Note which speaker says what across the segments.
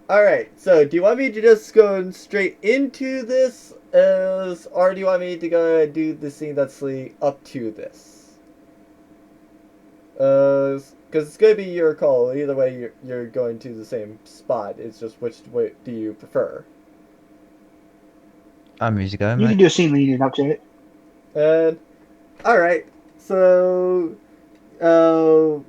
Speaker 1: Alright, so do you want me to just go straight into this, or do you want me to go and do the scene that's leading up to this? Because it's going to be your call. Either way, you're going to the same spot. It's just which way do you prefer?
Speaker 2: I'm easy going,
Speaker 3: You
Speaker 2: mate.
Speaker 3: can do a scene leading up to it.
Speaker 1: And, alright, so, uh,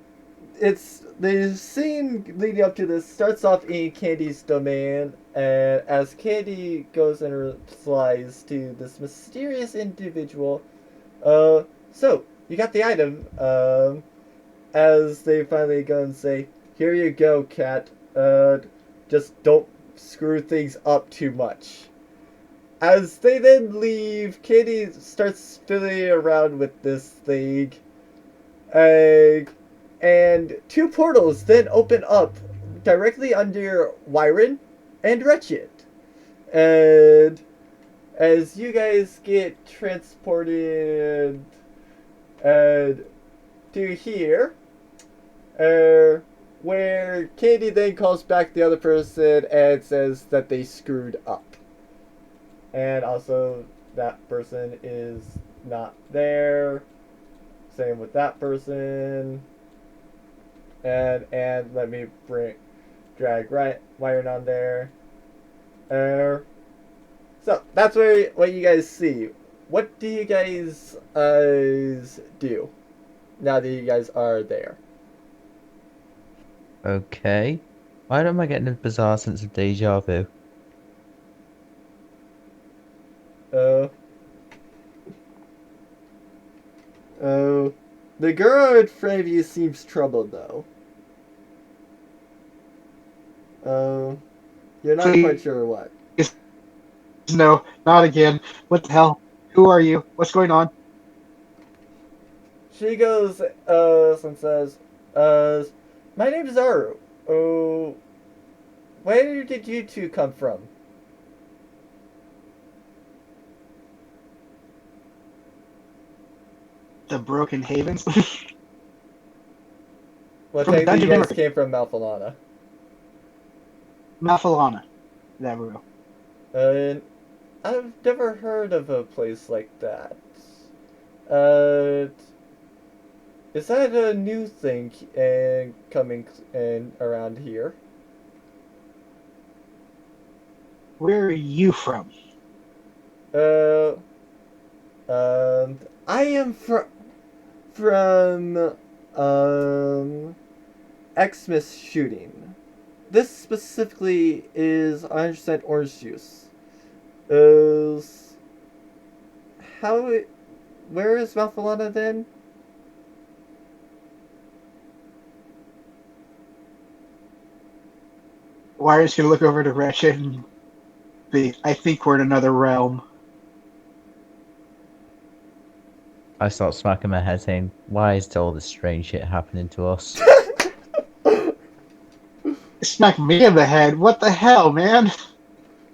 Speaker 1: it's the scene leading up to this starts off in Candy's domain, and as Candy goes and replies to this mysterious individual, so you got the item. As they finally go and say, "Here you go, cat. Just don't screw things up too much." As they then leave, Candy starts fiddling around with this thing, uh, and two portals then open up directly under Wyron and Wretched. And as you guys get transported uh, to here, uh, where Katie then calls back the other person and says that they screwed up. And also, that person is not there. Same with that person. And let me drag Ryan on there. So that's what you guys see. What do you guys do now that you guys are there?
Speaker 2: Okay. Why am I getting a bizarre sense of deja vu?
Speaker 1: Uh oh. The girl in front of you seems troubled though. Oh, you're not quite
Speaker 3: Please,
Speaker 1: sure what.
Speaker 3: no, not again. What the hell? Who are you? What's going on?
Speaker 1: She goes and says, my name is Aru. Oh, where did you two come from?
Speaker 3: The Broken Havens?
Speaker 1: Well,
Speaker 3: From the
Speaker 1: technically, you
Speaker 3: Dungeon
Speaker 1: guys
Speaker 3: Maker.
Speaker 1: came from Malfalana.
Speaker 3: Mafalana. There we go.
Speaker 1: And I've never heard of a place like that. Uh, is that a new thing and coming in around here?
Speaker 3: Where are you from?
Speaker 1: Uh, I am from Xmas shooting. This specifically is 100% orange juice. Is how? Where is Malfalana then?
Speaker 3: Wire's gonna look over to Wretched and be, I think we're in another realm.
Speaker 2: I start smacking my head saying, why is all this strange shit happening to us?
Speaker 3: Smack me in the head. What the hell, man?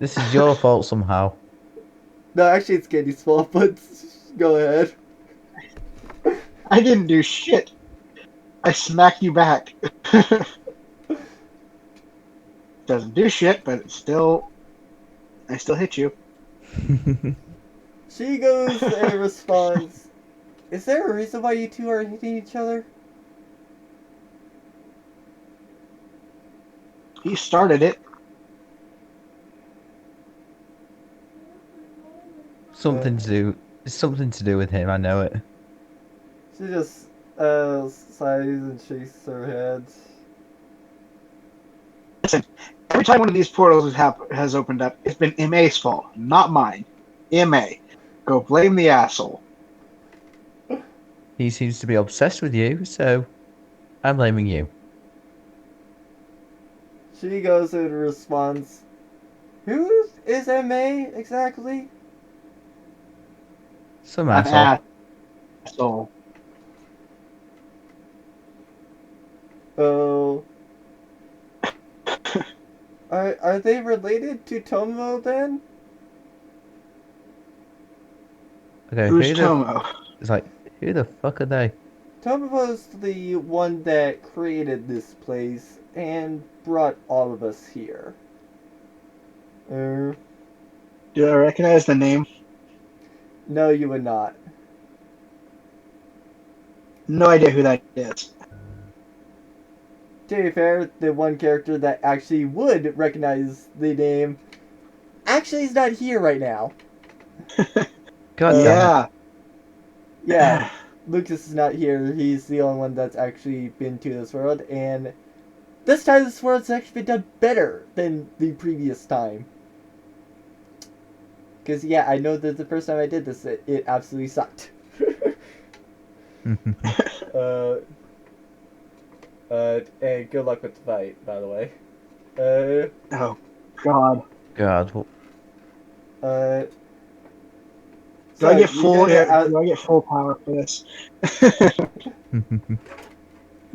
Speaker 2: This is your fault somehow.
Speaker 1: No, actually, it's Candy's fault, but go ahead.
Speaker 3: I didn't do shit. I smack you back. Doesn't do shit, but it's still, I still hit you.
Speaker 1: She goes and responds, "Is there a reason why you two are hitting each other?"
Speaker 3: He started it.
Speaker 1: Uh,
Speaker 2: Something to do with him, I know it.
Speaker 1: she just sighs and shakes her head.
Speaker 3: Listen, every time one of these portals has opened up, it's been MA's fault, not mine. MA. Go blame the asshole.
Speaker 2: He seems to be obsessed with you, so I'm blaming you.
Speaker 1: She goes and responds, "Who is MA exactly?"
Speaker 2: Some asshole.
Speaker 3: An asshole.
Speaker 1: Oh, are they related to Tomo then?
Speaker 2: Okay,
Speaker 3: Who's Tomo?
Speaker 2: it's like, who the fuck are they?
Speaker 1: Tomo's the one that created this place and brought all of us here. Uh,
Speaker 3: Do I recognize the name?
Speaker 1: no, you would not.
Speaker 3: No idea who that is.
Speaker 1: To be fair, the one character that actually would recognize the name actually is not here right now.
Speaker 2: God damn it.
Speaker 3: Yeah.
Speaker 1: Yeah, Lucas is not here. He's the only one that's actually been to this world, and this time this world's actually been done better than the previous time. Because, yeah, I know that the first time I did this, it absolutely sucked. uh, and good luck with the fight, by the way.
Speaker 3: Oh, God.
Speaker 2: God.
Speaker 1: Uh,
Speaker 3: Do I
Speaker 1: so
Speaker 3: get
Speaker 1: you
Speaker 3: full?
Speaker 1: guys are out.
Speaker 3: Do I get full power for this? Do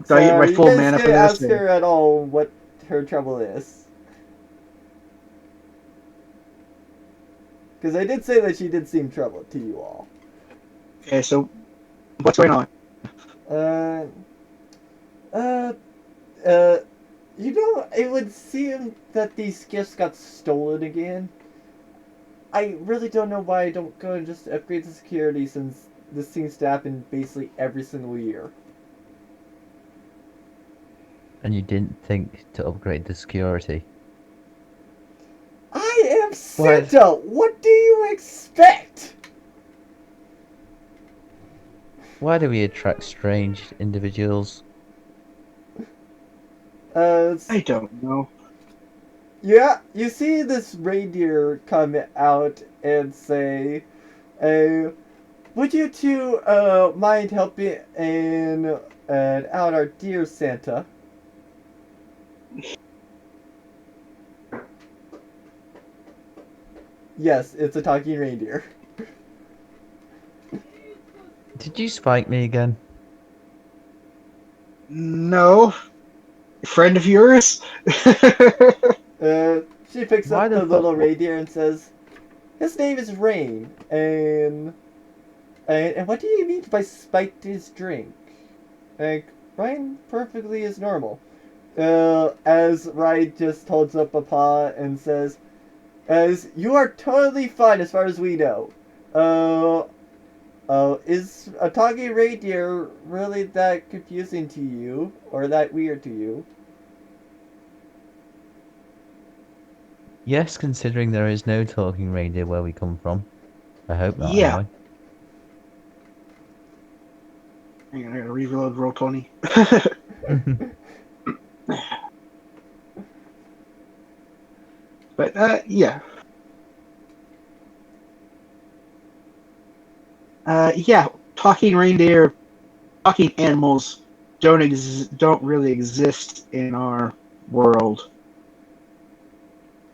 Speaker 1: So
Speaker 3: I get
Speaker 1: are
Speaker 3: my
Speaker 1: you
Speaker 3: full
Speaker 1: guys
Speaker 3: mana
Speaker 1: gonna
Speaker 3: for this?
Speaker 1: ask her at all what her trouble is? Because I did say that she did seem troubled to you all.
Speaker 3: Okay, so what's going on?
Speaker 1: Uh, uh, uh, you know, it would seem that these gifts got stolen again. I really don't know why I don't go and just upgrade the security since this seems to happen basically every single year.
Speaker 2: And you didn't think to upgrade the security.
Speaker 1: I am
Speaker 2: What?
Speaker 1: Santa! What do you expect?
Speaker 2: Why do we attract strange individuals?
Speaker 3: I don't know.
Speaker 1: Yeah, you see this reindeer come out and say, would you two, mind helping out our dear Santa? Yes, it's a talking reindeer.
Speaker 2: Did you spike me again?
Speaker 3: No. Friend of yours?
Speaker 1: She picks
Speaker 2: Why
Speaker 1: up
Speaker 2: the
Speaker 1: the little
Speaker 2: fuck?
Speaker 1: reindeer and says, his name is Rain, and what do you mean by spiked his drink? Like, Ryan perfectly is normal. As Ryan just holds up a paw and says, as you are totally fine as far as we know. Uh, is a talking reindeer really that confusing to you? Or that weird to you?
Speaker 2: Yes, considering there is no talking reindeer where we come from. I hope not,
Speaker 3: Yeah.
Speaker 2: anyway.
Speaker 3: Hang on, I gotta reload roll 20. But, yeah. Yeah, talking reindeer, talking animals don't really exist in our world.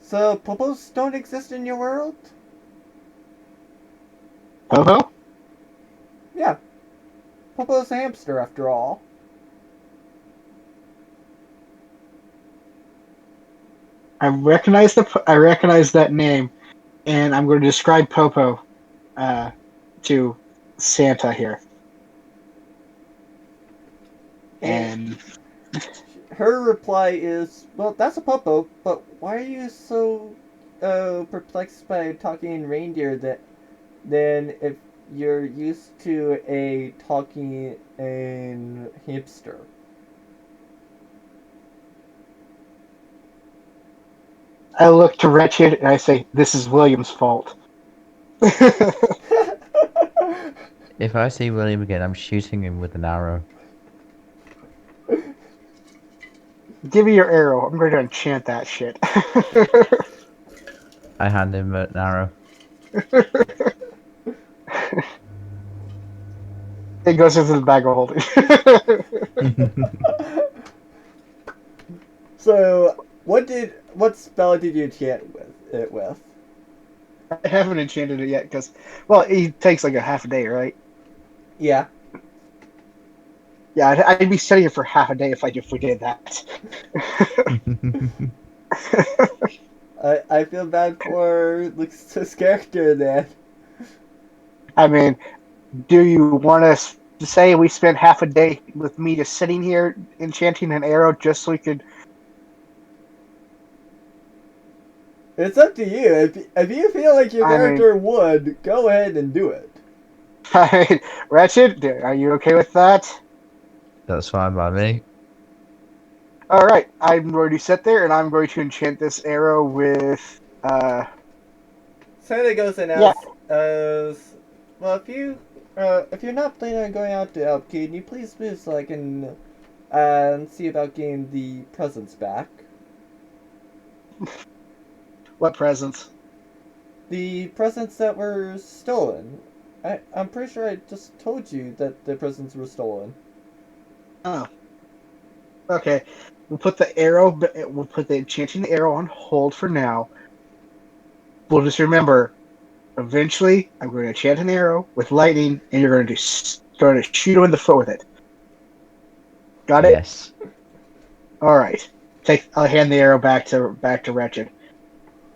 Speaker 1: So, popos don't exist in your world?
Speaker 3: Ho-ho?
Speaker 1: Yeah, Popo's a hamster after all.
Speaker 3: I recognize that name, and I'm going to describe Popo to Santa here. And
Speaker 1: her reply is, well, that's a Popo, but why are you so perplexed by talking reindeer that then if you're used to a talking hamster?
Speaker 3: I look to Wretched and I say, "This is William's fault."
Speaker 2: If I see William again, I'm shooting him with an arrow.
Speaker 3: Give me your arrow. I'm going to enchant that shit.
Speaker 2: I hand him an arrow.
Speaker 3: It goes into the bag of holding.
Speaker 1: So, what spell did you enchant with?
Speaker 3: I haven't enchanted it yet because, well, it takes like a half a day, right?
Speaker 1: Yeah.
Speaker 3: Yeah, I'd be studying for half a day if we did that.
Speaker 1: I feel bad for Lux's character then.
Speaker 3: I mean, do you want us to say we spent half a day with me just sitting here enchanting an arrow just so we could
Speaker 1: It's up to you. If you feel like your
Speaker 3: I mean,
Speaker 1: character would, go ahead and do it.
Speaker 3: I mean, Ratchet, are you okay with that?
Speaker 2: That's fine by me.
Speaker 3: All right, I'm going to sit there and I'm going to enchant this arrow with.
Speaker 1: Santa goes and
Speaker 3: Yeah,
Speaker 1: asks, well, if you're not planning on going out to help, can you please move so I can, see about getting the presents back?
Speaker 3: what presents?
Speaker 1: The presents that were stolen. I'm pretty sure I just told you that the presents were stolen.
Speaker 3: Oh, okay. We'll put the arrow. We'll put the enchanting arrow on hold for now. We'll just remember. Eventually, I'm going to enchant an arrow with lightning, and you're going to shoot him in the foot with it. Got it?
Speaker 2: Yes.
Speaker 3: All right. I'll hand the arrow back to Wretched.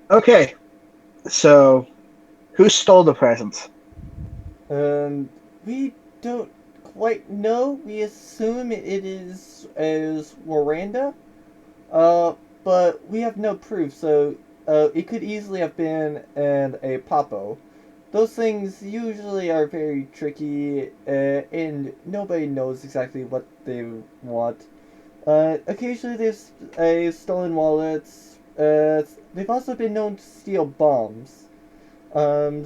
Speaker 3: Okay. So, who stole the presents?
Speaker 1: Um, we don't quite know. We assume it is Waranda. But we have no proof, so it could easily have been a Papo. Those things usually are very tricky, and nobody knows exactly what they want. Occasionally they've stolen wallets. They've also been known to steal bombs. Um,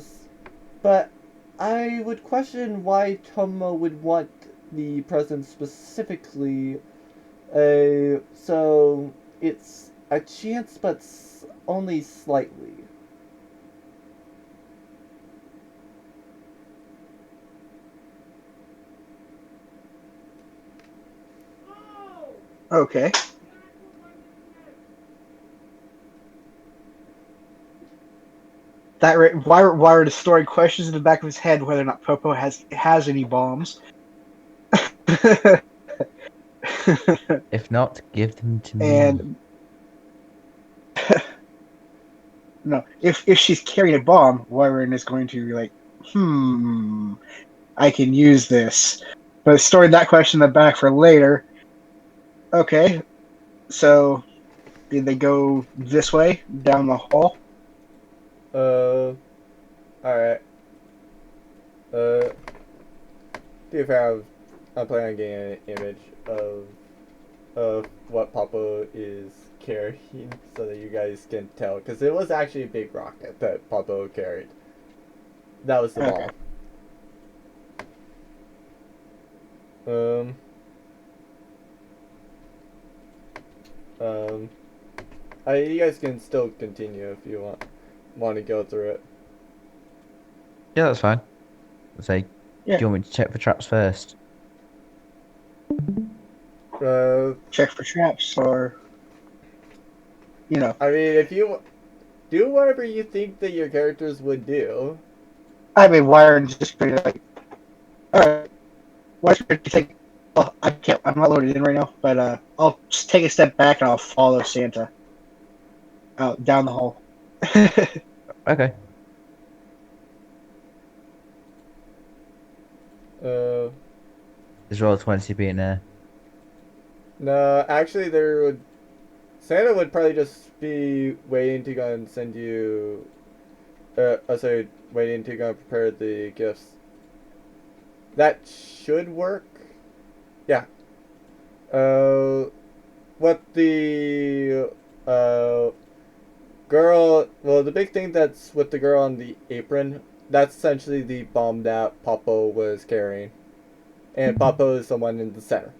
Speaker 1: but I would question why Tomo would want the present specifically. So it's a chance, but only slightly.
Speaker 3: Okay. Why are the story questions in the back of his head whether or not Popo has any bombs?
Speaker 2: If not, give them to me.
Speaker 3: And no, if she's carrying a bomb, Wyvern is going to be like, I can use this. But storing that question in the back for later. Okay, so did they go this way down the hall?
Speaker 1: Alright. Uh, do you have? I'm planning on getting an image of what Papa is carrying so that you guys can tell, because it was actually a big rocket that Papa carried. That was the
Speaker 3: Okay.
Speaker 1: bomb. Um, you guys can still continue if you want to go through it.
Speaker 2: Yeah, that's fine. Say, do
Speaker 3: Yeah.
Speaker 2: you want me to check for traps first?
Speaker 3: Check for traps or
Speaker 1: I mean, if you do whatever you think that your characters would do.
Speaker 3: I mean Wyvern's just pretty like alright. Why should you take well, I'm not loaded in right now, but I'll just take a step back and I'll follow Santa out down the hall.
Speaker 2: Okay.
Speaker 1: Uh,
Speaker 2: Is roll 20 being there?
Speaker 1: no, actually, Santa would probably just be waiting to go and send you. Sorry, waiting to go and prepare the gifts. That should work. Yeah. What the girl? Well, the big thing that's with the girl on the apron. That's essentially the bomb that Popo was carrying, and Popo is the one in the center.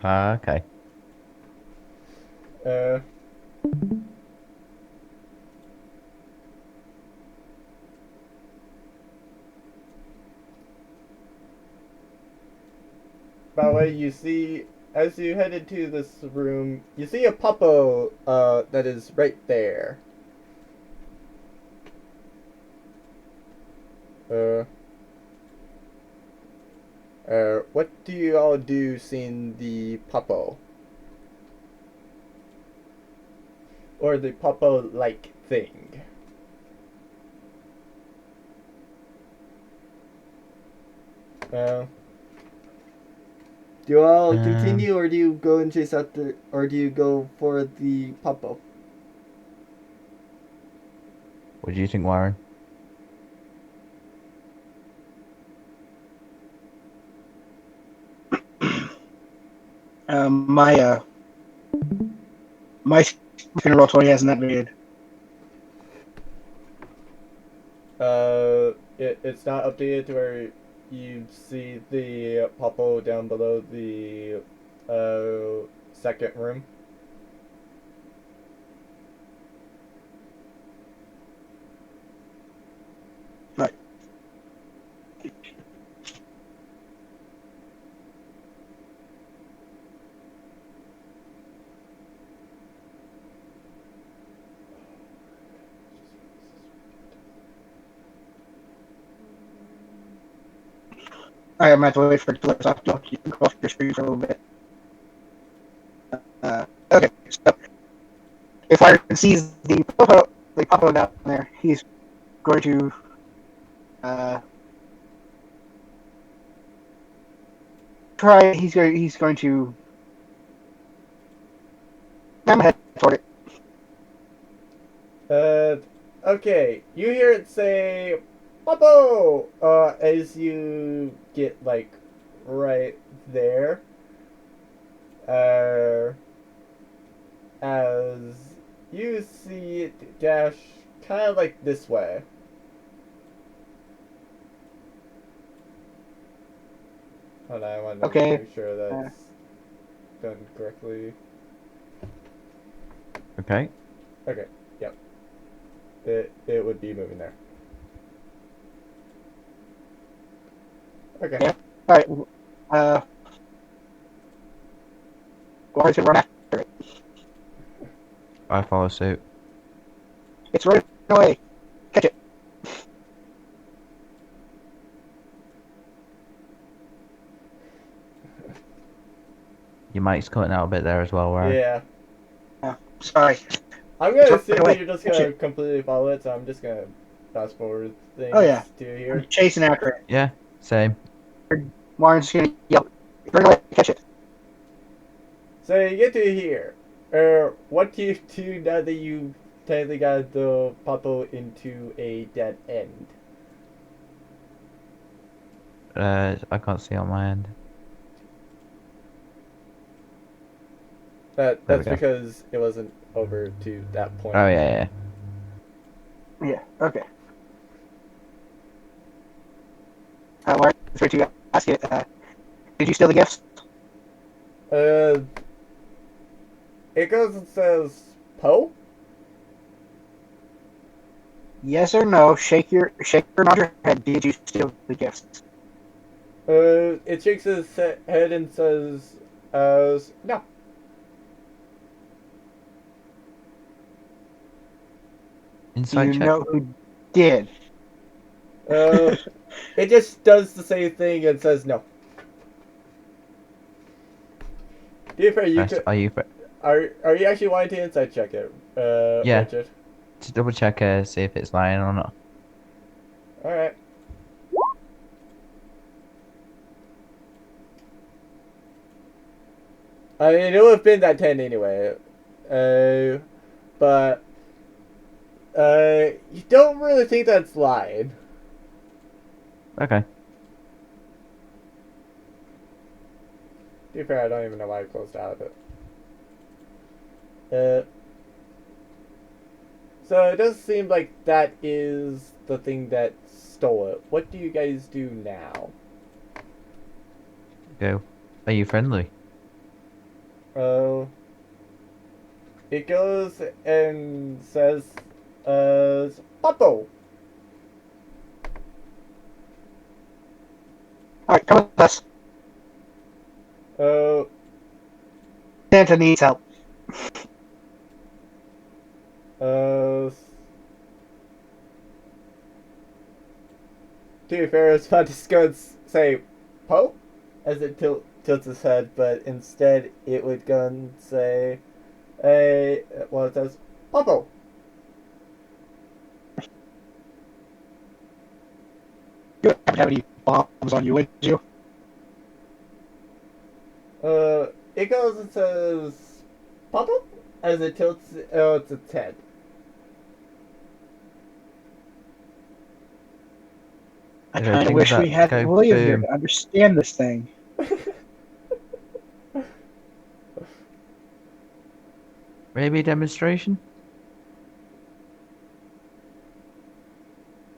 Speaker 2: Okay.
Speaker 1: Uh. By the way, you see, as you head into this room, you see a Popo that is right there. Uh, what do you all do seeing the Popo? Or the Popo-like thing? Uh, do you all
Speaker 2: Um,
Speaker 1: continue, or do you go and chase after, or do you go for the Popo?
Speaker 2: What do you think, Warren?
Speaker 3: My my funeral toy hasn't that been.
Speaker 1: It's not updated to where you see the popo down below the second room.
Speaker 3: Right. I'm going to wait for it to let off. You can go off your screen for a little bit. Okay, so if Iron sees the popo down there, he's going to try. He's going to. I'm head toward it.
Speaker 1: Okay, you hear it say popo as you get like right there. Uh, as you see it dash kind of like this way. Hold on, I want to
Speaker 3: Okay.
Speaker 1: make sure that's done correctly.
Speaker 2: Okay.
Speaker 1: Okay, yep. It would be moving there. Okay.
Speaker 3: Yeah. All right. Why is it run after it?
Speaker 2: I follow suit.
Speaker 3: It's running away. Catch it.
Speaker 2: Your mic's cutting out a bit there as well, Warren.
Speaker 1: Yeah.
Speaker 3: Sorry.
Speaker 1: I'm gonna
Speaker 3: It's
Speaker 1: assume
Speaker 3: running
Speaker 1: that
Speaker 3: away.
Speaker 1: you're just
Speaker 3: Catch
Speaker 1: gonna
Speaker 3: it.
Speaker 1: completely follow it, so I'm just gonna fast forward things
Speaker 3: Oh yeah.
Speaker 1: to
Speaker 3: I'm
Speaker 1: here.
Speaker 3: chasing after it.
Speaker 2: Yeah, same.
Speaker 3: Warren's gonna yell. Run away. Catch it.
Speaker 1: So you get to here. What do you do now that you technically got the Papo into a dead end?
Speaker 2: I can't see on my end. There we
Speaker 1: That's
Speaker 2: go.
Speaker 1: because it wasn't over to that point.
Speaker 2: Oh yeah, yeah.
Speaker 3: Yeah. Okay. Warren, it's going to ask you. Did you steal the gifts?
Speaker 1: Uh, it goes and says Poe.
Speaker 3: Yes or no? Shake or nod your head. Did you steal the gifts?
Speaker 1: It shakes his head and says, no.
Speaker 3: Do
Speaker 2: Inside
Speaker 3: you
Speaker 2: check.
Speaker 3: know who did?
Speaker 1: It just does the same thing and says no. To be fair, you could.
Speaker 2: Are you?
Speaker 1: Are you actually wanting to inside check it,
Speaker 2: Yeah.
Speaker 1: Richard?
Speaker 2: To double check, see if it's lying or not.
Speaker 1: All right. I mean, it would have been that 10 anyway. But you don't really think that's lying.
Speaker 2: Okay.
Speaker 1: To be fair, I don't even know why I closed out of it. So it does seem like that is the thing that stole it. What do you guys do now?
Speaker 2: Go. Are you friendly?
Speaker 1: Oh. It goes and says, Papo.
Speaker 3: All right, come with us.
Speaker 1: Uh,
Speaker 3: Santa needs help.
Speaker 1: to be fair, I was about to go and say, Poe? As it tilts his head, but instead it would go and say, well, it says, Papo.
Speaker 3: You don't have any bombs on you, would you?
Speaker 1: It goes and says, Papo? As it tilts its head.
Speaker 3: I
Speaker 2: Okay,
Speaker 3: kind of
Speaker 2: think of
Speaker 3: wish we
Speaker 2: that.
Speaker 3: had
Speaker 2: Go
Speaker 3: William here
Speaker 2: boom.
Speaker 3: to understand this thing.
Speaker 2: Maybe a demonstration?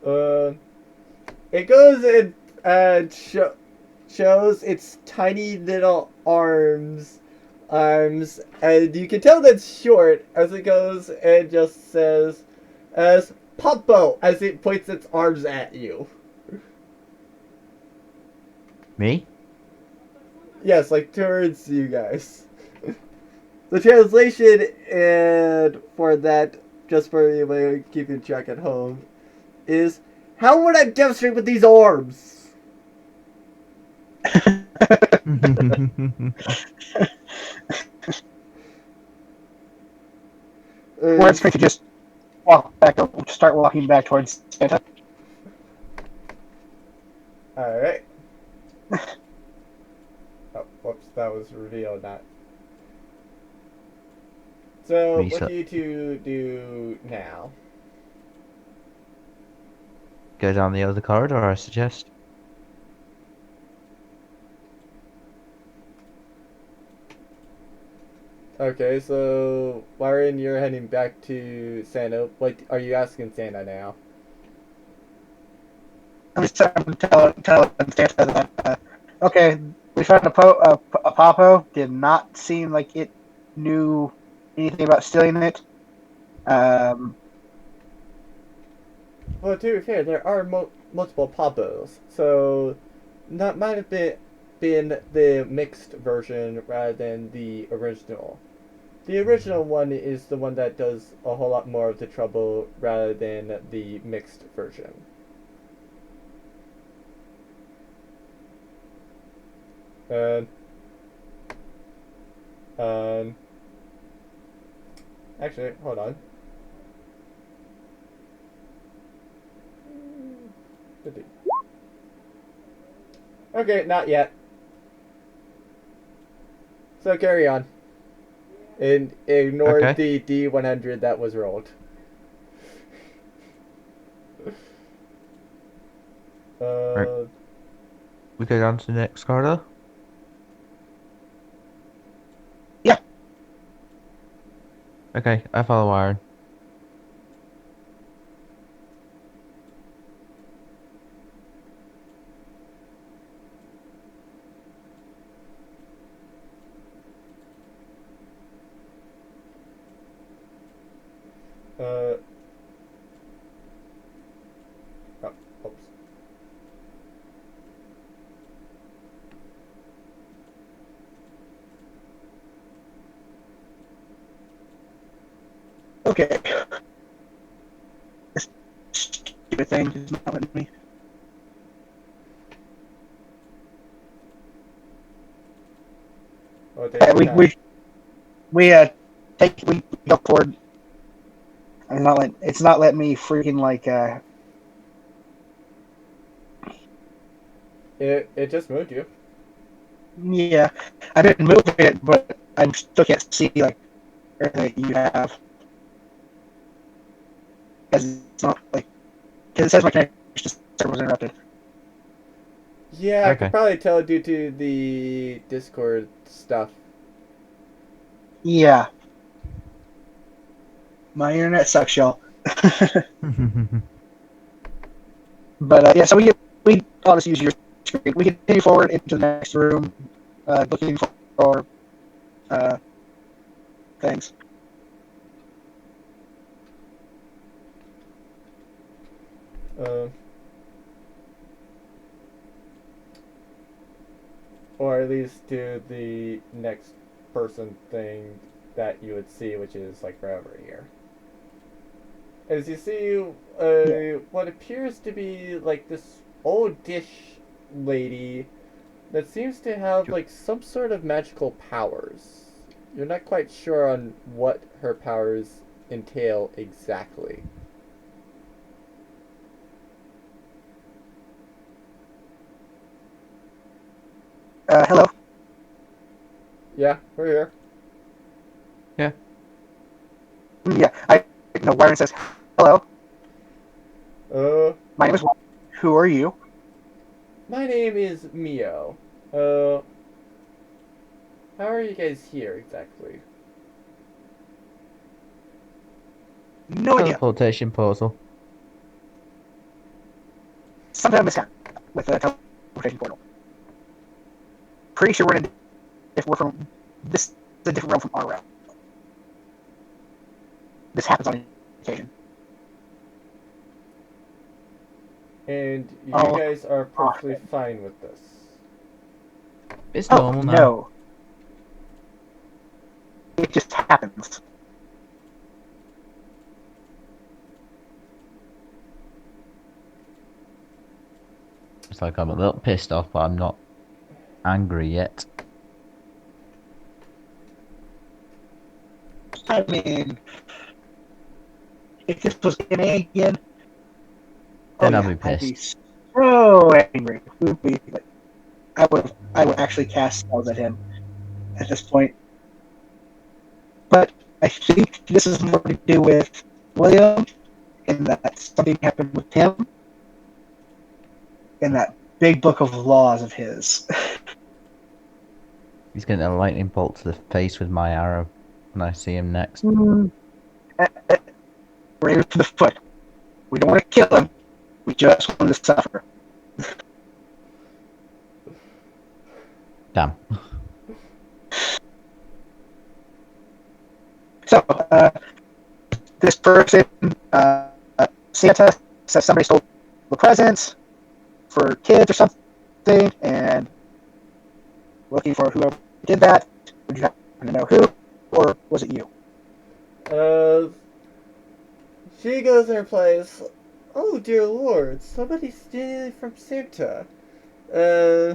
Speaker 1: Uh, it goes and shows its tiny little arms, and you can tell that's short as it goes and just says, as Pumpo, as it points its arms at you.
Speaker 2: Me?
Speaker 1: Yes, like towards you guys. The translation and for that, just for you keeping track at home, is how would I demonstrate with these arms?
Speaker 3: Words make you just start walking back towards Santa.
Speaker 1: Alright. Oh, whoops, that was revealed, not. So, what do you two do now?
Speaker 2: Go down the other corridor, I suggest.
Speaker 1: Okay, so Byron, you're heading back to Santa. What are you asking Santa now?
Speaker 3: I'm just telling Santa that, okay, we found a Papo. Did not seem like it knew anything about stealing it. Um,
Speaker 1: Well, to be fair, there are multiple Papos, so that might have been the mixed version rather than the original. The original one is the one that does a whole lot more of the trouble rather than the mixed version. And um, actually, hold on. Okay, not yet. So carry on. And ignore
Speaker 2: Okay.
Speaker 1: the D100 that was rolled.
Speaker 2: Right. We go down to the next corridor?
Speaker 3: Yeah.
Speaker 2: Okay, I follow Iron.
Speaker 1: Oh, oops.
Speaker 3: Okay. This stupid thing is not letting me.
Speaker 1: Oh, take
Speaker 3: Yeah,
Speaker 1: your time.
Speaker 3: we go forward. It's not letting me freaking like
Speaker 1: It just moved you.
Speaker 3: yeah. I didn't move it, but I still can't see like everything that you have. Because it's not like because it says my connection was interrupted.
Speaker 1: Yeah, I could
Speaker 2: Okay.
Speaker 1: probably tell due to the Discord stuff.
Speaker 3: Yeah. My internet sucks, y'all. But yeah, so we I'll just use your screen. We continue forward into the next room, looking for uh, things.
Speaker 1: Uh, or at least to the next person thing that you would see, which is like right over here. As you see,
Speaker 3: Yeah.
Speaker 1: what appears to be like this old dish lady that seems to have like some sort of magical powers. You're not quite sure on what her powers entail exactly.
Speaker 3: Hello.
Speaker 1: Yeah, we're here.
Speaker 2: Yeah.
Speaker 3: Yeah. Wyron says, "Hello.
Speaker 1: Uh,
Speaker 3: My name is. Who are you?"
Speaker 1: My name is Mio. How are you guys here exactly?
Speaker 3: No idea.
Speaker 2: Teleportation portal.
Speaker 3: Sometime mishap with the teleportation portal. Pretty sure we're from this is a different realm from our realm. This happens on occasion.
Speaker 1: And you
Speaker 3: Oh,
Speaker 1: guys are perfectly
Speaker 3: often.
Speaker 1: fine with this.
Speaker 2: It's
Speaker 3: Oh
Speaker 2: normal now.
Speaker 3: no, it just happens.
Speaker 2: It's like I'm a little pissed off, but I'm not angry yet.
Speaker 3: I mean, if this was Canadian, oh
Speaker 2: Then I'll
Speaker 3: yeah,
Speaker 2: be
Speaker 3: I'd be
Speaker 2: pissed.
Speaker 3: so angry. We'd be like, I would actually cast spells at him at this point. But I think this is more to do with William, in that something happened with him in that big book of laws of his.
Speaker 2: He's getting a lightning bolt to the face with my arrow when I see him next.
Speaker 3: Right to the foot. We don't want to kill him. We just want him to suffer.
Speaker 2: Damn.
Speaker 3: So, this person, Santa, says somebody stole the presents for kids or something, and looking for whoever did that. Would you happen to know who, or was it you?
Speaker 1: Uh, she goes in her place. Oh dear lord, somebody's stealing from Santa. Uh,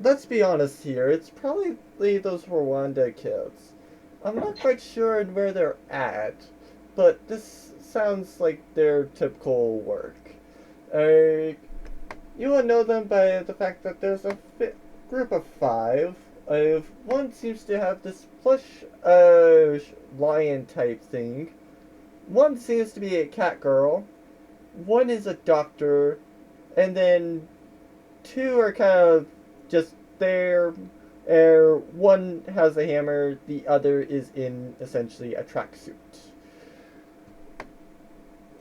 Speaker 1: let's be honest here. It's probably those Rwanda kids. I'm not quite sure where they're at, but this sounds like their typical work. Uh, you will know them by the fact that there's a group of five. One seems to have this plush lion type thing. One seems to be a cat girl. One is a doctor, and then two are kind of just there. One has a hammer. The other is in essentially a tracksuit.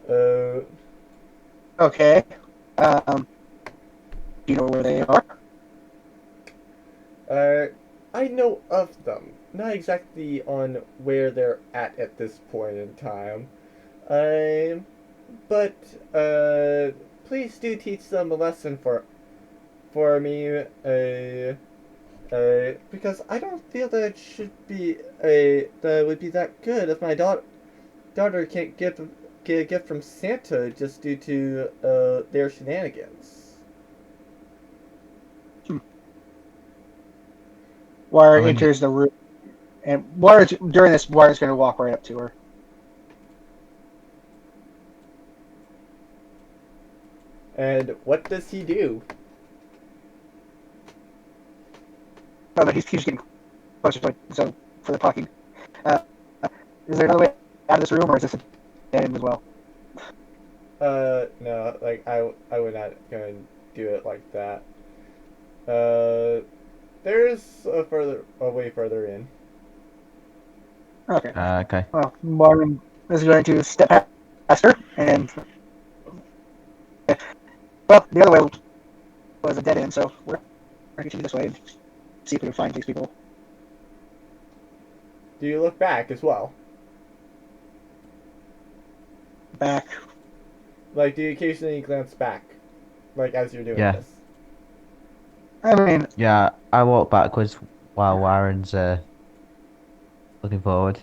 Speaker 1: Uh,
Speaker 3: Okay. Do you know where they are?
Speaker 1: Uh, I know of them. Not exactly on where they're at this point in time. Um, but please do teach them a lesson for me. Because I don't feel that it should be that it would be that good if my daughter can't get a gift from Santa just due to their shenanigans.
Speaker 3: Wire
Speaker 2: I mean,
Speaker 3: enters the room, and during this, Wire's going to walk right up to her.
Speaker 1: And what does he do?
Speaker 3: Oh, but he's getting closer to it, so for the talking. Uh, is there another way out of this room, or is this a dead end as well?
Speaker 1: No, like I would not go and do it like that. There's a way further in.
Speaker 3: Okay.
Speaker 2: okay.
Speaker 3: Well, Marvin is going to step past her, and well, the other way was a dead end, so we're going to continue this way and see if we can find these people.
Speaker 1: Do you look back as well?
Speaker 3: Back.
Speaker 1: Like, do you occasionally glance back, like as you're doing
Speaker 2: Yeah.
Speaker 1: this?
Speaker 3: I mean,
Speaker 2: Yeah, I walk backwards while Warren's looking forward.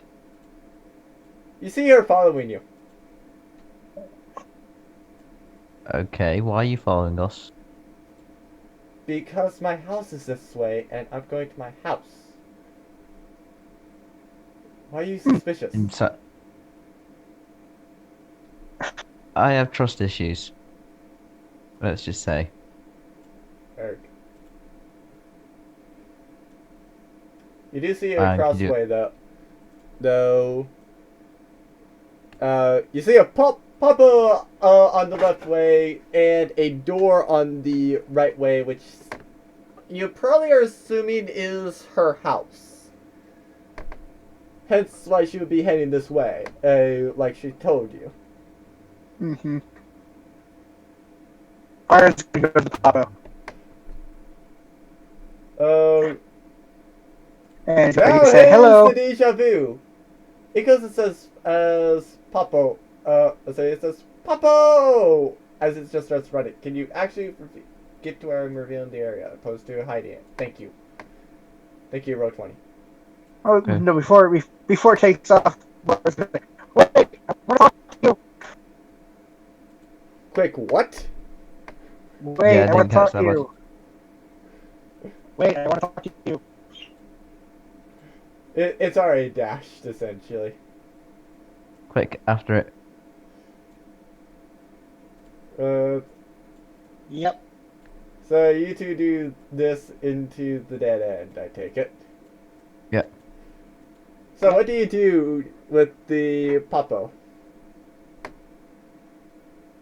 Speaker 1: You see her following you.
Speaker 2: Okay, why are you following us?
Speaker 1: Because my house is this way, and I'm going to my house. Why are you suspicious?
Speaker 2: I have trust issues. Let's just say.
Speaker 1: Eric. You do see a
Speaker 2: And
Speaker 1: crossway though. You see a pop Papa on the left way and a door on the right way, which you probably are assuming is her house. Hence why she would be heading this way, like she told you.
Speaker 3: Mm-hmm. Byron's gonna go to the Papa. And he's going
Speaker 1: Now
Speaker 3: to say
Speaker 1: here's
Speaker 3: hello.
Speaker 1: the deja vu. Because it says as Papo, so it says Papo as it just starts running. Can you actually get to where I'm revealing the area opposed to hiding it? Thank you. Thank you, row 20.
Speaker 3: Oh
Speaker 2: Okay.
Speaker 3: no! Before it takes off, Byron's gonna say, wait! I want to talk to you.
Speaker 1: Quick, what?
Speaker 3: Wait!
Speaker 2: Yeah, I
Speaker 3: I want
Speaker 2: didn't
Speaker 3: to talk
Speaker 2: catch
Speaker 3: to
Speaker 2: that much.
Speaker 3: you. Wait! I want to talk to you.
Speaker 1: It's already dashed, essentially.
Speaker 2: Quick, after it.
Speaker 3: Yep.
Speaker 1: So you two do this into the dead end, I take it.
Speaker 2: Yeah.
Speaker 1: So what do you do with the Papo?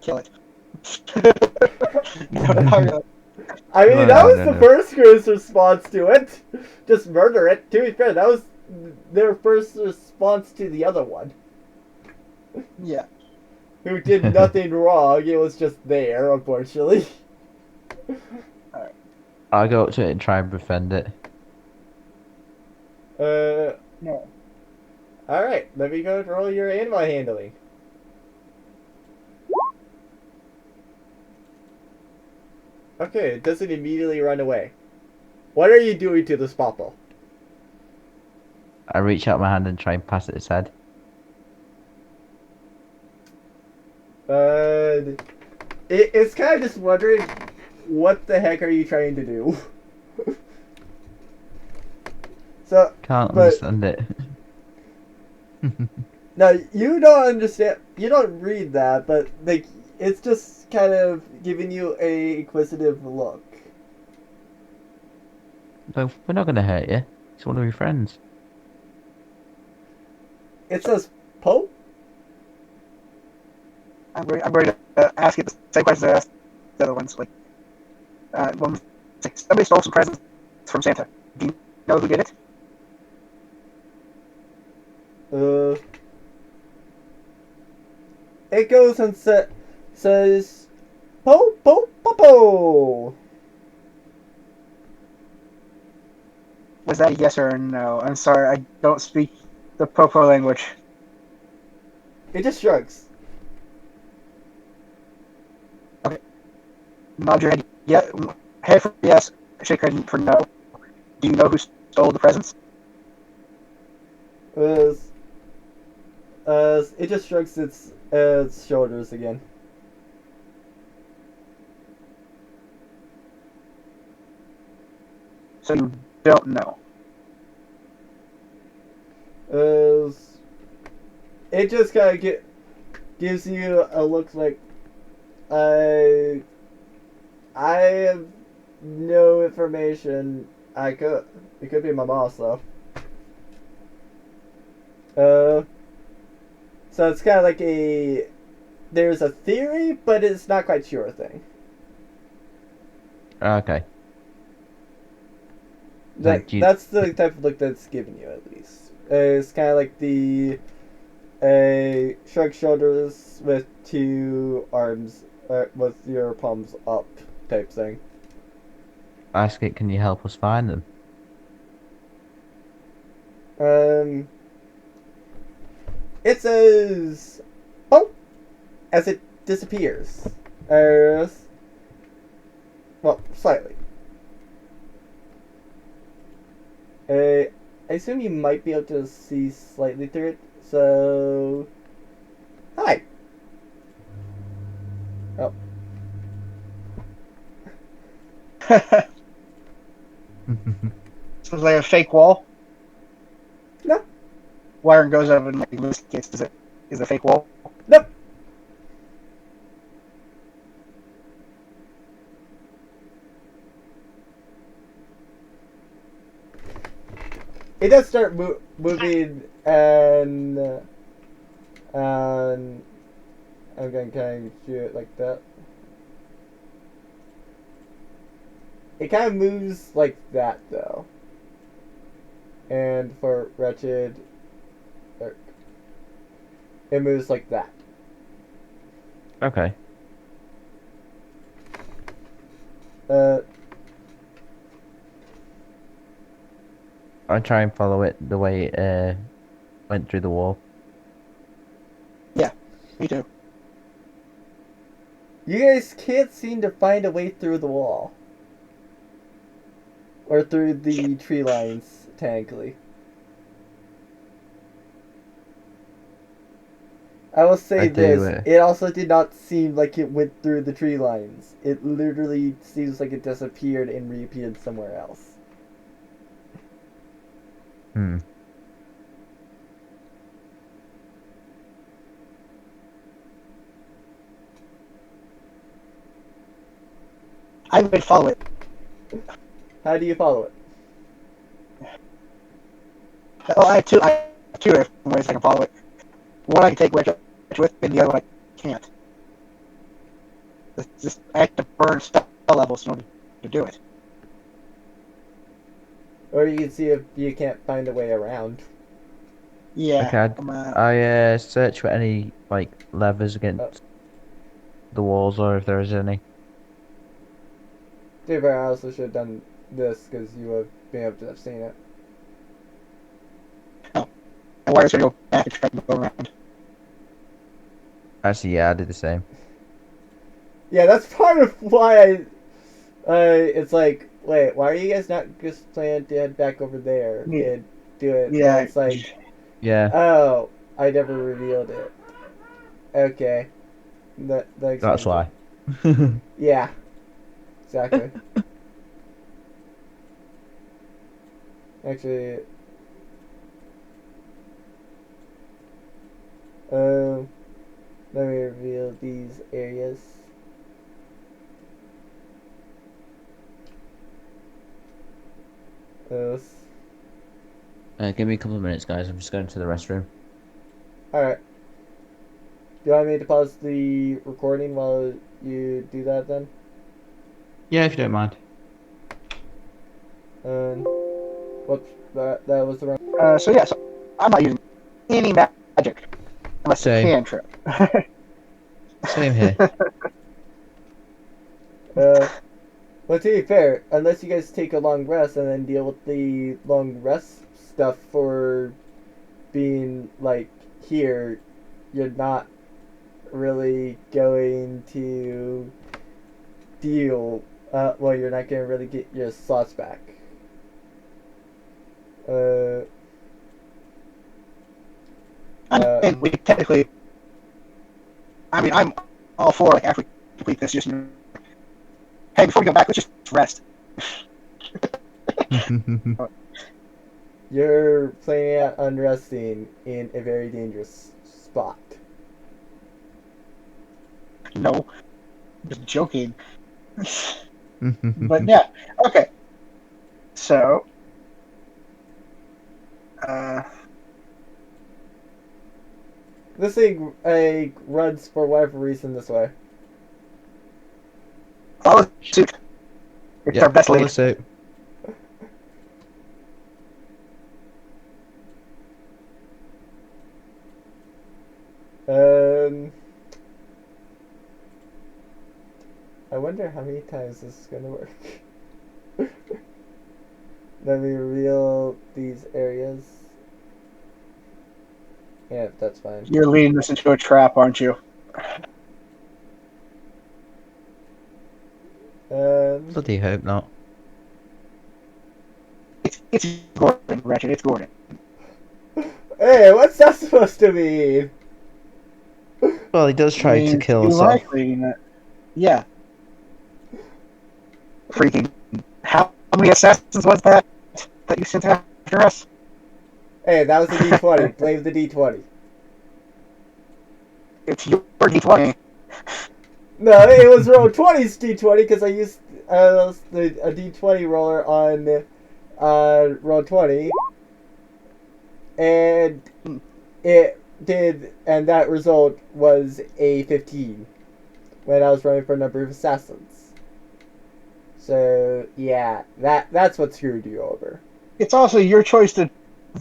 Speaker 3: Kill it. No, not really.
Speaker 1: I mean,
Speaker 2: No,
Speaker 1: that
Speaker 2: no,
Speaker 1: was
Speaker 2: no,
Speaker 1: the
Speaker 2: no.
Speaker 1: first crew's response to it. Just murder it. To be fair, that was their first response to the other one,
Speaker 3: Yeah.
Speaker 1: who did nothing wrong. It was just there, unfortunately.
Speaker 2: I'll go up to it and try and befriend it.
Speaker 3: No.
Speaker 1: Alright, let me go roll your animal handling. Okay, it doesn't immediately run away. What are you doing to this Papo?
Speaker 2: I reach out my hand and try and pat its head.
Speaker 1: It's kind of just wondering, what the heck are you trying to do? So,
Speaker 2: Can't
Speaker 1: but
Speaker 2: understand it.
Speaker 1: now you don't understand. You don't read that, but like it's just kind of giving you a inquisitive look.
Speaker 2: No, we're not gonna hurt you. It's one of your friends.
Speaker 1: It says Pope.
Speaker 3: I'm going to ask you the same question I asked the other ones. Like, one, somebody stole some presents from Santa. Do you know who did it?
Speaker 1: It goes and says Popo.
Speaker 3: Was that a yes or a no? I'm sorry, I don't speak the Popo language.
Speaker 1: It just shrugs.
Speaker 3: Nod your head. Yeah, head for yes, shake your head for no. Do you know who stole the presents?
Speaker 1: It just shrugs its shoulders again.
Speaker 3: So you don't know.
Speaker 1: It just kind of gives you a look like I have no information. It could be my boss though. So it's kind of like there's a theory, but it's not quite sure thing.
Speaker 2: Okay.
Speaker 1: That's the type of look that's giving you, at least. It's kind of like the shrug shoulders with two arms, with your palms up type thing.
Speaker 2: Ask it, can you help us find them?
Speaker 1: It says, "Oh," as it disappears. Well, slightly. I assume you might be able to see slightly through it. So, hi. Oh,
Speaker 3: Sounds like a fake wall.
Speaker 1: no,
Speaker 3: Wyron goes up and like investigates. Is it a fake wall?
Speaker 1: nope. It does start moving and I'm going to kind of do it like that. It kind of moves like that, though. And for Wretched, it moves like that.
Speaker 2: Okay. I'll try and follow it the way it went through the wall.
Speaker 3: Yeah, me too.
Speaker 1: You guys can't seem to find a way through the wall. Or through the tree lines, technically. I will say
Speaker 2: I do,
Speaker 1: this, it also did not seem like it went through the tree lines. It literally seems like it disappeared and reappeared somewhere else.
Speaker 2: Hmm.
Speaker 3: I would follow it.
Speaker 1: How do you follow it?
Speaker 3: Oh, I have two different ways I can follow it. One I can take Wretched with, and the other one I can't. I have to burn spell levels in order to do it.
Speaker 1: Or you can see if you can't find a way around.
Speaker 3: Yeah.
Speaker 2: Okay, I search for any like levers against the walls or if there is any.
Speaker 1: To be fair, I also should have done this because you would have been able to have seen it.
Speaker 3: Oh. And wires are going to go back and try to go around.
Speaker 2: Actually, yeah, I did the same.
Speaker 1: Yeah, that's part of why it's like, wait, why are you guys not just planning to head back over there and do it?
Speaker 3: Yeah.
Speaker 1: And it's like,
Speaker 2: Yeah,
Speaker 1: oh, I never revealed it. Okay. That
Speaker 2: that's
Speaker 1: explains
Speaker 2: why.
Speaker 1: it. Yeah, exactly. Actually, let me reveal these areas. Those.
Speaker 2: Give me a couple of minutes, guys. I'm just going to the restroom.
Speaker 1: Alright. Do you want me to pause the recording while you do that then?
Speaker 2: Yeah, if you don't mind.
Speaker 1: And whoops, that was the wrong.
Speaker 3: So I'm not using any magic unless it's a
Speaker 2: Same.
Speaker 3: cantrip.
Speaker 2: Same here.
Speaker 1: Well, to be fair, unless you guys take a long rest and then deal with the long rest stuff for being like here, you're not really going to deal. Well, you're not going to really get your slots back.
Speaker 3: And we technically, I mean, I'm all for like after we complete this, just hey, before we go back, let's just rest.
Speaker 1: You're planning on unresting in a very dangerous spot.
Speaker 3: No, just joking. But yeah, okay. So,
Speaker 1: This thing runs for whatever reason this way.
Speaker 3: follow suit. It's our best
Speaker 2: follow
Speaker 3: lead.
Speaker 2: suit.
Speaker 1: I wonder how many times this is gonna work. Let me reveal these areas. Yeah, that's fine.
Speaker 3: You're leading this into a trap, aren't you?
Speaker 2: Bloody hope not.
Speaker 3: It's Gordon, Ratchet. It's Gordon.
Speaker 1: Hey, what's that supposed to mean?
Speaker 2: Well, he does try to kill
Speaker 3: you
Speaker 2: us
Speaker 3: like
Speaker 2: off.
Speaker 3: reading it. Yeah. Freaking. How many assassins was that you sent after us?
Speaker 1: Hey, that was a D20. Blame the D20.
Speaker 3: It's your D20.
Speaker 1: No, it was roll 20's D20 because I used a D20 roller on roll 20, and it and that result was a 15 when I was running for a number of assassins. So yeah, that's what screwed you over.
Speaker 3: It's also your choice to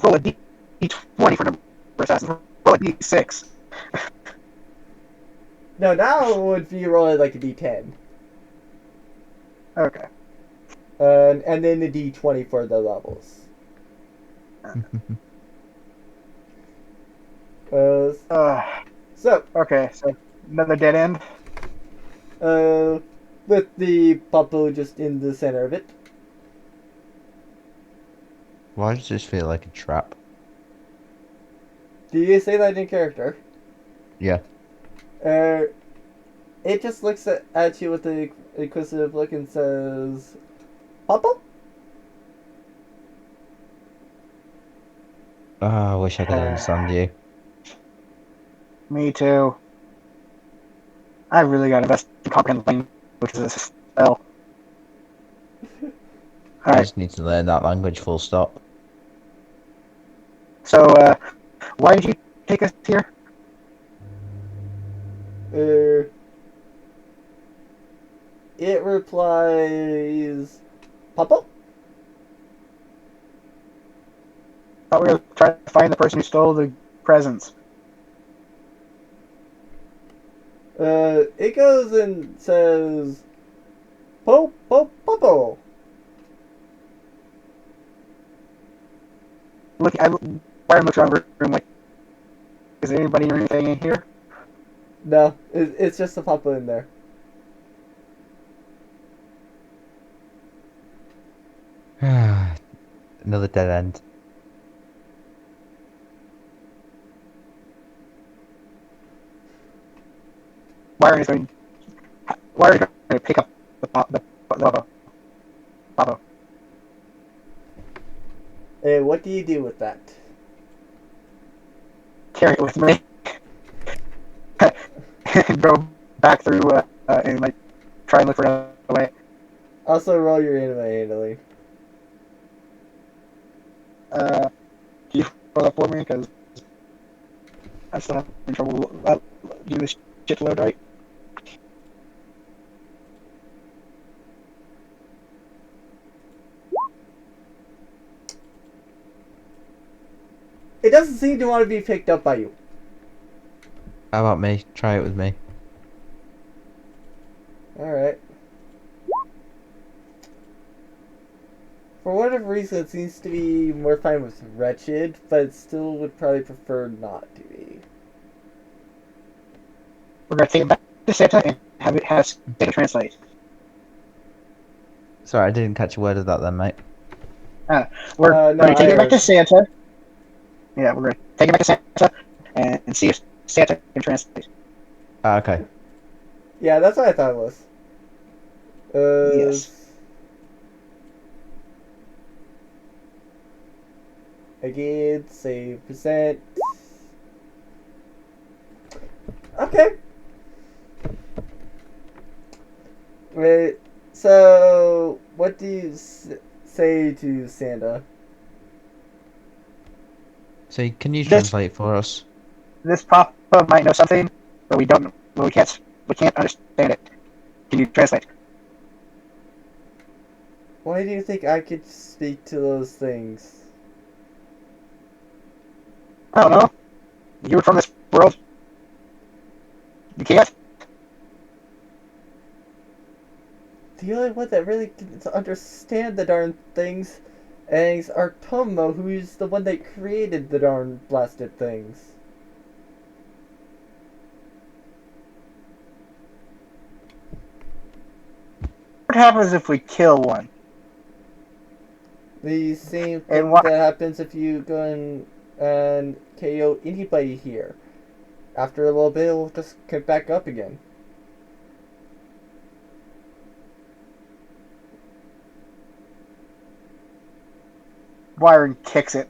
Speaker 3: roll a d20 for number of assassins. Roll a d6.
Speaker 1: No, now it would be rolling like a D10,
Speaker 3: Okay.
Speaker 1: and then the D20 for the levels. Uh,
Speaker 3: Uh,
Speaker 1: so
Speaker 3: okay, so another dead end.
Speaker 1: uh, with the Papu just in the center of it.
Speaker 2: Why does this feel like a trap?
Speaker 1: Do you say that in character?
Speaker 2: Yeah.
Speaker 1: Uh, it just looks at you with the inquisitive look and says, "Papu."
Speaker 2: Oh, I wish I could understand you.
Speaker 3: Me too. I really got to invest in comprehend language as a spell.
Speaker 2: I
Speaker 3: Alright,
Speaker 2: just need to learn that language full stop.
Speaker 3: so why did you take us here?
Speaker 1: Uh, it replies, "Papu."
Speaker 3: Thought we were trying to find the person who stole the presents.
Speaker 1: It goes and says, "Po po Papu."
Speaker 3: Byron looks around the room like, is there anybody or anything in here?
Speaker 1: No, it's just a Papu in there.
Speaker 2: Another dead end.
Speaker 3: Byron is going. Byron is going to pick up the bottle.
Speaker 1: What do you do with that?
Speaker 3: Carry it with me. And go back through and like try and look for another way.
Speaker 1: Also, roll your anime handling.
Speaker 3: Can you roll that for me? Because I'm still having trouble getting this shit to load right.
Speaker 1: It doesn't seem to want to be picked up by you.
Speaker 2: How about me? Try it with me.
Speaker 1: Alright. For whatever reason, it seems to be more fine with Wretched, but it still would probably prefer not to be.
Speaker 3: We're gonna take it back to Santa and have Santa translate.
Speaker 2: Sorry, I didn't catch a word of that then, mate.
Speaker 3: We're
Speaker 1: No,
Speaker 3: going to take
Speaker 1: I
Speaker 3: it back to
Speaker 1: heard.
Speaker 3: Santa. Yeah, we're going to take it back to Santa and see if Santa can translate.
Speaker 2: Ah, okay.
Speaker 1: Yeah, that's what I thought it was.
Speaker 3: Yes.
Speaker 1: Again, save percent. Okay. Wait, so what do you say to Santa?
Speaker 2: So can you
Speaker 3: This
Speaker 2: translate for us?
Speaker 3: this Papa might know something, but we don't. Well, we can't understand it. Can you translate?
Speaker 1: Why do you think I could speak to those things?
Speaker 3: I don't know. You were from this world. You can't.
Speaker 1: The only one that really can understand the darn things is our Tomo, who's the one that created the darn blasted things.
Speaker 3: What happens if we kill one?
Speaker 1: The same
Speaker 3: And
Speaker 1: thing
Speaker 3: what?
Speaker 1: that happens if you go and KO anybody here. After a little bit, it'll just get back up again.
Speaker 3: Byron kicks it.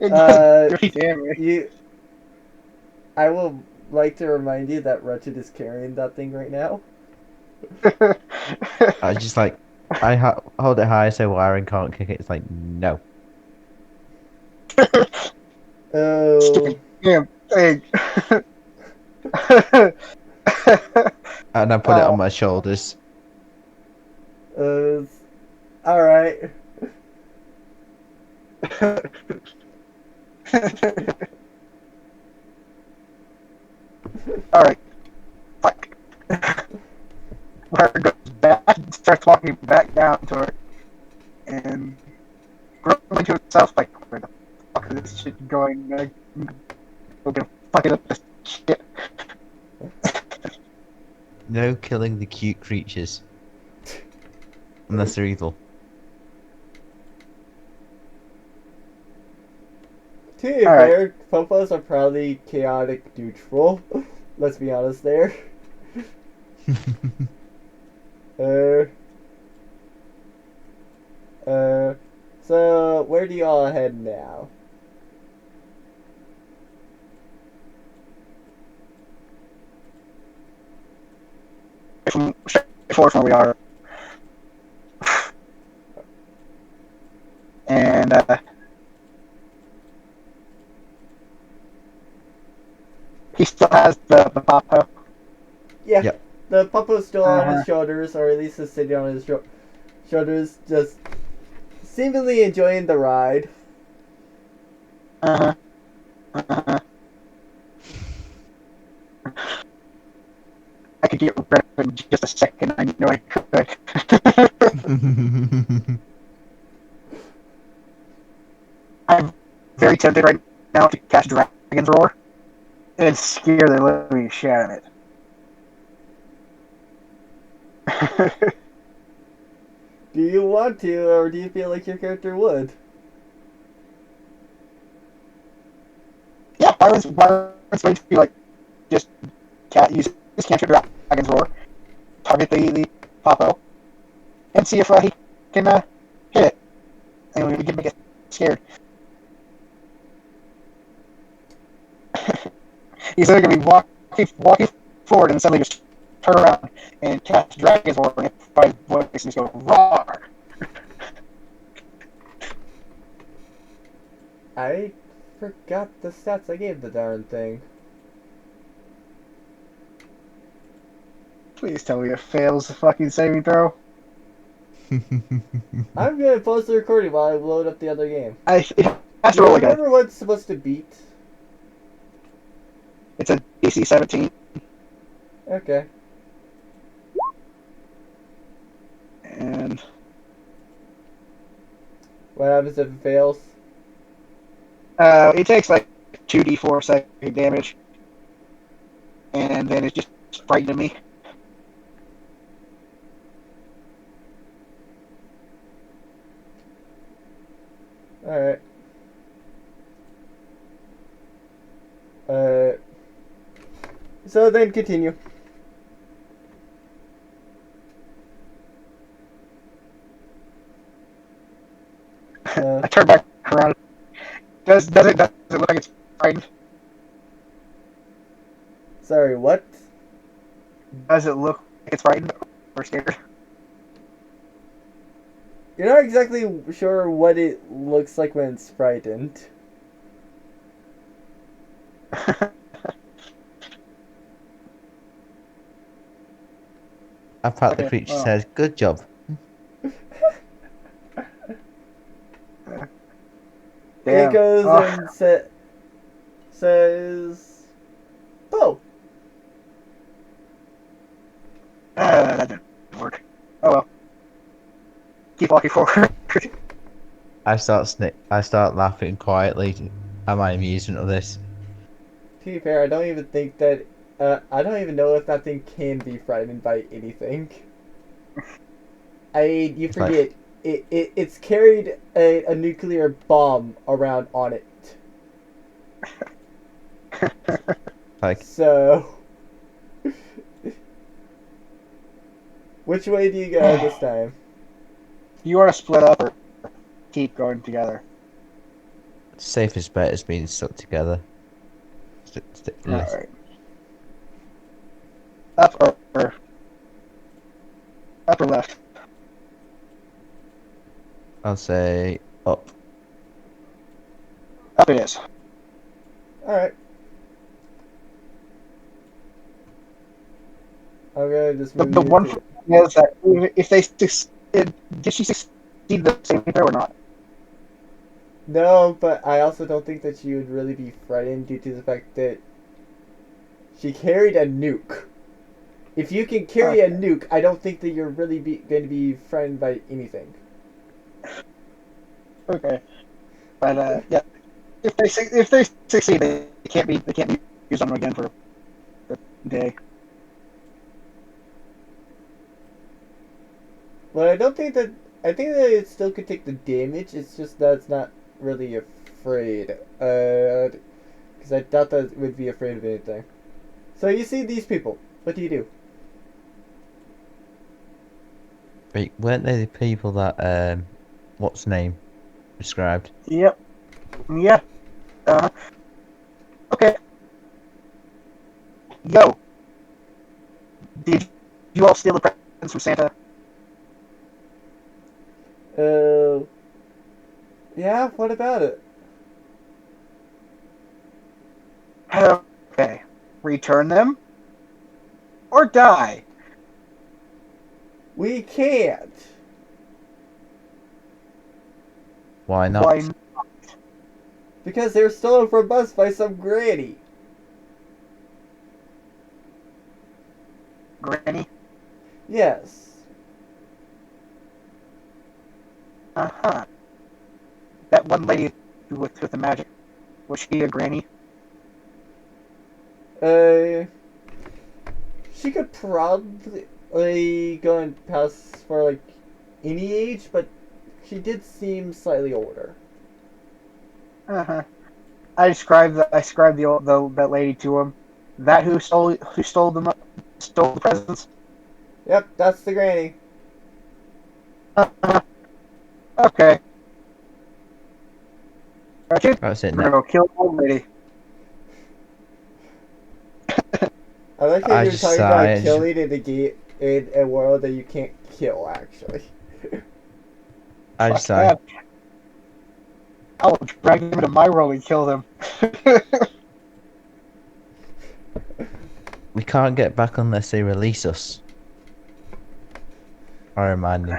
Speaker 3: It does pretty damage.
Speaker 1: I will like to remind you that Wretched is carrying that thing right now.
Speaker 2: I just like, hold it high so wiring can't kick it. It's like, no.
Speaker 1: Oh.
Speaker 3: Stupid damn thing.
Speaker 2: And I put it on my shoulders.
Speaker 1: Uh, all right.
Speaker 3: Alright, fuck. Where goes back, starts walking back down to her, and grumbling to himself, like, where the fuck is this shit going? We're gonna fuck it up this shit.
Speaker 2: No killing the cute creatures. Unless they're evil.
Speaker 1: To be
Speaker 3: Alright.
Speaker 1: fair, Popos are probably chaotic neutral. Let's be honest there. Uh, so where do y'all head now?
Speaker 3: Straight forward from where we are. And, he still has the pop-up.
Speaker 1: Yeah,
Speaker 2: Yep.
Speaker 1: the Popo's still on
Speaker 3: Uh-huh.
Speaker 1: his shoulders, or at least is sitting on his shoulders, just seemingly enjoying the ride.
Speaker 3: Uh-huh. Uh-huh. I could get rid of it in just a second. I know I could. I'm very tempted right now to catch Dragon's Roar and scare the living shit out of it.
Speaker 1: Do you want to, or do you feel like your character would?
Speaker 3: Yeah, Byron's going to be like, just use his cantrip Dragon's Roar, target the Popo, and see if he can hit it. And we can make it scared. He's either going to be walking forward and suddenly just turn around and catch Dragon's Roar and by his voice and just go, roar!
Speaker 1: I forgot the stats I gave the darn thing.
Speaker 3: Please tell me it fails the fucking saving throw.
Speaker 1: I'm gonna pause the recording while I load up the other game.
Speaker 3: It has
Speaker 1: Do
Speaker 3: to
Speaker 1: you
Speaker 3: roll again.
Speaker 1: remember what it's supposed to beat?
Speaker 3: It's a DC 17.
Speaker 1: Okay.
Speaker 3: And
Speaker 1: What happens if it fails?
Speaker 3: it takes like 2d4 psychic damage. And then it just frightened me.
Speaker 1: Alright. Uh. So then continue.
Speaker 3: I turn back around. Does it look like it's frightened?
Speaker 1: Sorry, what?
Speaker 3: Does it look like it's frightened or scared?
Speaker 1: You're not exactly sure what it looks like when it's frightened.
Speaker 2: I pat the
Speaker 3: Okay,
Speaker 2: creature's
Speaker 3: well.
Speaker 2: head. Good job.
Speaker 1: It
Speaker 3: Damn.
Speaker 1: goes
Speaker 3: Oh.
Speaker 1: and says, "Oh,
Speaker 3: That didn't work. Oh well. Keep walking forward.
Speaker 2: I start laughing quietly at my amusement of this.
Speaker 1: to be fair, I don't even think that. I don't even know if that thing can be frightened by anything. You
Speaker 2: It's like,
Speaker 1: forget. It's carried a nuclear bomb around on it.
Speaker 2: like
Speaker 1: So, which way do you go this time?
Speaker 3: You want to split up or keep going together?
Speaker 2: safest bet is being stuck together.
Speaker 3: Alright. Up or left?
Speaker 2: I'll say up.
Speaker 3: Up it is.
Speaker 1: Alright. I'm gonna just move
Speaker 3: The
Speaker 1: you
Speaker 3: one
Speaker 1: to.
Speaker 3: thing is that if they succeed, did she succeed the same thing or not?
Speaker 1: No, but I also don't think that she would really be frightened due to the fact that she carried a nuke. If you can carry a
Speaker 3: Okay.
Speaker 1: nuke, I don't think that you're really going to be frightened by anything.
Speaker 3: Okay, but yeah, if they succeed, they can't be used on them again for a day.
Speaker 1: But I don't think that. I think that it still could take the damage. It's just that it's not really afraid. Because I doubt that it would be afraid of anything. So you see these people. What do you do?
Speaker 2: Wait, weren't they the people that what's name described?
Speaker 3: Yep. Yeah. Okay. Yo, did you all steal the presents from Santa?
Speaker 1: Uh, yeah. What about it?
Speaker 3: Okay. Return them or die.
Speaker 1: We can't.
Speaker 2: Why
Speaker 3: Why,
Speaker 2: not?
Speaker 1: Because they were stolen from us by some granny.
Speaker 3: Granny?
Speaker 1: Yes.
Speaker 3: Uh-huh. That one lady with the magic, was she a granny?
Speaker 1: Uh, she could probably go and pass for like any age, but she did seem slightly older.
Speaker 3: Uh-huh. I described that lady to him. That who stole the presents.
Speaker 1: Yep, that's the granny.
Speaker 3: Uh-huh. Okay. Okay.
Speaker 2: That's it.
Speaker 3: We're gonna go kill the old lady.
Speaker 1: I like how
Speaker 2: I
Speaker 1: you're
Speaker 2: just
Speaker 1: talking about
Speaker 2: sigh.
Speaker 1: killing in a world that you can't kill, actually.
Speaker 2: I
Speaker 3: Fuck
Speaker 2: just sigh.
Speaker 3: that. I'll drag them into my world and kill them.
Speaker 2: We can't get back unless they release us. I remind him.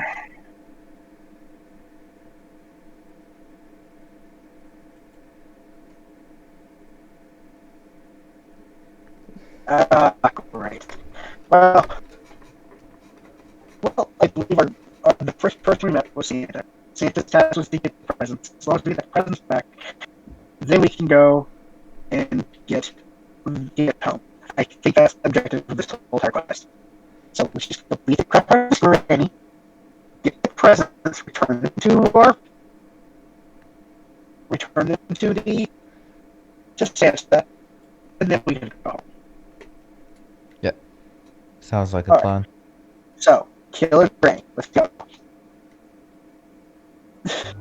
Speaker 3: Great. Well, I believe the first person we met was Santa. Santa's task was to get presents. As long as we get the presents back, then we can go and get home. I think that's the objective of this whole entire quest. So we just complete the quest for Granny, get the presents, return them to the just Santa, and then we can go home.
Speaker 2: Yep. Sounds like a
Speaker 3: All right.
Speaker 2: plan.
Speaker 3: So Killer Granny, let's go.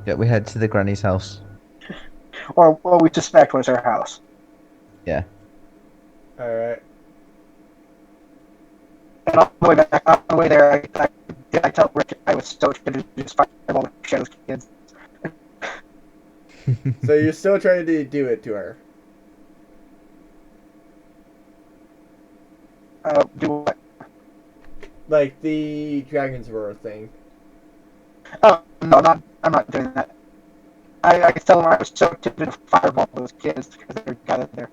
Speaker 2: Yep, we head to the granny's house.
Speaker 3: Or what we suspect was her house.
Speaker 2: Yeah.
Speaker 1: Alright.
Speaker 3: And on the way there, I tell Rick I was so excited to just fight all the Shadow's kids.
Speaker 1: So you're still trying to do it to her.
Speaker 3: Do what?
Speaker 1: Like the Dragon's Roar thing.
Speaker 3: Oh no, I'm not doing that. I tell them I was so tempted to fireball those kids because they were gathered there.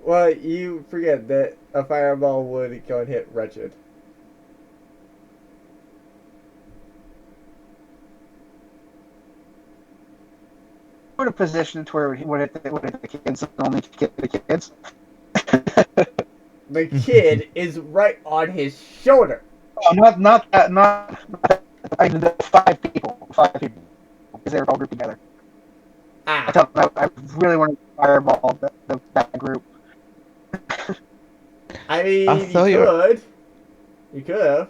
Speaker 1: Well, you forget that a fireball would go and hit Wretched.
Speaker 3: Put a position to where it would hit the kids and only get the kids.
Speaker 1: The kid is right on his shoulder.
Speaker 3: Oh, not that, I mean, the five people, because they were all grouped together. I
Speaker 1: Ah.
Speaker 3: tell them I really wanted to fireball that group.
Speaker 1: I mean,
Speaker 2: I
Speaker 1: you
Speaker 2: thought you were.
Speaker 1: could. You could have.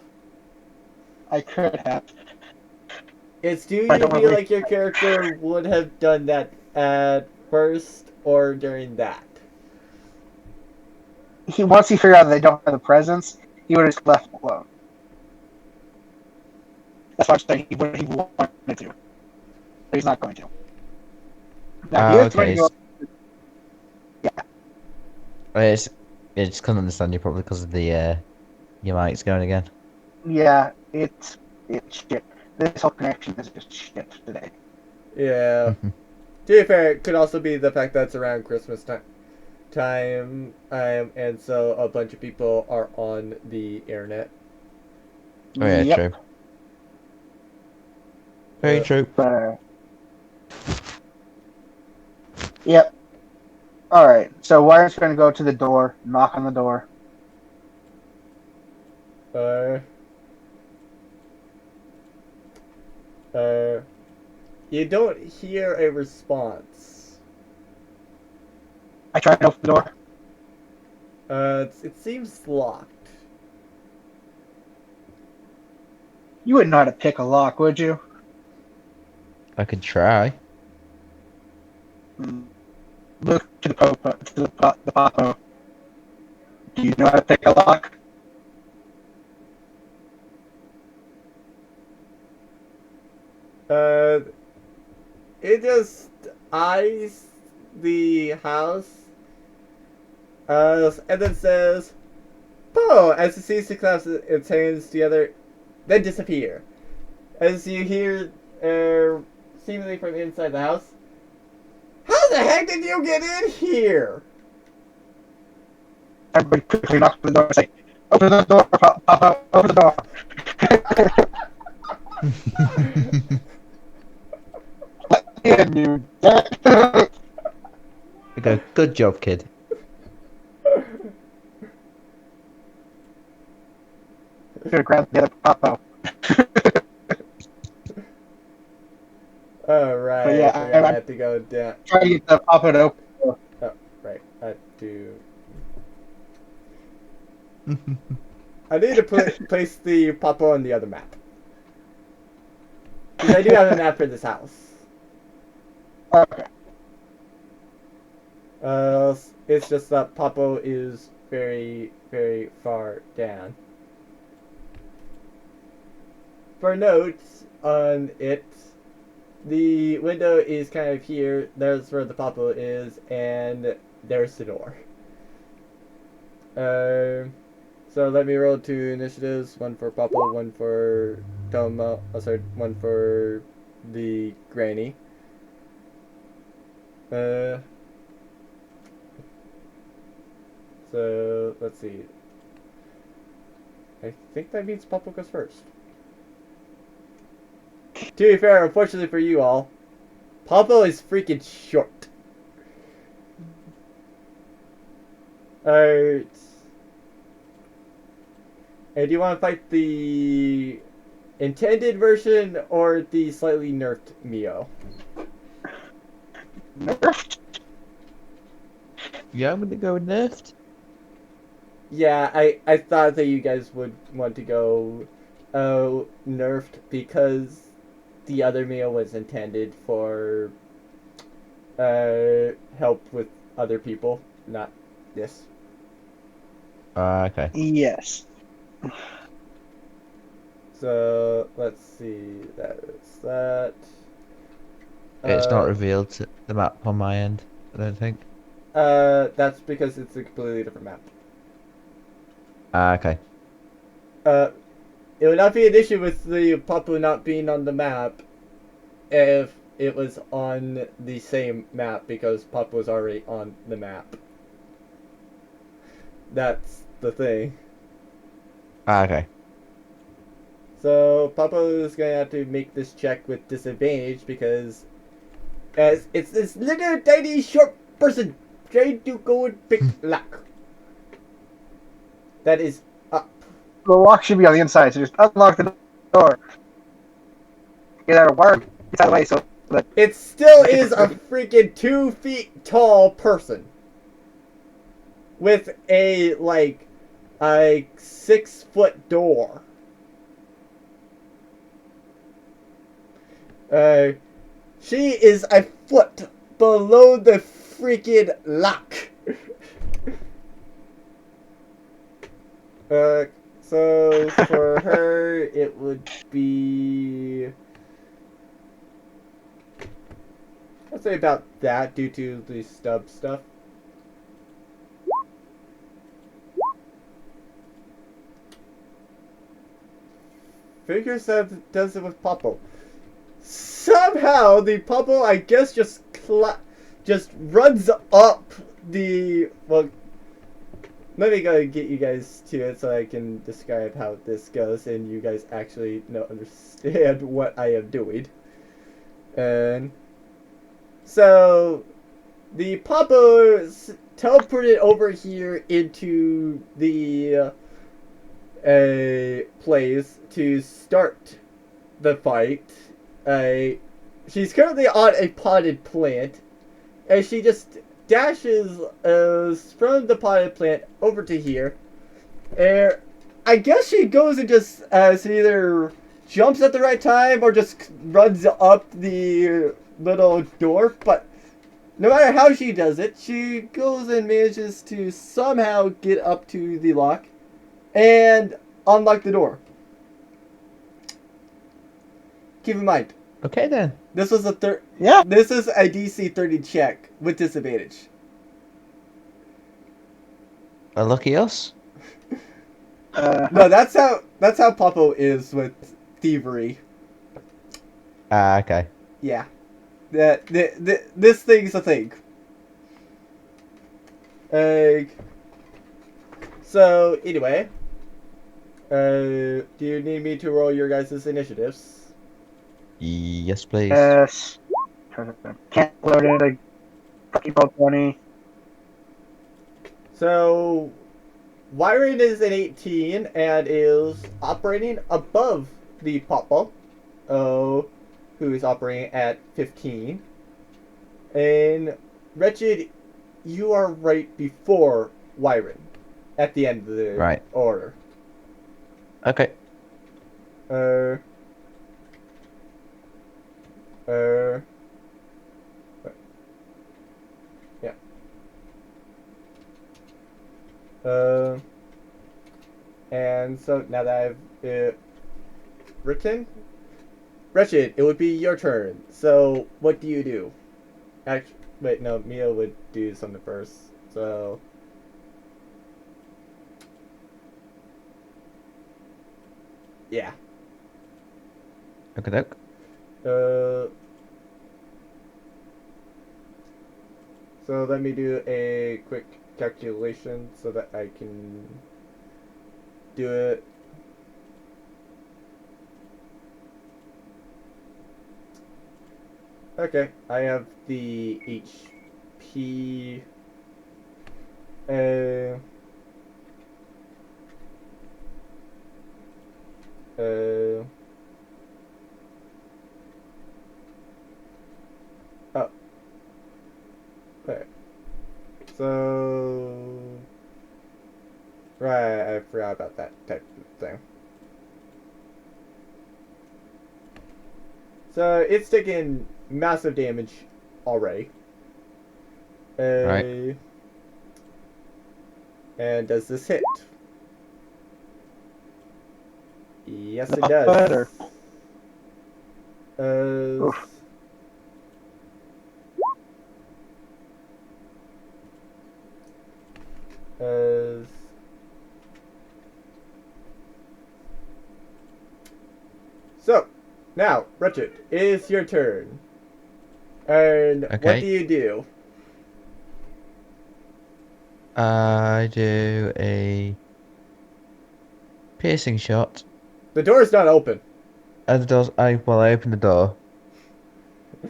Speaker 3: I could have.
Speaker 1: It's do
Speaker 3: I
Speaker 1: you
Speaker 3: don't
Speaker 1: feel
Speaker 3: really-
Speaker 1: like your character would have done that at first or during that?
Speaker 3: Once he figured out that they don't have the presents, he would have just left them alone. That's why I'm saying he wanted to. But he's not going to. Now, he is going
Speaker 2: Okay.
Speaker 3: to go.
Speaker 2: I just couldn't understand you probably because of the your mic's going again.
Speaker 3: Yeah, it's shit. This whole connection is just shit today.
Speaker 1: Yeah. To be fair, it could also be the fact that it's around Christmas time, and so a bunch of people are on the internet.
Speaker 2: Oh yeah,
Speaker 3: Yep.
Speaker 2: true. Very true.
Speaker 3: Yep. All right. So Wire's going to go to the door, knock on the door.
Speaker 1: Uh, uh, you don't hear a response.
Speaker 3: I try to open the door.
Speaker 1: It seems locked.
Speaker 3: You wouldn't know how to pick a lock, would you?
Speaker 2: I could try.
Speaker 3: Look to the popo. Do you know how to pick a lock?
Speaker 1: Uh, it just eyes the house, and then says, "Oh," as it seems to clasp its hands together, then disappear. As you hear, seemingly from inside the house, "How the heck did you get in here?"
Speaker 3: Everybody quickly knocks on the door and say, "Open the door, Papa! Open the door!" Let me in, you dirt.
Speaker 2: I go, good job, kid.
Speaker 3: Should have grabbed the other Papa.
Speaker 1: Oh, right,
Speaker 3: But
Speaker 1: I
Speaker 3: yeah,
Speaker 1: forgot I
Speaker 3: I'm
Speaker 1: had to go down.
Speaker 3: trying to get the Papa to open the door.
Speaker 1: Oh, right, I need to place the Papa on the other map. Because I do have a map for this house.
Speaker 3: Okay.
Speaker 1: It's just that Papa is very, very far down. For notes on it, the window is kind of here. There's where the Papa is, and there's the door. So let me roll two initiatives. One for Papa, one for Toma. Oh, sorry, one for the granny. So let's see. I think that means Papa goes first. To be fair, unfortunately for you all, Papa is freaking short. Alright. And do you want to fight the intended version or the slightly nerfed Mio?
Speaker 3: Nerfed?
Speaker 2: Yeah, I'm gonna go nerfed.
Speaker 1: Yeah, I thought that you guys would want to go nerfed because the other Mio was intended for help with other people, not this.
Speaker 2: Okay.
Speaker 3: Yes.
Speaker 1: So let's see. That's that.
Speaker 2: It's not revealed the map on my end, I don't think.
Speaker 1: That's because it's a completely different map.
Speaker 2: Okay.
Speaker 1: Uh, it would not be an issue with the Papu not being on the map if it was on the same map because Papu was already on the map. That's the thing.
Speaker 2: Okay.
Speaker 1: So Papu is going to have to make this check with disadvantage because as it's this little tiny short person trying to go and pick lock. That is up.
Speaker 3: The lock should be on the inside, so just unlock the door. Get out of Wire. Get out of the way so that
Speaker 1: It still is a freaking 2 feet tall person with a 6-foot door. She is a foot below the freaking lock. So for her, it would be, I'd say about that due to the stub stuff. figures that does it with Popo. Somehow the Popo, I guess, just runs up the well. Let me go get you guys to it so I can describe how this goes and you guys actually understand what I am doing. And so the Popo teleported over here into the place to start the fight. She's currently on a potted plant, and she just dashes from the potted plant over to here. And I guess she goes and just she either jumps at the right time or just runs up the little door. But no matter how she does it, she goes and manages to somehow get up to the lock and unlock the door. Keep in mind,
Speaker 2: Okay then.
Speaker 1: this was a
Speaker 3: Yeah.
Speaker 1: This is a DC 30 check with disadvantage.
Speaker 2: Well, lucky us.
Speaker 1: No, that's how Popo is with thievery.
Speaker 2: Ah, okay.
Speaker 1: Yeah, this thing's a thing. So anyway, do you need me to roll your guys' initiatives?
Speaker 2: Yes, please.
Speaker 3: Yes. Can't load it. I fucking rolled 20.
Speaker 1: So, Wyron is an 18 and is operating above the Popo, who is operating at 15. And Wretched, you are right before Wyron at the end of the
Speaker 2: Right.
Speaker 1: order.
Speaker 2: Okay.
Speaker 1: Uh, yeah. And so now that I've written, Wretched, it would be your turn. So what do you do? Actually, wait, no, Mia would do something first. So. Yeah.
Speaker 2: Okay, doke.
Speaker 1: So let me do a quick calculation so that I can do it. Okay, I have the HP. Uh, uh, oh. Okay. So. Right, I forgot about that type of thing. So it's taken massive damage already.
Speaker 2: Right.
Speaker 1: And does this hit? Yes, it
Speaker 3: Not
Speaker 1: does.
Speaker 3: better.
Speaker 1: Oof. So, now, Wretched, it is your turn. And what
Speaker 2: Okay.
Speaker 1: do you do?
Speaker 2: I do a piercing shot.
Speaker 1: The door is not open.
Speaker 2: And the doors. I open the door.
Speaker 1: To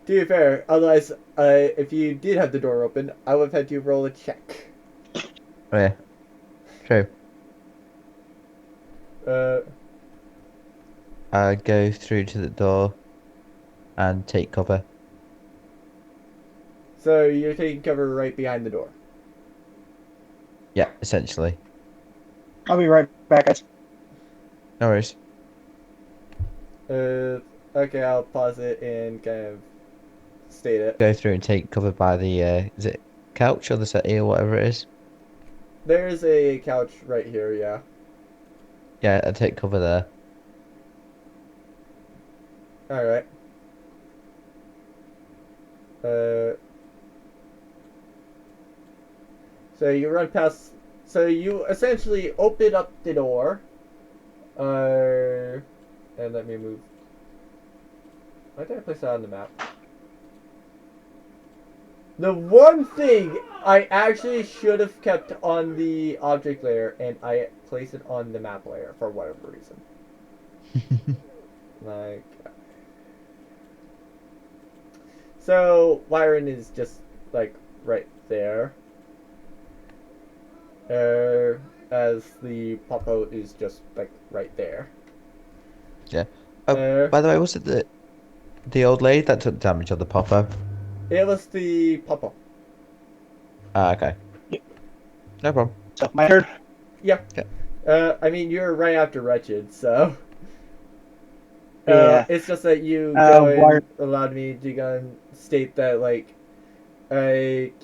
Speaker 1: be fair, otherwise, if you did have the door open, I would have had you roll a check.
Speaker 2: Oh, yeah. True. I go through to the door and take cover.
Speaker 1: So you're taking cover right behind the door.
Speaker 2: Yeah, essentially.
Speaker 3: I'll be right back, guys.
Speaker 2: No worries.
Speaker 1: Okay, I'll pause it and kind of state it.
Speaker 2: Go through and take cover by the is it couch or the settee or whatever it is?
Speaker 1: There's a couch right here, yeah.
Speaker 2: Yeah, I take cover there.
Speaker 1: Alright. So you run past. So you essentially open up the door, And let me move. Why did I place that on the map? The one thing I actually should have kept on the object layer, and I placed it on the map layer for whatever reason. Like, so Wyron is just like right there. As the Popo is just like right there.
Speaker 2: Yeah. Oh, by the way, was it the old lady that took damage of the popper?
Speaker 1: It was the Popo.
Speaker 2: Ah, okay.
Speaker 3: Yeah.
Speaker 2: No problem.
Speaker 3: So my turn.
Speaker 1: Yeah.
Speaker 2: Yeah.
Speaker 1: I mean, you're right after Wretched, so.
Speaker 3: Yeah.
Speaker 1: It's just that you
Speaker 3: Wire.
Speaker 1: allowed me to go and state that, like,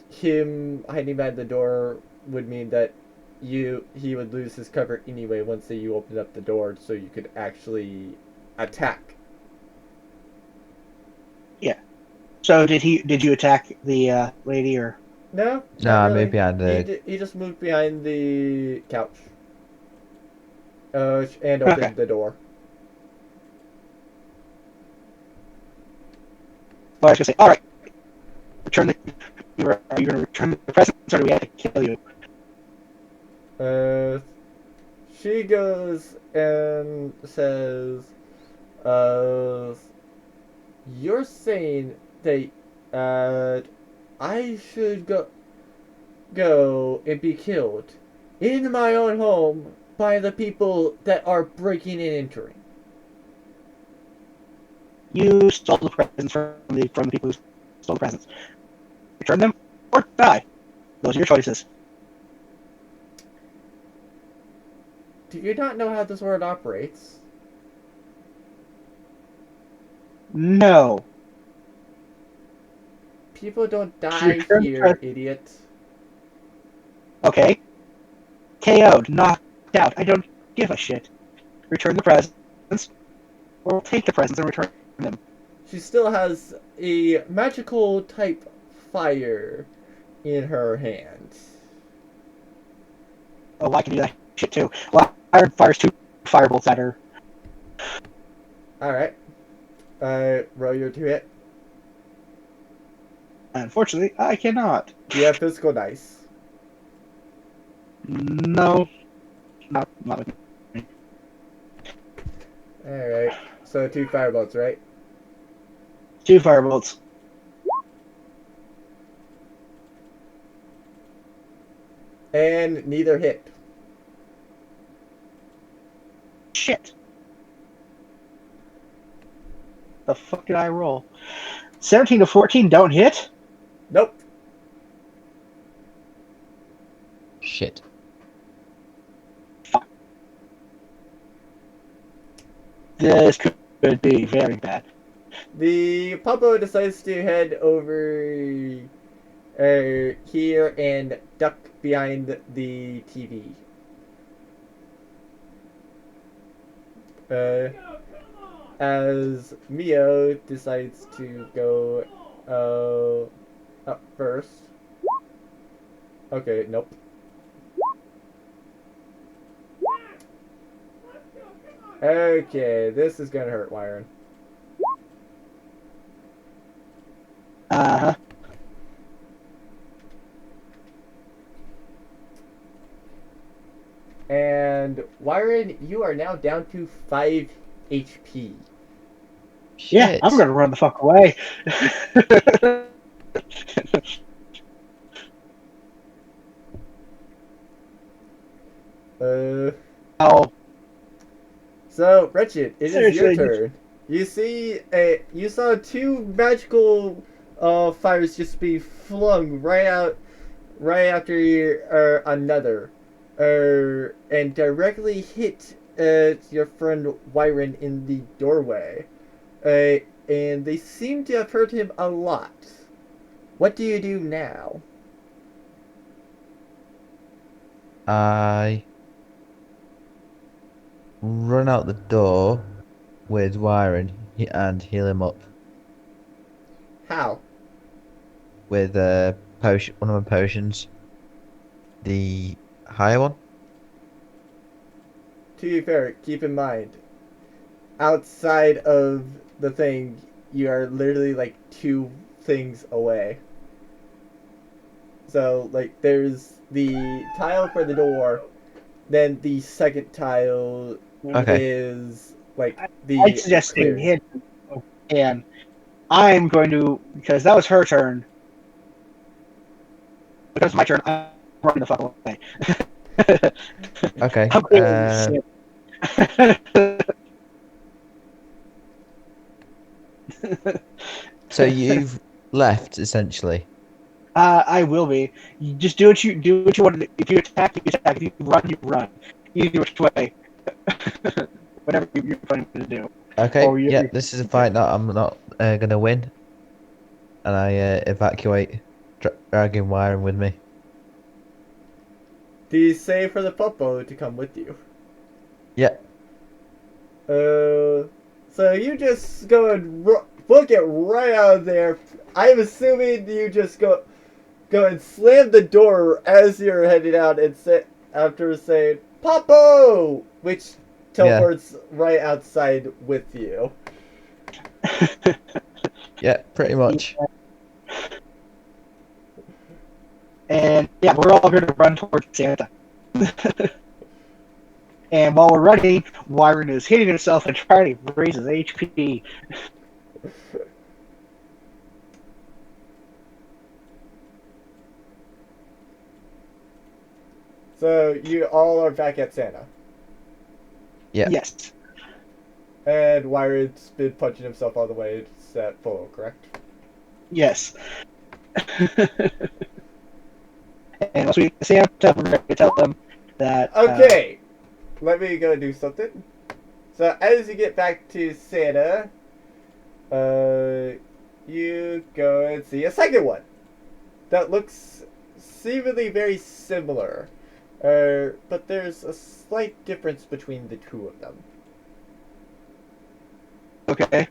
Speaker 1: him hiding behind the door would mean that he would lose his cover anyway once you opened up the door so you could actually attack.
Speaker 3: Yeah. So did you attack the lady or?
Speaker 1: No,
Speaker 2: No,
Speaker 1: not
Speaker 2: I
Speaker 1: really.
Speaker 2: moved behind the.
Speaker 1: He just moved behind the couch. And
Speaker 3: Okay.
Speaker 1: opened the door.
Speaker 3: Well, I was gonna say, all right. Return the. Are you gonna return the presents, or do we have to kill you?
Speaker 1: She goes and says, you're saying that, I should go and be killed in my own home by the people that are breaking and entering.
Speaker 3: You stole the presents from the people who stole the presents. Return them or die. Those are your choices.
Speaker 1: Do you not know how this world operates?
Speaker 3: No.
Speaker 1: People don't die
Speaker 3: Return the
Speaker 1: here,
Speaker 3: presents.
Speaker 1: idiot.
Speaker 3: Okay. KO'd, knocked out. I don't give a shit. Return the presents, or take the presents and return them.
Speaker 1: She still has a magical type fire in her hand.
Speaker 3: Oh, I can do that shit too. Well, Iron fires 2 firebolts at her.
Speaker 1: Alright. Roll your 2 hit.
Speaker 3: Unfortunately, I cannot.
Speaker 1: Do you have physical dice?
Speaker 3: No. Not with me.
Speaker 1: Alright. So 2 firebolts, right?
Speaker 3: 2 firebolts.
Speaker 1: And neither hit.
Speaker 3: Shit. The fuck did I roll? 17 to 14 don't hit?
Speaker 1: Nope.
Speaker 2: Shit.
Speaker 3: Fuck. This could be very bad.
Speaker 1: The Popo decides to head over here and duck behind the TV. As Mio decides to go up first. Okay, nope. Okay, this is gonna hurt, Wyron.
Speaker 3: Uh-huh.
Speaker 1: And Wyron, you are now down to 5 HP.
Speaker 2: Shit.
Speaker 3: Yeah, I'm gonna run the fuck away. Oh.
Speaker 1: So, Wretched, it is your
Speaker 3: Seriously,
Speaker 1: turn. You saw 2 magical fires just be flung right after another, and directly hit your friend Wyron in the doorway, and they seem to have hurt him a lot. What do you do now?
Speaker 2: I run out the door with Wyron and heal him up
Speaker 1: How?
Speaker 2: with potion, one of my potions, the higher one.
Speaker 1: to be fair, keep in mind, outside of the thing, you are literally like 2 things away. So, like, there's the tile for the door, then the second tile
Speaker 2: Okay.
Speaker 1: is like
Speaker 3: I'd
Speaker 1: the
Speaker 3: suggest staying
Speaker 1: clearing.
Speaker 3: hidden. And I'm going to, because that was her turn. Because it's my turn, I'm running the fuck away.
Speaker 2: Okay.
Speaker 3: I'm clearly sick.
Speaker 2: So you've left essentially.
Speaker 3: I will be. You just do what you want to do. If you attack, you attack. If you run. Either which way. Whatever you're planning to do.
Speaker 2: Okay.
Speaker 3: Or
Speaker 2: Yeah, this is a fight that I'm not gonna win, and I evacuate, dragging Wyron with me.
Speaker 1: Do you say for the Popo to come with you?
Speaker 2: Yeah.
Speaker 1: So you just go and book it right out of there. I'm assuming you just go and slam the door as you're heading out and say, after saying Popo, which teleports right outside with you.
Speaker 2: Yeah, pretty much.
Speaker 3: And yeah, we're all going to run towards Santa. And while we're running, Wyron is hitting himself and trying to raise his HP.
Speaker 1: So you all are back at Santa.
Speaker 2: Yeah.
Speaker 3: Yes.
Speaker 1: And Wyron's been punching himself all the way at full, correct?
Speaker 3: Yes. And once we get to Santa, we're going to tell them that.
Speaker 1: Okay, let me go do something. So as you get back to Santa, you go and see a second one that looks seemingly very similar, but there's a slight difference between the two of them.
Speaker 3: Okay.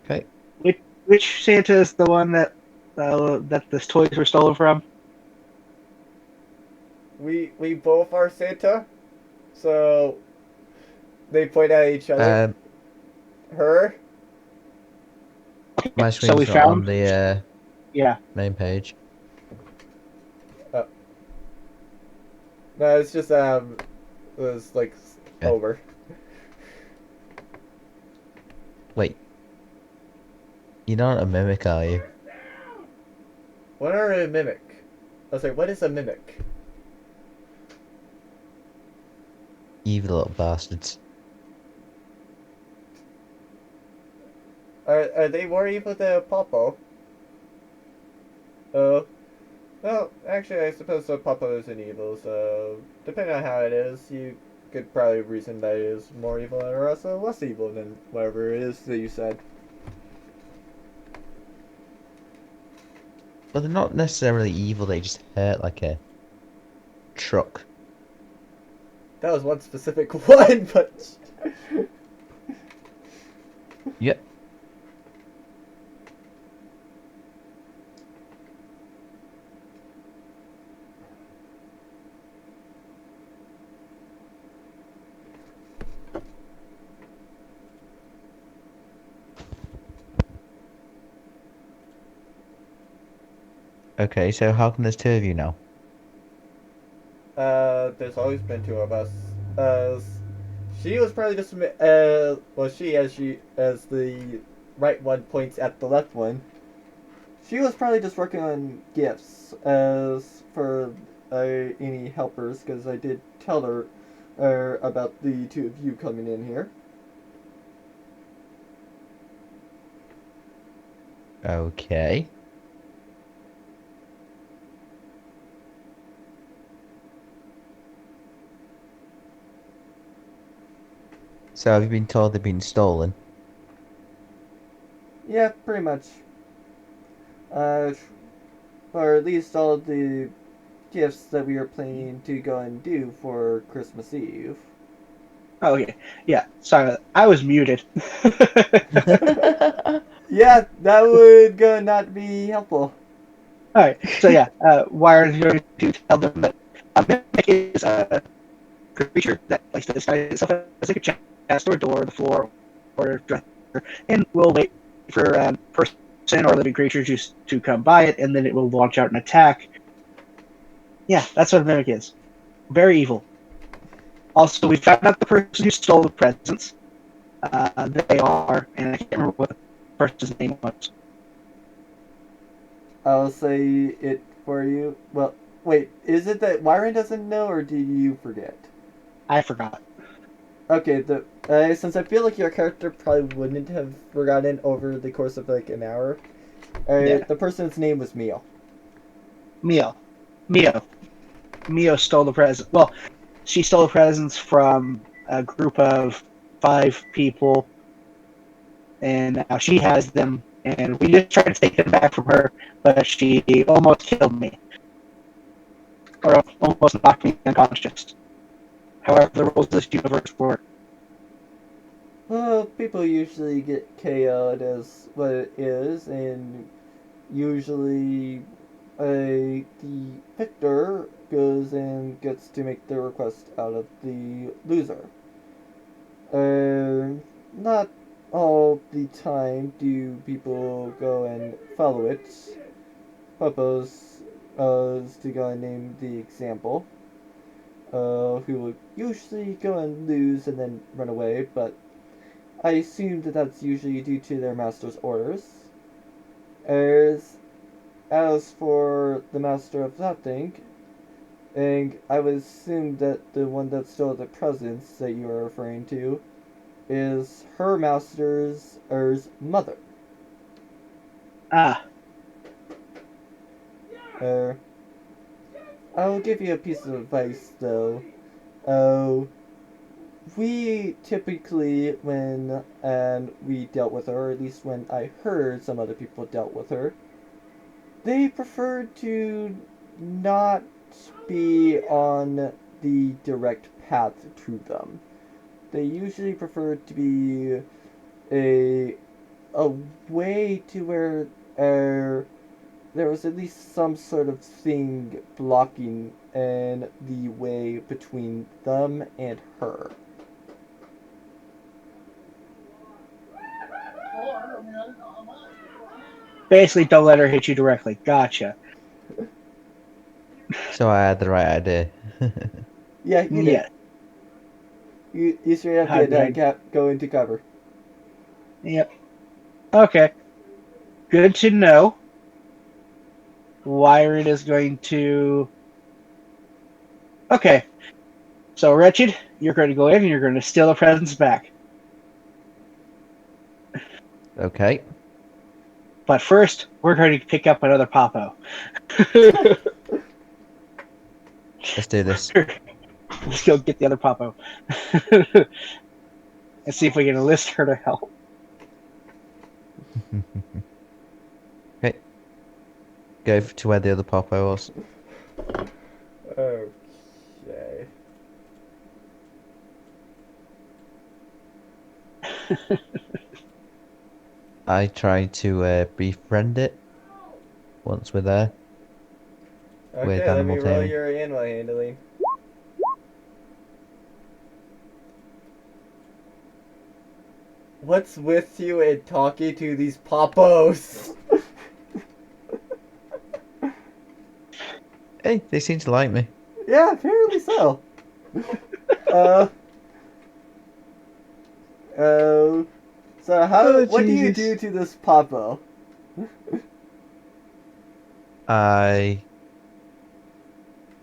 Speaker 2: Okay.
Speaker 3: Which Santa is the one that the toys were stolen from?
Speaker 1: We both are Santa, so they point at each other. Her.
Speaker 2: My
Speaker 3: So we
Speaker 2: screen's not on
Speaker 3: found.
Speaker 2: the
Speaker 3: Yeah.
Speaker 2: main page.
Speaker 1: No, it's just it was like
Speaker 2: Okay.
Speaker 1: over.
Speaker 2: Wait. You're not a mimic, are you?
Speaker 1: What are a mimic? I was like, what is a mimic?
Speaker 2: Evil little bastards.
Speaker 1: Are they more evil than Popo? Oh. Well, actually, I suppose Popo isn't evil, so depending on how it is, you could probably reason that it is more evil or also less evil than whatever it is that you said.
Speaker 2: But they're not necessarily evil, they just hurt like a truck.
Speaker 1: That was one specific one, but...
Speaker 2: Yep. Okay, so how come there's 2 of you now?
Speaker 1: There's always been 2 of us. She was probably just, well, as the right one points at the left one, she was probably just working on gifts, as for, any helpers, because I did tell her, about the 2 of you coming in here.
Speaker 2: Okay. So have you been told they've been stolen?
Speaker 1: Yeah, pretty much. Or at least all the gifts that we are planning to go and do for Christmas Eve.
Speaker 3: Oh yeah. Sorry, I was muted.
Speaker 1: Yeah, that would not be helpful.
Speaker 3: All right. So yeah, Wyron's going to tell them that a mimic is creature that likes to disguise itself as like a chest or a door, or the floor, or a dresser, and will wait for a person or living creature to come by it, and then it will launch out an attack. Yeah, that's what a mimic is. Very evil. Also, we found out the person who stole the presents. They are, and I can't remember what the person's name was.
Speaker 1: I'll say it for you. Well, wait, is it that Wyron doesn't know, or do you forget?
Speaker 3: I forgot.
Speaker 1: Okay, since I feel like your character probably wouldn't have forgotten over the course of like an hour,
Speaker 3: Yeah.
Speaker 1: the person's name was Mio.
Speaker 3: Mio. Mio stole the present. Well, she stole the presents from a group of 5 people, and now she has them. And we just tried to take them back from her, but she almost killed me, or almost knocked me unconscious. However, the rules of this universe work.
Speaker 1: Well, people usually get KO'd as what it is, and usually the victor goes and gets to make the request out of the loser. Not all the time do people go and follow it. Suppose to go and name the example, who will usually go and lose and then run away, but I assume that that's usually due to their master's orders. As for the master of that thing, and I would assume that the one that stole the presents that you are referring to is her master's mother.
Speaker 3: Ah,
Speaker 1: I'll give you a piece of advice though. Uh, we typically, when we dealt with her, or at least when I heard some other people dealt with her, they preferred to not be on the direct path to them. They usually prefer to be a a way to where there was at least some sort of thing blocking in the way between them and her.
Speaker 3: basically, don't let her hit you directly. Gotcha.
Speaker 2: So I had the right idea.
Speaker 1: Yeah, you did.
Speaker 3: Yeah.
Speaker 1: You straight up
Speaker 3: How
Speaker 1: did
Speaker 3: did I?
Speaker 1: go into cover.
Speaker 3: Yep. Okay. Good to know. Wyron is going to. Okay. So, Wretched, you're going to go in and you're going to steal the presents back.
Speaker 2: Okay,
Speaker 3: But first, we're going to pick up another Popo.
Speaker 2: let's do this.
Speaker 3: Let's go get the other Popo. And see if we can enlist her to help.
Speaker 2: Okay, go to where the other Popo was.
Speaker 1: Okay.
Speaker 2: I try to befriend it once we're there. With
Speaker 1: Okay, let me
Speaker 2: animal
Speaker 1: roll
Speaker 2: taming.
Speaker 1: your animal handling. What's with you and talking to these popos?
Speaker 2: Hey, they seem to like me.
Speaker 1: Yeah, apparently so. uh, uh, so
Speaker 2: Oh,
Speaker 1: what do you
Speaker 2: Jesus.
Speaker 1: do to this popo?
Speaker 2: I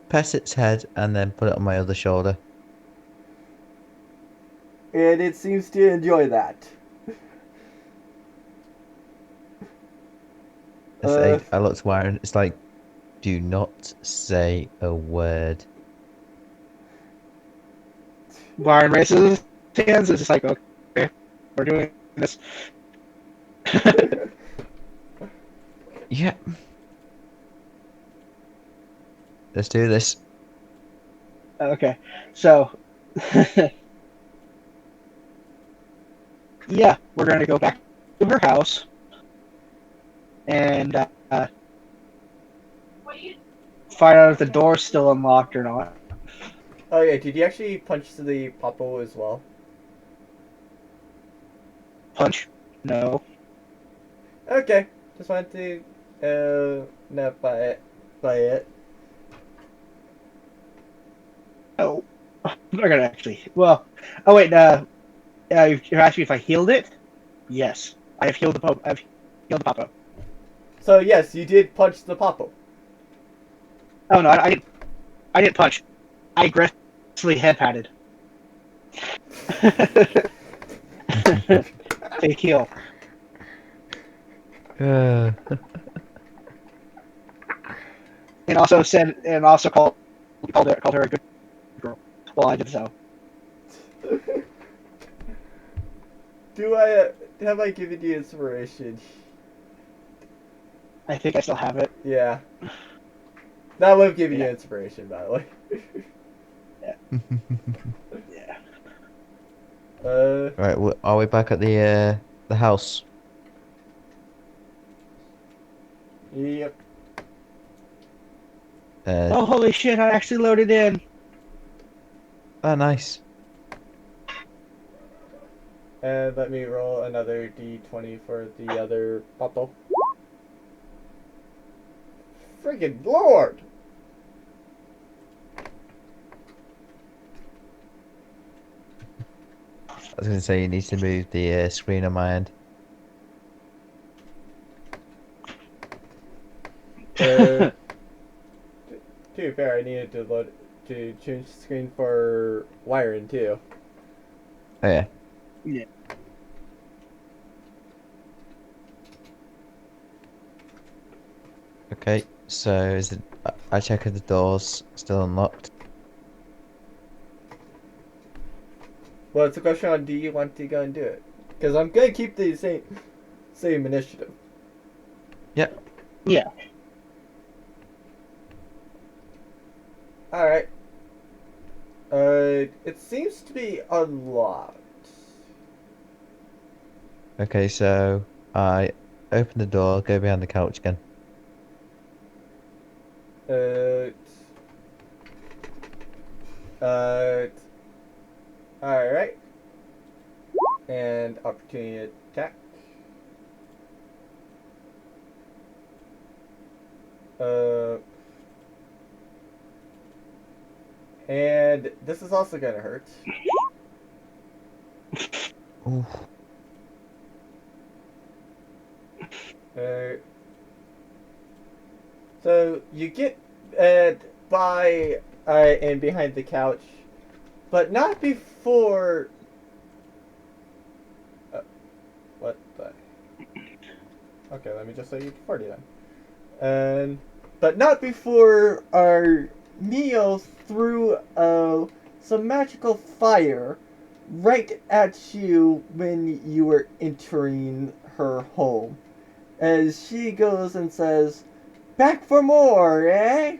Speaker 2: pet its head and then put it on my other shoulder.
Speaker 1: And it seems to enjoy that.
Speaker 2: I look to Wyron. It's like, do not say a word.
Speaker 3: Byron raises his hands. It's just like, okay, we're doing this.
Speaker 2: Yeah. Let's do this.
Speaker 3: Okay, so yeah, we're gonna go back to her house and find out if the door's still unlocked or not.
Speaker 1: Oh yeah, did you actually punch the Popo as well?
Speaker 3: Punch? No.
Speaker 1: Okay, just wanted to not by it.
Speaker 3: Oh, I'm not gonna actually. Well, oh wait. You're asking if I healed it? Yes, I have healed the Pope. I've healed the Papa.
Speaker 1: So yes, you did punch the Popo.
Speaker 3: Oh no, I didn't. I didn't punch. I aggressively head patted. Fake heal.
Speaker 2: Uh,
Speaker 3: And also said, and also called her a good girl. Well, I did so.
Speaker 1: Do I have I given you inspiration?
Speaker 3: I think I still have it.
Speaker 1: Yeah, that would have given you
Speaker 3: Yeah.
Speaker 1: inspiration, by the way.
Speaker 3: Yeah.
Speaker 2: right, are we back at the house?
Speaker 1: Yep.
Speaker 3: Oh, holy shit! I actually loaded in.
Speaker 2: Oh, nice.
Speaker 1: And let me roll another d20 for the other Popo. Friggin' lord!
Speaker 2: I was gonna say you need to move the screen on my end.
Speaker 1: Uh, to be fair, I needed to change the screen for wiring too.
Speaker 2: Oh yeah.
Speaker 3: Yeah.
Speaker 2: Okay. So is it? I check if the door's still unlocked.
Speaker 1: Well, it's a question on do you want to go and do it? Because I'm gonna keep the same initiative.
Speaker 2: Yep.
Speaker 3: Yeah.
Speaker 1: All right. It seems to be unlocked.
Speaker 2: Okay. So I open the door, go behind the couch again.
Speaker 1: Uh. Uh. All right. And opportunity attack. Uh. And this is also gonna hurt.
Speaker 2: Ooh.
Speaker 1: Uh. So you get by and behind the couch, but not before. What the? Okay, let me just say 40 then. And but not before our Neo threw some magical fire right at you when you were entering her home. As she goes and says, "Back for more, eh?"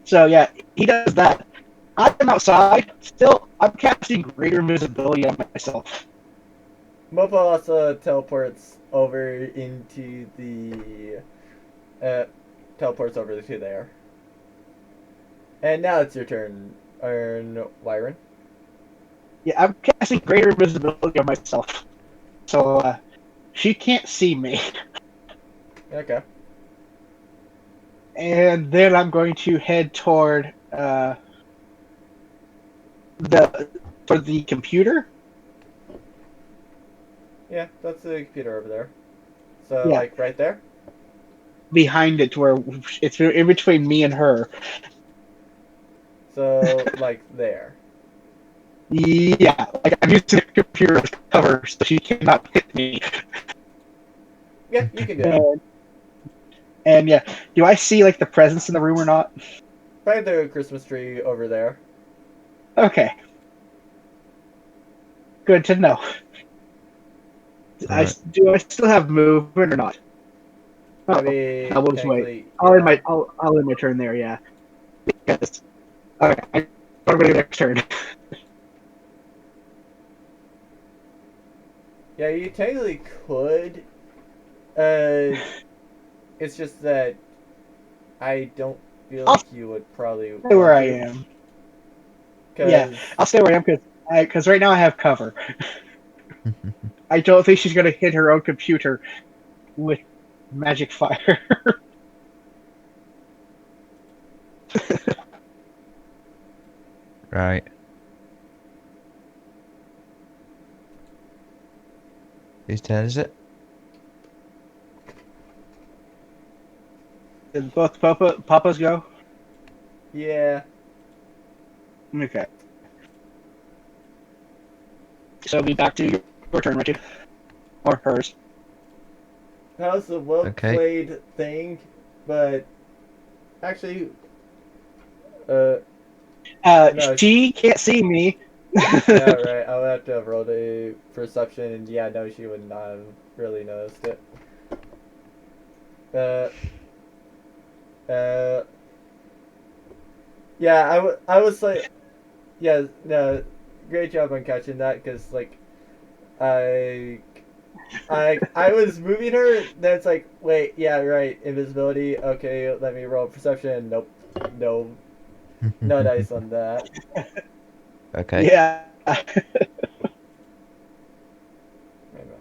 Speaker 3: So yeah, he does that. I'm outside. Still, I'm casting greater visibility on myself.
Speaker 1: Mopo also teleports over into the teleports over to there. And now it's your turn, Wyron.
Speaker 3: Yeah, I'm casting greater visibility on myself. So she can't see me.
Speaker 1: Okay.
Speaker 3: And then I'm going to head toward the computer.
Speaker 1: Yeah, that's the computer over there. So,
Speaker 3: Yeah,
Speaker 1: like, right there?
Speaker 3: behind it, to where it's in between me and her.
Speaker 1: So, like, there.
Speaker 3: Yeah, like I'm using the computer as cover, so she cannot hit me.
Speaker 1: Yeah, you can do that.
Speaker 3: And yeah, do I see like the presence in the room or not?
Speaker 1: Find the Christmas tree over there.
Speaker 3: Okay, good to know.
Speaker 2: Right.
Speaker 3: Do I still have movement or not?
Speaker 1: I
Speaker 3: Oh,
Speaker 1: mean,
Speaker 3: I will just wait.
Speaker 1: technically,
Speaker 3: I'll end
Speaker 1: yeah.
Speaker 3: my I'll end my turn there. Yeah. Yes. Okay. I'm going to next turn.
Speaker 1: Yeah, you technically could, uh, It's just that I don't feel
Speaker 3: I'll
Speaker 1: like you would probably
Speaker 3: stay where
Speaker 1: want
Speaker 3: I
Speaker 1: to,
Speaker 3: am. Yeah,
Speaker 1: because
Speaker 3: I'll stay where I am because right now I have cover. I don't think she's gonna hit her own computer with magic fire.
Speaker 2: Right. Whose turn is it?
Speaker 3: Did both Papas go?
Speaker 1: yeah.
Speaker 3: Okay. So it'll be back to your turn, Richard. Or hers.
Speaker 1: That was a well
Speaker 2: Okay.
Speaker 1: played thing, but actually, uh, no,
Speaker 3: She can't see me.
Speaker 1: yeah, right. I'll have to roll the perception, and yeah, no, she would not have really noticed it. Uh, uh, yeah, I was like, yeah, no, great job on catching that, because like, I, I was moving her. Then it's like, wait, yeah, right, invisibility. Okay, let me roll perception. Nope, no, no dice on that.
Speaker 2: Okay.
Speaker 3: Yeah.
Speaker 1: Wait a minute.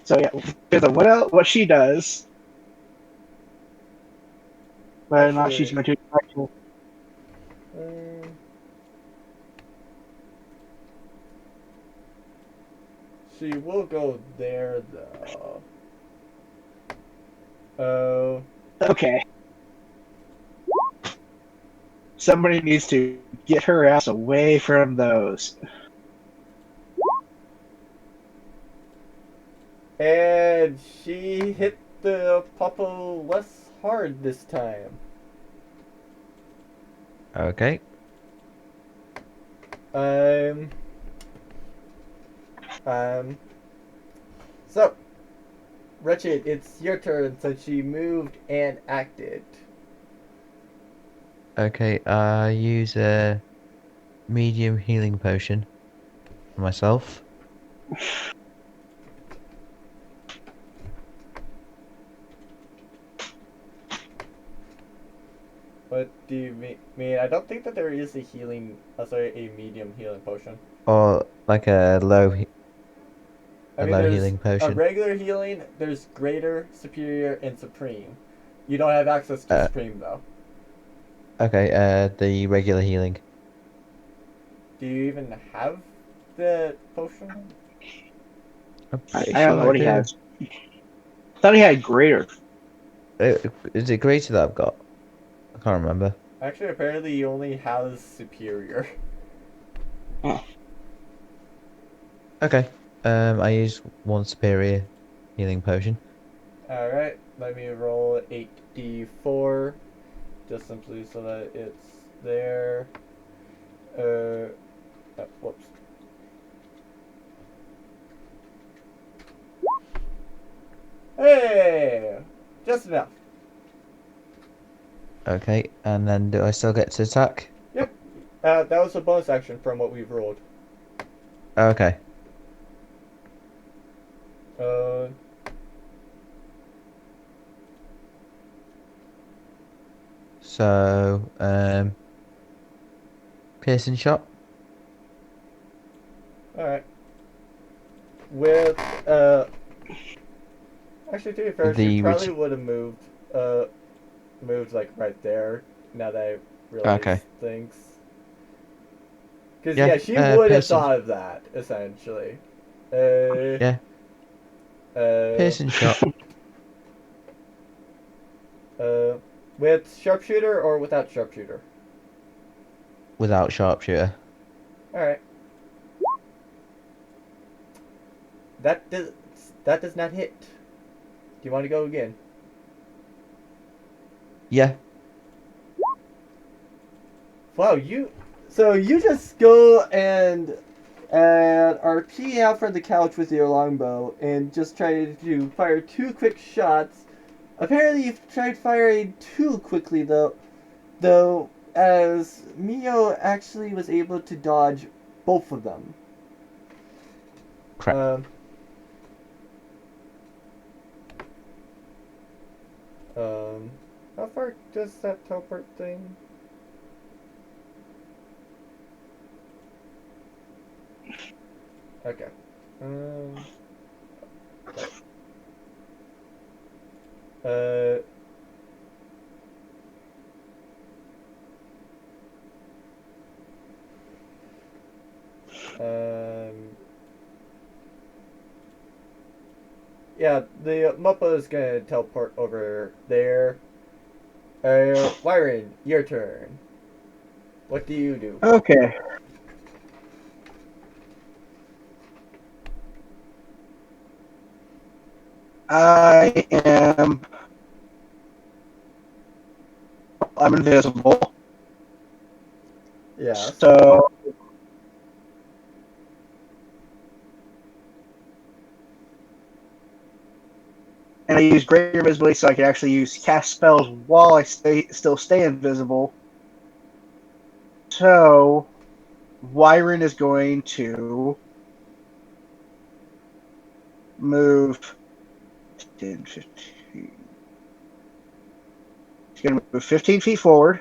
Speaker 3: So yeah, because of what else, what she does, whether or not she's
Speaker 1: Actually,
Speaker 3: going to do actual.
Speaker 1: um, she will go there though. Oh,
Speaker 3: Okay. Somebody needs to get her ass away from those.
Speaker 1: and she hit the papa less hard this time.
Speaker 2: Okay.
Speaker 1: Um, um. So, Wretched, it's your turn since she moved and acted.
Speaker 2: Okay. I use a medium healing potion for myself.
Speaker 1: What do you mean? I don't think that there is a healing. Sorry, a medium healing potion.
Speaker 2: Or like
Speaker 1: I
Speaker 2: a
Speaker 1: mean,
Speaker 2: low
Speaker 1: there's
Speaker 2: healing
Speaker 1: a
Speaker 2: potion.
Speaker 1: regular healing, there's greater, superior, and supreme. You don't have access to
Speaker 2: Uh,
Speaker 1: supreme though.
Speaker 2: okay, the regular healing.
Speaker 1: Do you even have the potion?
Speaker 2: I'm
Speaker 3: I
Speaker 2: pretty
Speaker 3: don't
Speaker 2: sure
Speaker 3: know
Speaker 2: I
Speaker 3: what he
Speaker 2: do.
Speaker 3: has. I thought he had greater.
Speaker 2: Is it greater that I've got? I can't remember.
Speaker 1: Actually, apparently he only has superior.
Speaker 3: Oh.
Speaker 2: Okay. I use one superior healing potion.
Speaker 1: Alright, let me roll 8d4, just simply so that it's there. Whoops. Hey! Just enough.
Speaker 2: Okay, and then do I still get to attack?
Speaker 1: Yep. That was a bonus action from what we've rolled.
Speaker 2: Okay.
Speaker 1: Uh,
Speaker 2: So, piercing shot.
Speaker 1: Alright. With, actually, to be fair, she
Speaker 2: The
Speaker 1: probably
Speaker 2: ret
Speaker 1: would have moved, like, right there, now that I realize
Speaker 2: Okay.
Speaker 1: things. Because,
Speaker 2: Yeah.
Speaker 1: yeah, she would have
Speaker 2: Piercing.
Speaker 1: thought of that, essentially. Uh,
Speaker 2: Yeah.
Speaker 1: uh,
Speaker 2: Piercing shot
Speaker 1: uh, with sharpshooter or without sharpshooter?
Speaker 2: without sharpshooter.
Speaker 1: Alright. That does, that does not hit. Do you want to go again?
Speaker 2: Yeah.
Speaker 1: Wow, so you just go and are peeing out from the couch with your longbow and just try to fire two quick shots. Apparently, you've tried firing too quickly though, as Mio actually was able to dodge both of them.
Speaker 2: Crap.
Speaker 1: Um, Um, how far does that teleport thing? Okay. Um. Uh. Um. Yeah, the Muppa is gonna teleport over there. Wyron, your turn. What do you do?
Speaker 3: Okay. I am. I'm invisible.
Speaker 1: Yes.
Speaker 3: So. And I use greater invisibility so I can actually use cast spells while I still stay invisible. So. Wyron is going to move 10, 15. He's going to move 15 feet forward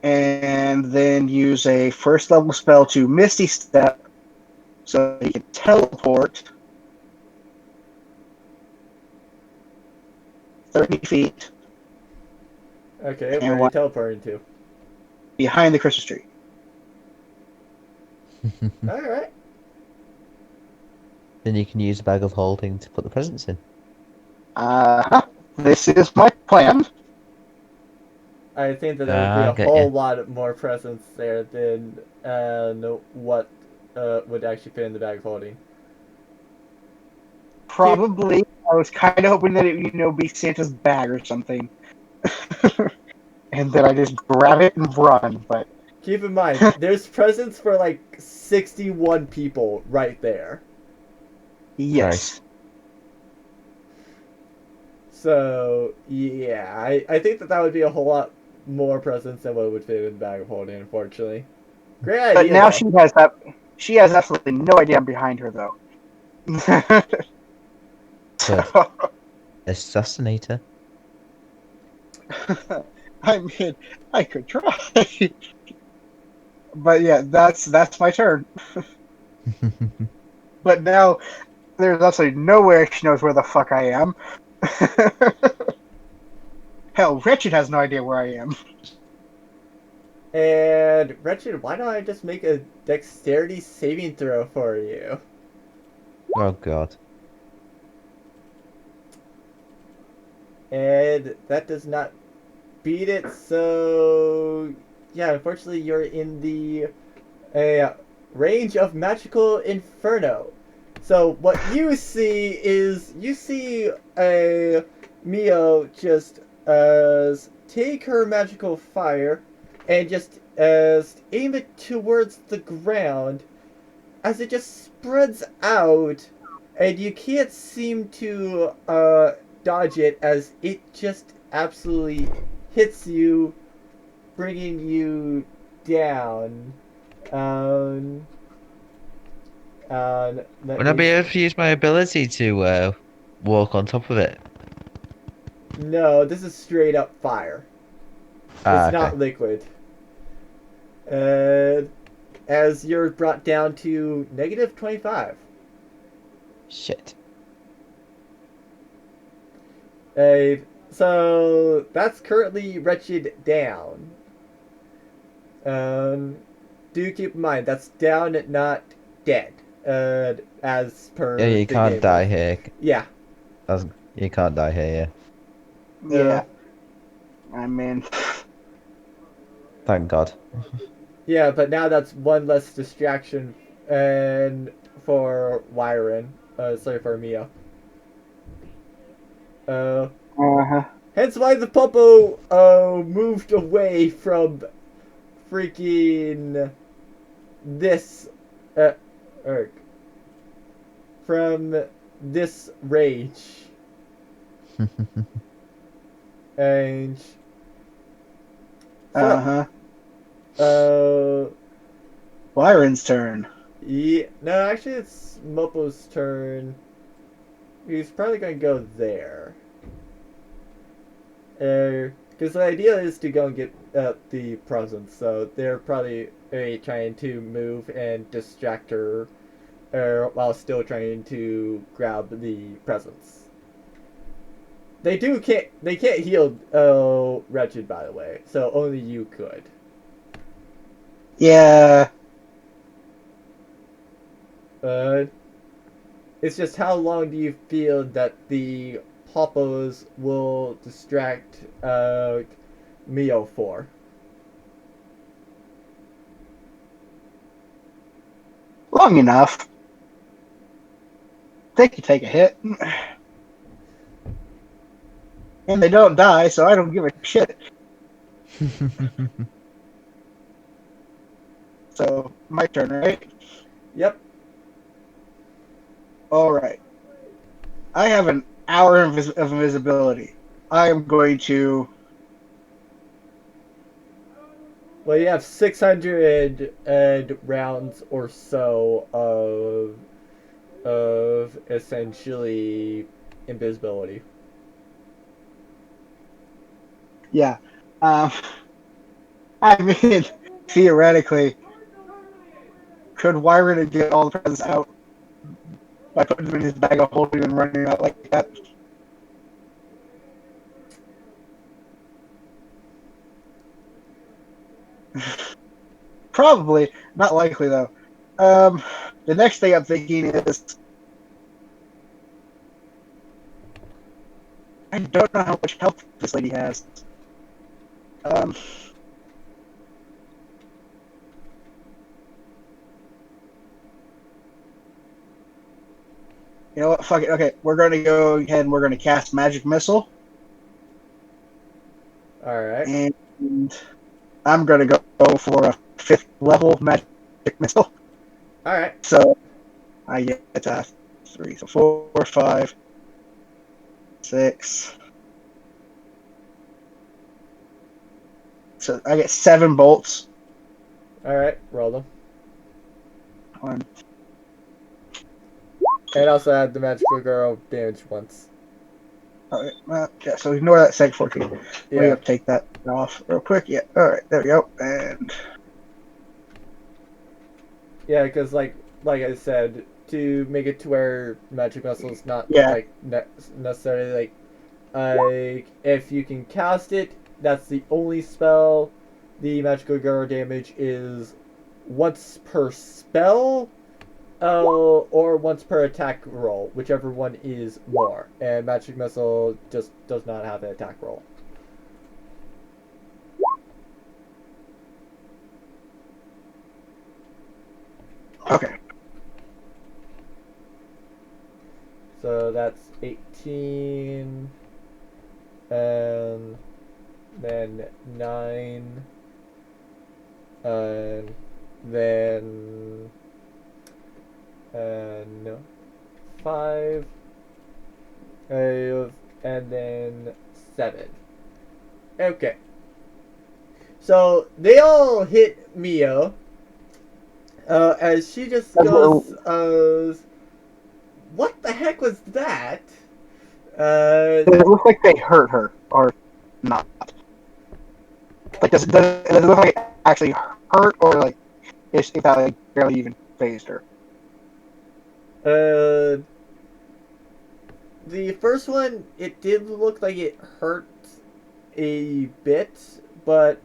Speaker 3: and then use a first level spell to Misty Step so he can teleport 30 feet
Speaker 1: Okay, where are you
Speaker 3: and
Speaker 1: teleporting to?
Speaker 3: behind the Christmas tree.
Speaker 1: Alright.
Speaker 2: Then you can use a bag of holding to put the presents in.
Speaker 3: This is my plan.
Speaker 1: I think that there would be
Speaker 2: Ah,
Speaker 1: a
Speaker 2: I get you.
Speaker 1: whole lot more presence there than what would actually fit in the bag of holding. Keep
Speaker 3: Probably. I was kind of hoping that it, be Santa's bag or something. And then I just grab it and run, but
Speaker 1: keep in mind, there's presents for like 61 people right there.
Speaker 3: yes.
Speaker 2: Nice.
Speaker 1: So yeah, I think that would be a whole lot more presents than what would fit in the bag of holding. Unfortunately, great
Speaker 3: But
Speaker 1: idea
Speaker 3: now
Speaker 1: though.
Speaker 3: she has absolutely no idea I'm behind her though.
Speaker 2: Good.
Speaker 3: So,
Speaker 2: Assassinator.
Speaker 3: I mean, I could try. But yeah, that's my turn. But now there's absolutely no way she knows where the fuck I am. Hell, Wretched has no idea where I am.
Speaker 1: And Wretched, why don't I just make a dexterity saving throw for you?
Speaker 2: Oh god.
Speaker 1: And that does not beat it. So yeah, unfortunately, you're in the range of magical inferno. So what you see a Mio just take her magical fire and just aim it towards the ground as it just spreads out, and you can't seem to dodge it as it just absolutely hits you, bringing you down. Um, let
Speaker 2: Would I
Speaker 1: me.
Speaker 2: be able to use my ability to walk on top of it?
Speaker 1: No, this is straight up fire. It's
Speaker 2: Ah, okay.
Speaker 1: not liquid. And as you're brought down to negative 25.
Speaker 2: Shit.
Speaker 1: Uh, so that's currently wretched down. Um, do keep in mind that's down, not dead. As
Speaker 2: Yeah,
Speaker 1: per
Speaker 2: you
Speaker 1: the
Speaker 2: can't
Speaker 1: game
Speaker 2: die
Speaker 1: rules.
Speaker 2: here.
Speaker 1: Yeah.
Speaker 2: You can't die here,
Speaker 1: Uh,
Speaker 3: Yeah, I'm in.
Speaker 2: Thank God.
Speaker 1: yeah, but now that's one less distraction, and for Wyron. Sorry for Mia. Uh,
Speaker 3: Uh-huh.
Speaker 1: hence why the Popo moved away from freaking this uh, er, from this rage. And so,
Speaker 3: Uh-huh.
Speaker 1: uh,
Speaker 3: Byron's turn.
Speaker 1: yeah, no, actually, it's Mopo's turn. He's probably gonna go there. Because the idea is to go and get the presents, so they're probably trying to move and distract her while still trying to grab the presents. They can't heal Wretched, by the way, so only you could.
Speaker 3: Yeah.
Speaker 1: Uh, it's just how long do you feel that the Poppos will distract Mio for?
Speaker 3: Long enough. They can take a hit. And they don't die, so I don't give a shit. So, my turn, right?
Speaker 1: Yep.
Speaker 3: Alright. I have an hour of invisibility. I am going to...
Speaker 1: Well, you have 600 rounds or so of essentially invisibility.
Speaker 3: Yeah. I mean, theoretically, could Wyron get all the presents out by putting them in his bag of holding and running out like that? Probably. Not likely, though. The next thing I'm thinking is I don't know how much health this lady has. Um, you know what? Fuck it. Okay, we're going to go ahead and we're going to cast Magic Missile.
Speaker 1: Alright.
Speaker 3: And I'm going to go for a 5th level Magic Missile.
Speaker 1: Alright.
Speaker 3: So I get 3, so 4, 5, 6. So I get 7 bolts.
Speaker 1: Alright. Roll them.
Speaker 3: 1.
Speaker 1: And also add the magical girl damage once.
Speaker 3: Alright, yeah, so ignore that seg 14. Let
Speaker 1: Yeah.
Speaker 3: me take that off real quick. Yeah, alright, there we go. And
Speaker 1: Yeah, because like I said, to make it to where magic missile is not
Speaker 3: Yeah.
Speaker 1: like necessarily like if you can cast it, that's the only spell. The magical girl damage is once per spell, or once per attack roll, whichever one is more. And magic missile just does not have an attack roll.
Speaker 3: okay.
Speaker 1: So that's 18, and then 9, and then no, 5, and then 7. Okay. So they all hit Mio. As she just goes, what the heck was that?
Speaker 3: Does it look like they hurt her or not? Like, does it look like it actually hurt or like if that like barely even phased her?
Speaker 1: The first one, it did look like it hurt a bit, but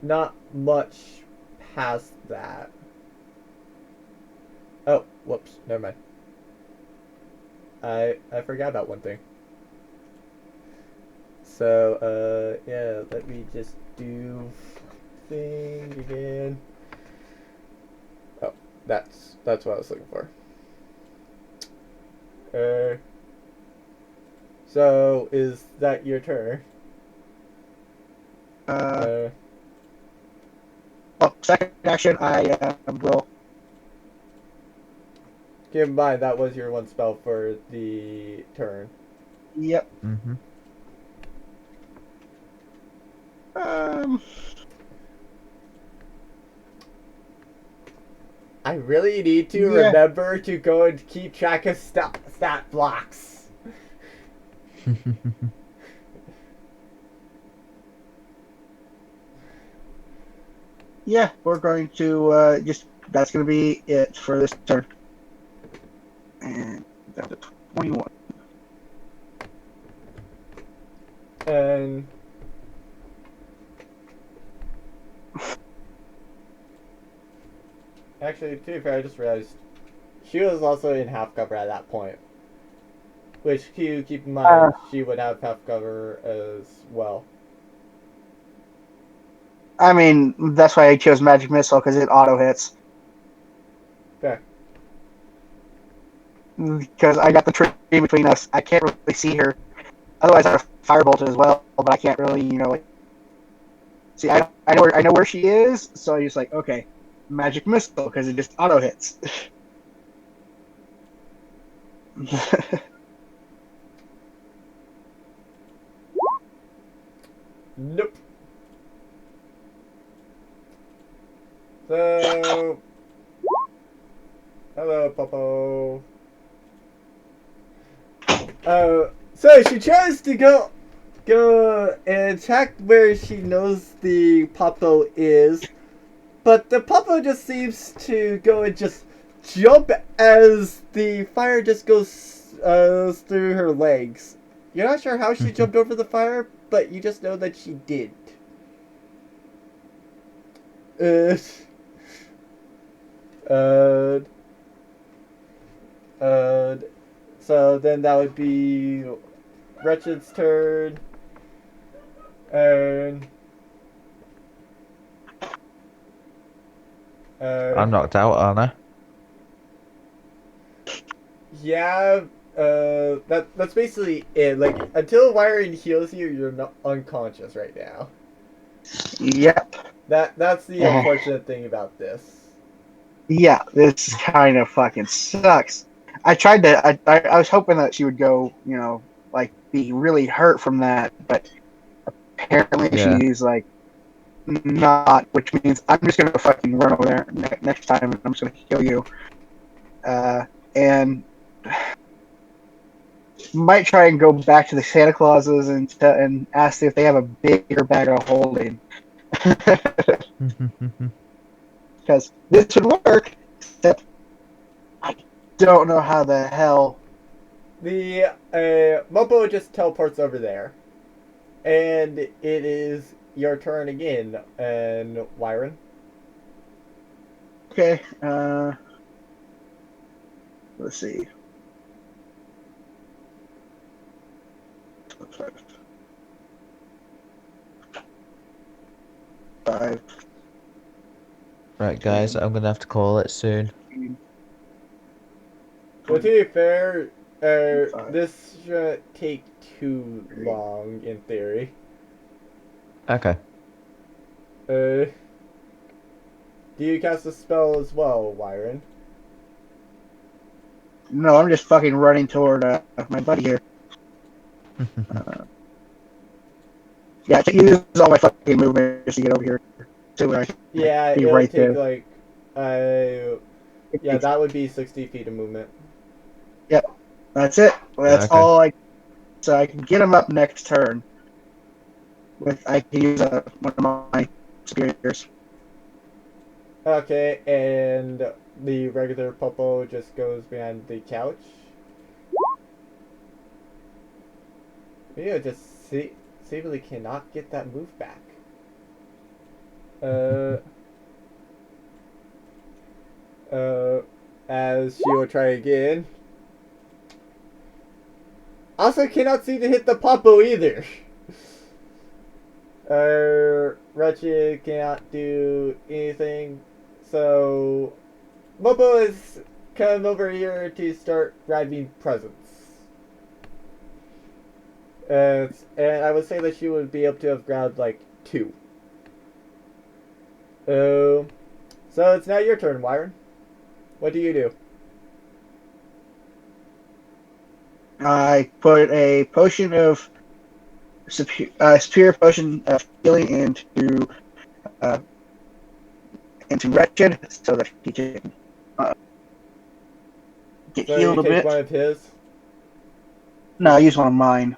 Speaker 1: not much past that. Oh, whoops, never mind. I forgot about one thing. So, yeah, let me just do thing again. Oh, that's what I was looking for. So is that your turn?
Speaker 3: Well, second action, I will.
Speaker 1: Keep in mind that was your one spell for the turn.
Speaker 3: Yep.
Speaker 2: Mm-hmm.
Speaker 1: I really need to
Speaker 3: Yeah.
Speaker 1: remember to go and keep track of stat blocks.
Speaker 3: Yeah, we're going to just. That's going to be it for this turn. And that's a 21.
Speaker 1: And actually, to be fair, I just realized she was also in half cover at that point. Which, you keep in
Speaker 3: Uh,
Speaker 1: mind, she would have half cover as well.
Speaker 3: I mean, that's why I chose Magic Missile because it auto hits.
Speaker 1: Fair.
Speaker 3: Because I got the tree between us, I can't really see her. Otherwise, I have Firebolt as well, but I can't really, like see. I know where she is, so I just like okay, Magic Missile because it just auto hits.
Speaker 1: Nope. So, hello, Popo. So she tries to go and attack where she knows the Popo is, but the Popo just seems to go and just jump as the fire just goes through her legs. You're not sure how she jumped over the fire, but you just know that she did. Uh, uh, uh, so then that would be Wretched's turn. And
Speaker 2: I'm knocked out, aren't I?
Speaker 1: yeah, that's basically it. Like until wiring heals you, you're not unconscious right now.
Speaker 3: Yep.
Speaker 1: That's the unfortunate thing about this.
Speaker 3: Yeah, this kind of fucking sucks. I tried to. I was hoping that she would go, like be really hurt from that, but apparently
Speaker 2: Yeah.
Speaker 3: she's like not. Which means I'm just gonna fucking run over there next time, and I'm just gonna kill you. And might try and go back to the Santa Clauses and ask if they have a bigger bag of holding, because this would work. Except I don't know how the hell.
Speaker 1: The Mopo just teleports over there, and it is your turn again. And Wyron.
Speaker 3: Okay. Let's see. Five.
Speaker 2: Right, guys, I'm gonna have to call it soon.
Speaker 1: Well, to be fair,
Speaker 3: Five.
Speaker 1: this shouldn't take too long in theory.
Speaker 2: Okay.
Speaker 1: Do you cast a spell as well, Wyron?
Speaker 3: No, I'm just fucking running toward my buddy here. Yeah, I can use all my fucking movement just to get over here. So I can
Speaker 1: Yeah,
Speaker 3: be
Speaker 1: it'll
Speaker 3: right
Speaker 1: take
Speaker 3: there.
Speaker 1: like, yeah, that would be 60 feet of movement.
Speaker 3: Yep, that's it. That's
Speaker 2: Okay.
Speaker 3: all I. So I can get him up next turn. I can use one of my superiors.
Speaker 1: Okay, and the regular Popo just goes behind the couch. Yeah, just seemingly cannot get that move back. Uh, as she will try again. Also cannot seem to hit the Popo either. Wretched cannot do anything. So, Mopo is come over here to start grabbing presents. And I would say that she would be able to have grabbed like 2. So it's now your turn, Wyron. What do you do?
Speaker 3: I put a potion of superior potion of healing uh, into Wretched so that he can get
Speaker 1: So you
Speaker 3: healed a
Speaker 1: take one
Speaker 3: bit.
Speaker 1: of his.
Speaker 3: No, I use one of mine.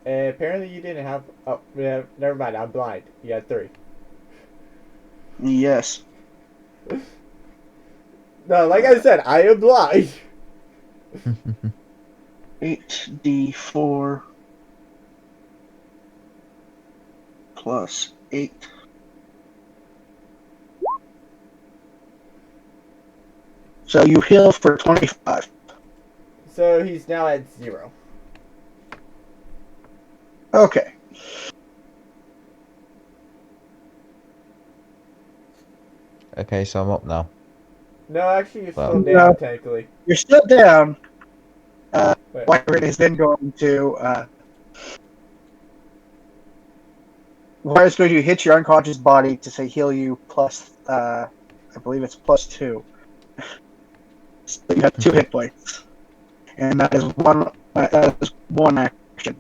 Speaker 1: And apparently you didn't have. Oh, yeah, never mind. I'm blind. You had 3.
Speaker 3: Yes.
Speaker 1: No, like I said, I am blind.
Speaker 3: 8d4 plus 8. So you heal for 25.
Speaker 1: So he's now at 0.
Speaker 3: Okay.
Speaker 2: Okay, so I'm up now.
Speaker 1: No, actually, you're
Speaker 2: Well,
Speaker 1: still
Speaker 3: No.
Speaker 1: down, technically.
Speaker 3: You're still down.
Speaker 1: Wait.
Speaker 3: Wyvern is then going to Wyvern's going to hit your unconscious body to say heal you plus I believe it's plus 2. So you have 2 hit points. And that is one action.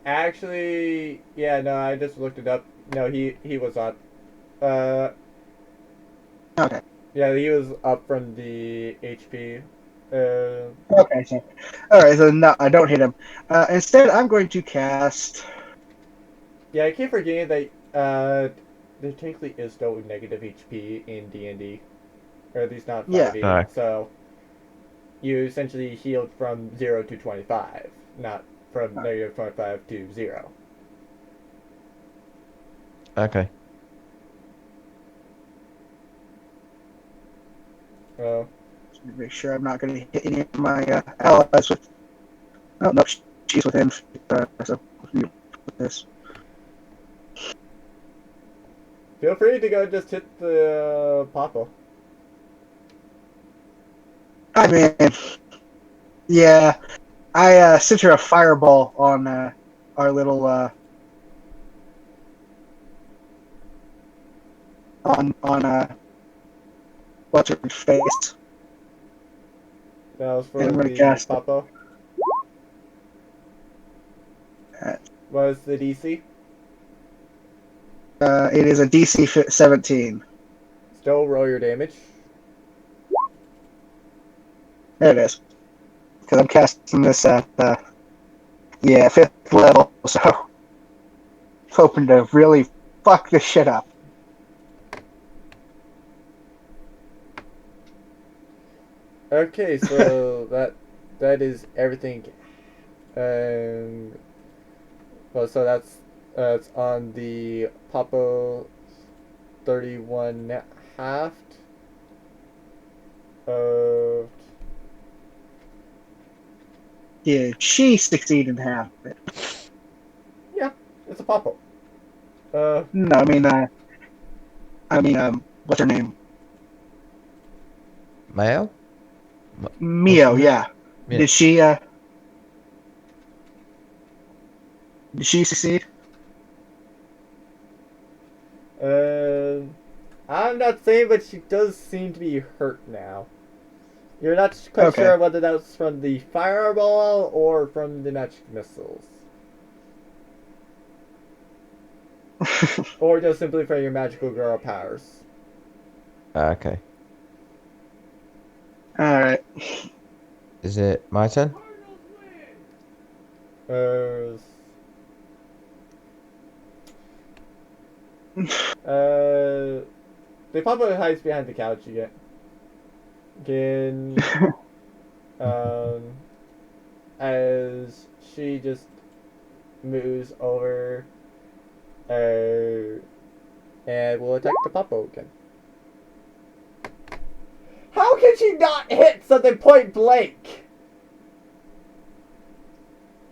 Speaker 1: Actually, yeah, no, I just looked it up. No, he was up. Uh,
Speaker 3: Okay.
Speaker 1: yeah, he was up from the HP.
Speaker 3: Okay, so alright, so no, I don't hit him. Instead I'm going to cast
Speaker 1: Yeah, I keep forgetting that there technically is no negative HP in D&D, or at least not
Speaker 3: yeah.
Speaker 1: 5e.
Speaker 2: Alright.
Speaker 1: So you essentially healed from 0 to 25, not from negative 25 to 0.
Speaker 2: okay.
Speaker 1: Well,
Speaker 3: Make sure I'm not going to hit any of my allies with. Oh no, she's within. So with this.
Speaker 1: feel free to go just hit the Papa.
Speaker 3: I mean, yeah, I sent her a fireball on our little on what's her face,
Speaker 1: That was
Speaker 3: and
Speaker 1: for
Speaker 3: I'm going to
Speaker 1: the
Speaker 3: cast it.
Speaker 1: Papa. What is the DC?
Speaker 3: It is a DC 17.
Speaker 1: Still roll your damage.
Speaker 3: There it is. Because I'm casting this at 5th level, so hoping to really fuck this shit up.
Speaker 1: Okay, so that is everything. Well, so that's it's on the Papa 31 halved. Uh,
Speaker 3: Yeah, she succeeded in half of it.
Speaker 1: yeah, it's a Papa.
Speaker 3: No, what's her name?
Speaker 2: Mayo? What's
Speaker 3: Mio,
Speaker 2: her name?
Speaker 3: yeah.
Speaker 2: Yeah.
Speaker 3: Did she succeed?
Speaker 1: uh, I'm not saying, but she does seem to be hurt now. You're not quite
Speaker 3: Okay.
Speaker 1: sure whether that's from the fireball or from the magic missiles. Or just simply from your magical girl powers.
Speaker 2: Okay.
Speaker 3: Alright.
Speaker 2: Is it my turn?
Speaker 1: Uh, uh, they pop up hides behind the couch again. Again, um, as she just moves over, and will attack the Popo again. How can she not hit something point blank?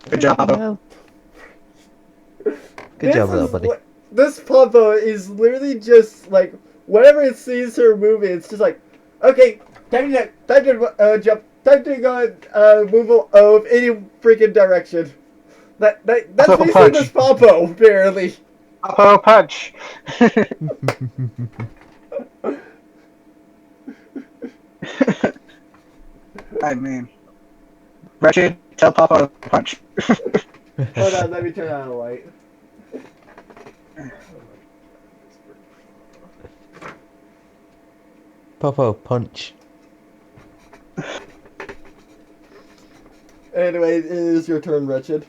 Speaker 3: Good job, Papa.
Speaker 2: Well, good job, little buddy.
Speaker 1: This Popo is literally just like whenever it sees her moving, it's just like, okay, time to jump, time to go move of any freaking direction. That's
Speaker 3: Popo
Speaker 1: basically
Speaker 3: punch.
Speaker 1: this Popo, apparently.
Speaker 3: Papa punch. I mean, Wretched, tell Papa to punch.
Speaker 1: Hold on, let me turn on the light.
Speaker 2: Popo punch.
Speaker 1: Anyway, it is your turn, Wretched.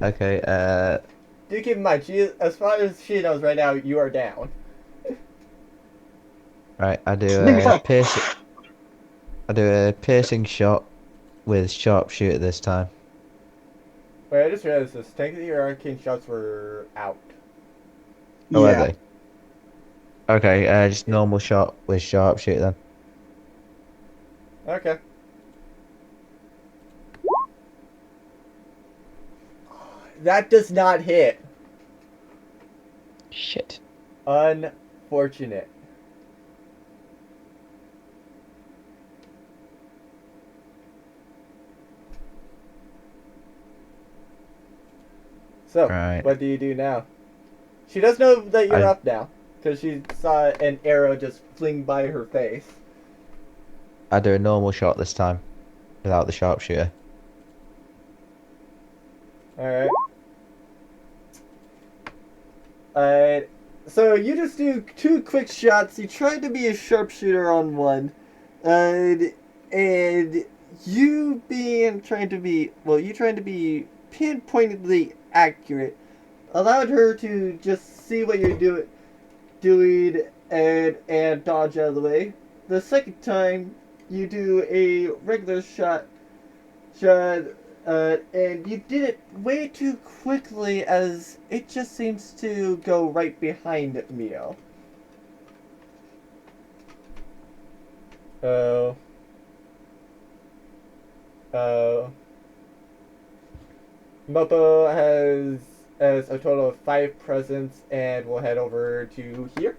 Speaker 2: Okay.
Speaker 1: Do keep in mind, as far as she knows right now, you are down.
Speaker 2: Right. I do
Speaker 3: Maybe
Speaker 2: a
Speaker 3: fine.
Speaker 2: piercing. I do a piercing shot with sharpshooter this time.
Speaker 1: Wait, I just realized this. Technically, your arcane shots were out.
Speaker 2: Oh, are
Speaker 3: Yeah.
Speaker 2: they? Okay. Just normal shot with sharpshooter then.
Speaker 1: Okay. That does not hit.
Speaker 2: Shit.
Speaker 1: Unfortunate. So,
Speaker 2: Right.
Speaker 1: what do you do now? She does know that you're
Speaker 2: I
Speaker 1: up now, because she saw an arrow just fling by her face.
Speaker 2: I do a normal shot this time, without the sharpshooter.
Speaker 1: Alright. Alright. So you just do 2 quick shots. You try to be a sharpshooter on one. And you being trying to be pinpointedly accurate allowed her to just see what you're doing and dodge out of the way. The second time you do a regular shot, and you did it way too quickly as it just seems to go right behind Mio. Oh. Oh. Mopo has a total of 5 presents and we'll head over to here.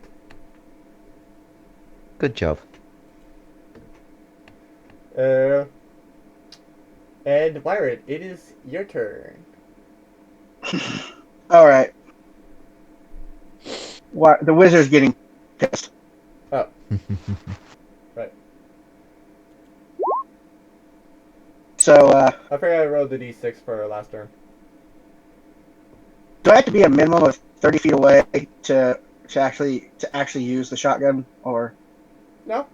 Speaker 2: Good job.
Speaker 1: Uh, and Byron, it is your turn.
Speaker 3: All right. What? The wizard's getting pissed.
Speaker 1: Oh, right.
Speaker 3: So,
Speaker 1: I forgot I rolled the d6 for our last turn.
Speaker 3: do I have to be a minimum of 30 feet away to actually use the shotgun, or
Speaker 1: No,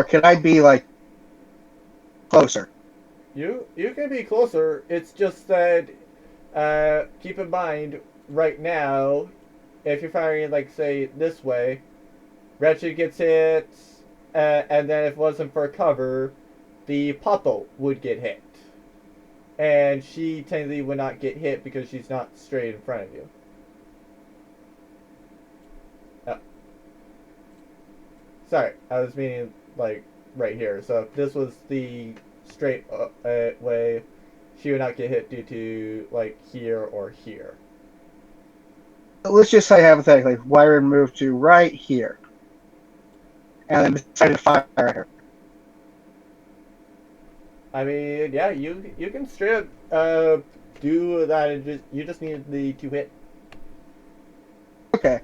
Speaker 3: can I be like closer?
Speaker 1: you can be closer. It's just that keep in mind right now, if you're firing like say this way, Wretched gets hit, and then if it wasn't for cover, the Popo would get hit. And she technically would not get hit because she's not straight in front of you. Oh. Sorry, I was meaning like right here. So if this was the straight way, she would not get hit due to like here or here.
Speaker 3: Let's just say hypothetically, Wyron moved to right here, and then decided to fire at her.
Speaker 1: I mean, yeah, you can straight up do that. And you just need the 2 hit.
Speaker 3: Okay.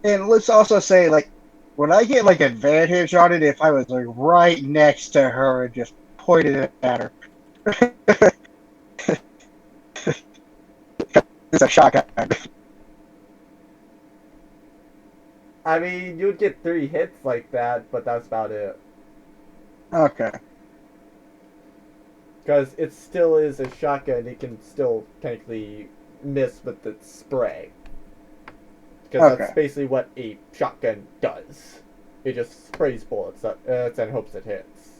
Speaker 3: And let's also say, like, would I get like advantage on it if I was like right next to her and just pointed it at her? It's a shotgun.
Speaker 1: I mean, you would get 3 hits like that, but that's about it.
Speaker 3: Okay.
Speaker 1: Because it still is a shotgun, it can still technically miss with the spray. Because that's basically what a shotgun does. It just sprays bullets and hopes it hits.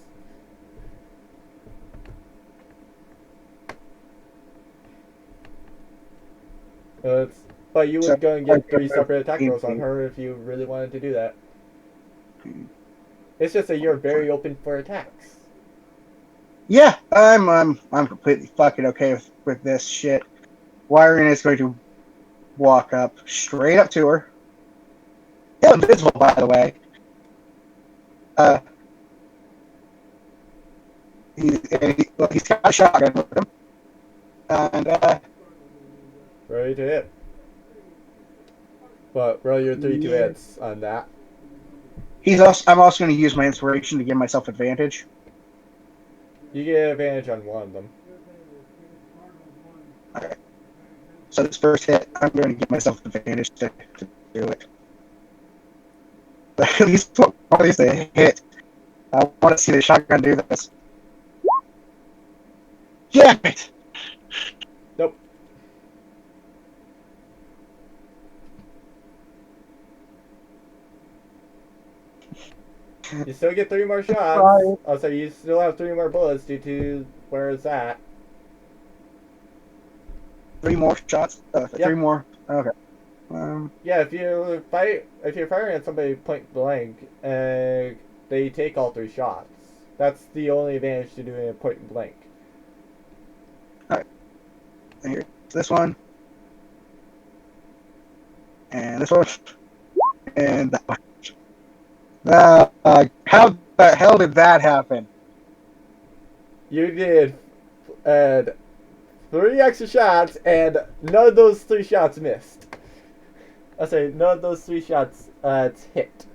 Speaker 1: But you would go and get 3 separate attack rolls on her if you really wanted to do that. It's just that you're very open for attacks.
Speaker 3: Yeah, I'm completely fucking okay with this shit. Wyron is going to walk up straight up to her. Still invisible, by the way. He's got a shotgun with him, and
Speaker 1: Ready to hit. But roll your 3 2 hits on that.
Speaker 3: I'm also going to use my inspiration to give myself advantage.
Speaker 1: You get advantage on one of them.
Speaker 3: Okay. So this first hit, I'm going to give myself advantage to do it. But at least a hit. I want to see the shotgun do this. Damn it!
Speaker 1: Nope. You still get 3 more shots.
Speaker 3: Right.
Speaker 1: Oh, so you still have 3 more bullets due to where it's at.
Speaker 3: 3 more shots.
Speaker 1: Yep.
Speaker 3: 3 more. Okay.
Speaker 1: Yeah, if you're firing at somebody point blank, they take all 3 shots. That's the only advantage to doing it point blank.
Speaker 3: All right. And here's this one. And this one. And that one. How the hell did that happen?
Speaker 1: You did 3 extra shots, and none of those 3 shots missed. I say none of those 3 shots hit.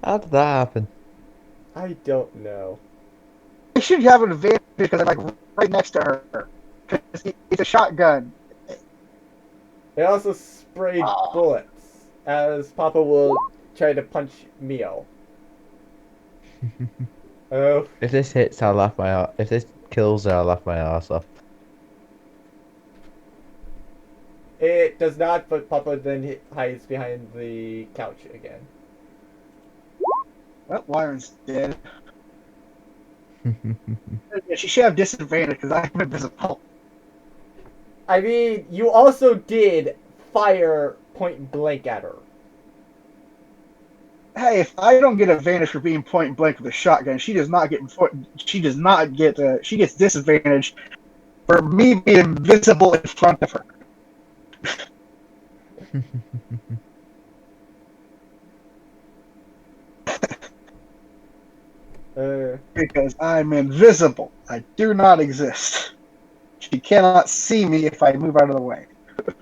Speaker 2: How did that happen?
Speaker 1: I don't know.
Speaker 3: I should have an advantage because I'm like right next to her. It's a shotgun.
Speaker 1: They also sprayed bullets, as Papa will try to punch Mio. Oh,
Speaker 2: If this hits, I'll laugh my ass. If this kills her, I'll laugh my ass off.
Speaker 1: it does not, but Papa then hides behind the couch again.
Speaker 3: Well, Wyron's dead. Yeah, she should have disadvantage because I'm invisible.
Speaker 1: I mean, you also did fire point blank at her.
Speaker 3: Hey, if I don't get advantage for being point blank with a shotgun, she does not get. She does not get. She gets disadvantage for me being invisible in front of her. Because I'm invisible. I do not exist. She cannot see me if I move out of the way.
Speaker 1: To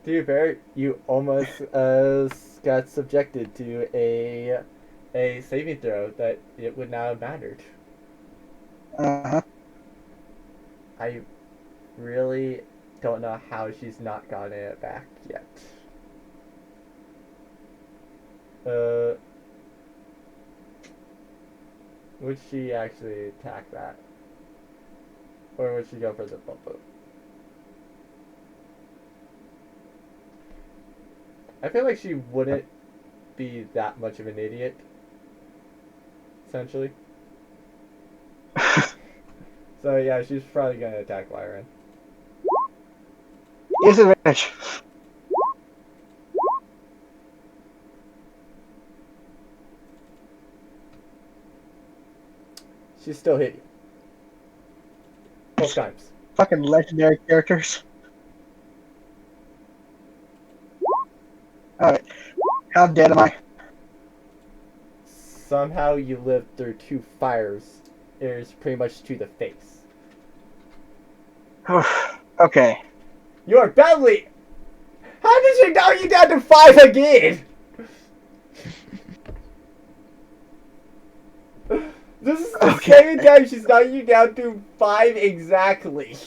Speaker 1: be fair, you almost got subjected to a saving throw that it would not have mattered.
Speaker 3: Uh-huh.
Speaker 1: I really don't know how she's not gotten it back yet. Would she actually attack that? Or would she go for the bump up? I feel like she wouldn't be that much of an idiot. Essentially. So yeah, she's probably gonna attack Lyran.
Speaker 3: Disadvantage.
Speaker 1: She still hit you. Both times.
Speaker 3: Fucking legendary characters. Alright. How dead am I?
Speaker 1: Somehow you lived through 2 fires. It is pretty much to the face.
Speaker 3: Okay.
Speaker 1: You are badly. How did she knock you down to 5 again? This is the second time she's knocking you down to 5 exactly.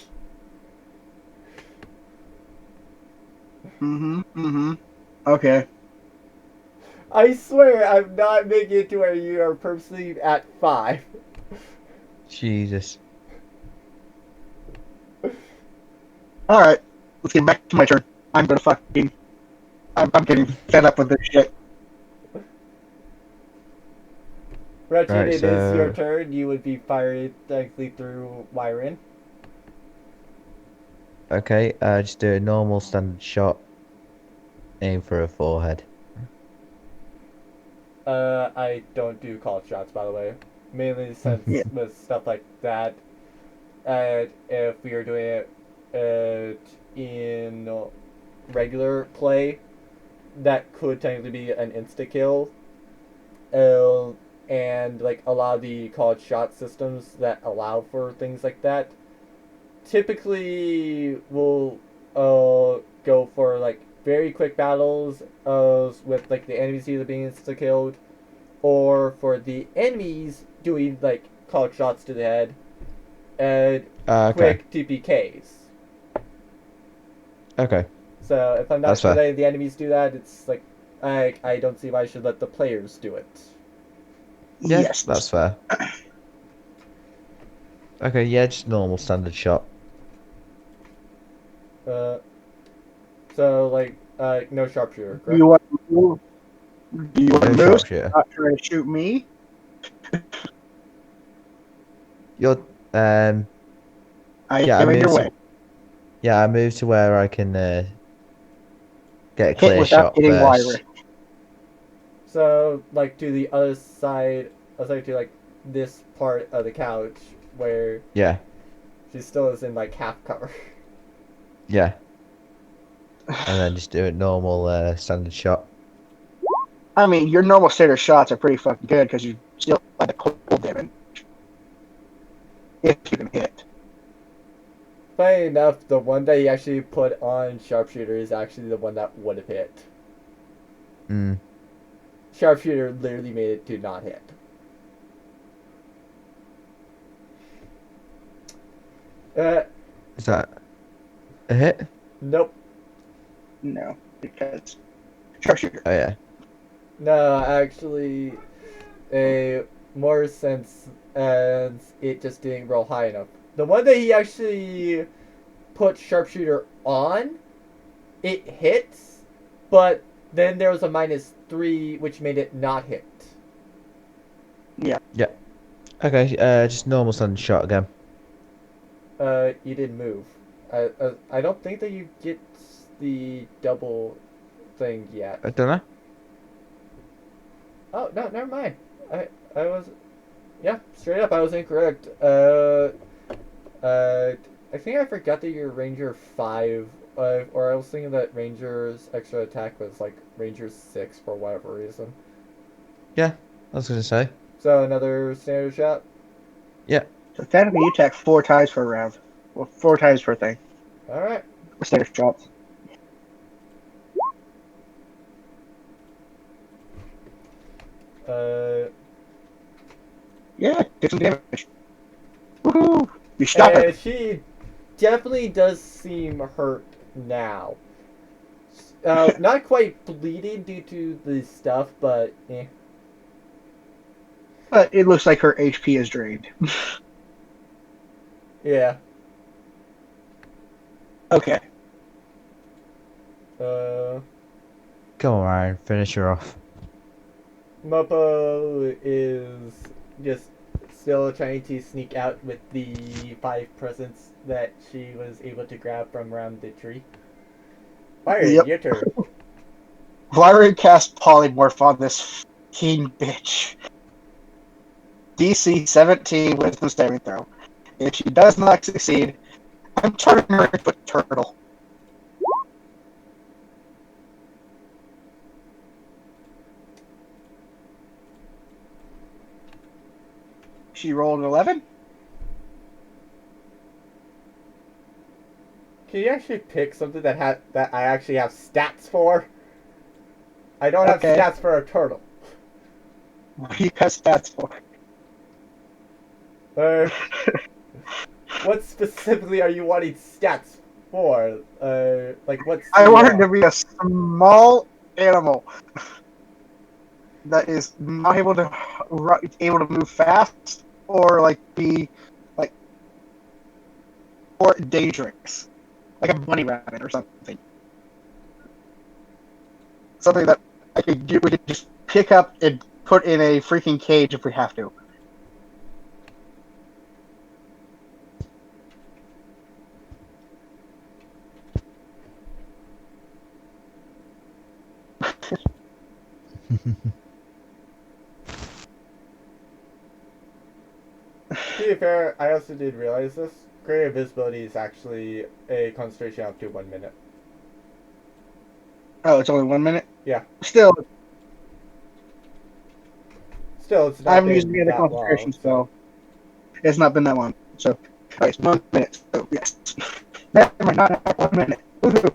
Speaker 3: Okay.
Speaker 1: I swear I'm not making it to where you are purposely at 5.
Speaker 2: Jesus.
Speaker 3: Alright. Let's get back to my turn. I'm gonna fucking... I'm getting fed up with this shit.
Speaker 1: Wretched,
Speaker 2: Right,
Speaker 1: it is
Speaker 2: so-
Speaker 1: your turn. You would be fired directly through Wyron.
Speaker 2: Okay, just do a normal standard shot. Aim for her forehead.
Speaker 1: I don't do called shots, by the way. Mainly since
Speaker 3: Yeah.
Speaker 1: with stuff like that, and if we are doing it in regular play, that could technically be an insta kill. And like a lot of the called shot systems that allow for things like that, typically will go for like very quick battles with like the enemies either being insta killed, or for the enemies doing like called shots to the head and
Speaker 2: Okay.
Speaker 1: quick TPKs.
Speaker 2: Okay.
Speaker 1: So if I'm not
Speaker 2: That's
Speaker 1: sure
Speaker 2: fair.
Speaker 1: letting the enemies do that, it's like I don't see why I should let the players do it.
Speaker 2: Yeah,
Speaker 3: Yes.
Speaker 2: that's fair. Okay, yeah, just normal standard shot.
Speaker 1: Uh, so like no sharpshooter,
Speaker 3: Do you
Speaker 1: correct?
Speaker 3: want to move? Do you want to
Speaker 2: No
Speaker 3: move?
Speaker 2: sharpshooter.
Speaker 3: Not trying to shoot me.
Speaker 2: You're
Speaker 3: I
Speaker 2: yeah, I
Speaker 3: am in your
Speaker 2: moved
Speaker 3: way.
Speaker 2: to yeah, I moved to where I can get a
Speaker 3: Hit
Speaker 2: clear
Speaker 3: without
Speaker 2: shot
Speaker 3: getting
Speaker 2: first.
Speaker 3: wiry.
Speaker 1: So like to the other side, to like this part of the couch where
Speaker 2: Yeah,
Speaker 1: she still is in like half cover.
Speaker 2: yeah. And then just do a normal standard shot.
Speaker 3: I mean, your normal standard shots are pretty fucking good because you still have the cold damage. If you can hit.
Speaker 1: Funny enough, the one that he actually put on sharpshooter is actually the one that would have hit.
Speaker 2: Mm.
Speaker 1: Sharpshooter literally made it to not hit. Uh,
Speaker 2: Is that a hit?
Speaker 1: nope.
Speaker 3: No, because sharpshooter.
Speaker 2: Oh yeah.
Speaker 1: No, actually, a more sense as it just didn't roll high enough. The one that he actually put sharpshooter on, it hits, but then there was a -3, which made it not hit.
Speaker 3: Yeah.
Speaker 2: Yeah. Okay, just normal standard shot again.
Speaker 1: You didn't move. I don't think that you get the double thing yet.
Speaker 2: I don't know.
Speaker 1: Oh no, never mind. I was, yeah, straight up, I was incorrect. I think I forgot that you're Ranger 5, or I was thinking that Ranger's extra attack was like Ranger 6 for whatever reason.
Speaker 2: Yeah, I was gonna say.
Speaker 1: So another standard shot.
Speaker 2: Yeah.
Speaker 3: So technically, you attack 4 times per round. Well, 4 times per thing.
Speaker 1: All right.
Speaker 3: Standard shots.
Speaker 1: Uh,
Speaker 3: Yeah, did some damage. Woohoo! You stop
Speaker 1: and
Speaker 3: it.
Speaker 1: she definitely does seem hurt now. Not quite bleeding due to the stuff, but eh.
Speaker 3: But it looks like her HP is drained.
Speaker 1: Yeah.
Speaker 3: Okay.
Speaker 1: Uh,
Speaker 2: Come on, Ryan, finish her off.
Speaker 1: Mopo is just still trying to sneak out with the 5 presents that she was able to grab from around the tree. Byron,
Speaker 3: Yep.
Speaker 1: your turn.
Speaker 3: Vyron cast polymorph on this teen bitch. DC 17 wisdom saving throw. If she does not succeed, I'm turning her into a turtle. She rolled an 11.
Speaker 1: Can you actually pick something that I actually have stats for? I don't have
Speaker 3: Okay.
Speaker 1: stats for a turtle.
Speaker 3: What do you have stats for?
Speaker 1: Uh, what specifically are you wanting stats for? Like what's
Speaker 3: I want her to be a small animal that is not able to move fast or like be like or dangerous, like a bunny rabbit or something. Something that we could just pick up and put in a freaking cage if we have to.
Speaker 1: To be fair, I also did realize this. Greater visibility is actually a concentration up to 1 minute.
Speaker 3: Oh, it's only 1 minute?
Speaker 1: Yeah.
Speaker 3: Still,
Speaker 1: Still, it's
Speaker 3: I
Speaker 1: not
Speaker 3: haven't
Speaker 1: been
Speaker 3: used any other
Speaker 1: that
Speaker 3: concentration
Speaker 1: long,
Speaker 3: spell. It's not been that long. So, okay, it's 1 minute. So, yes. Never mind, not 1 minute. Woohoo.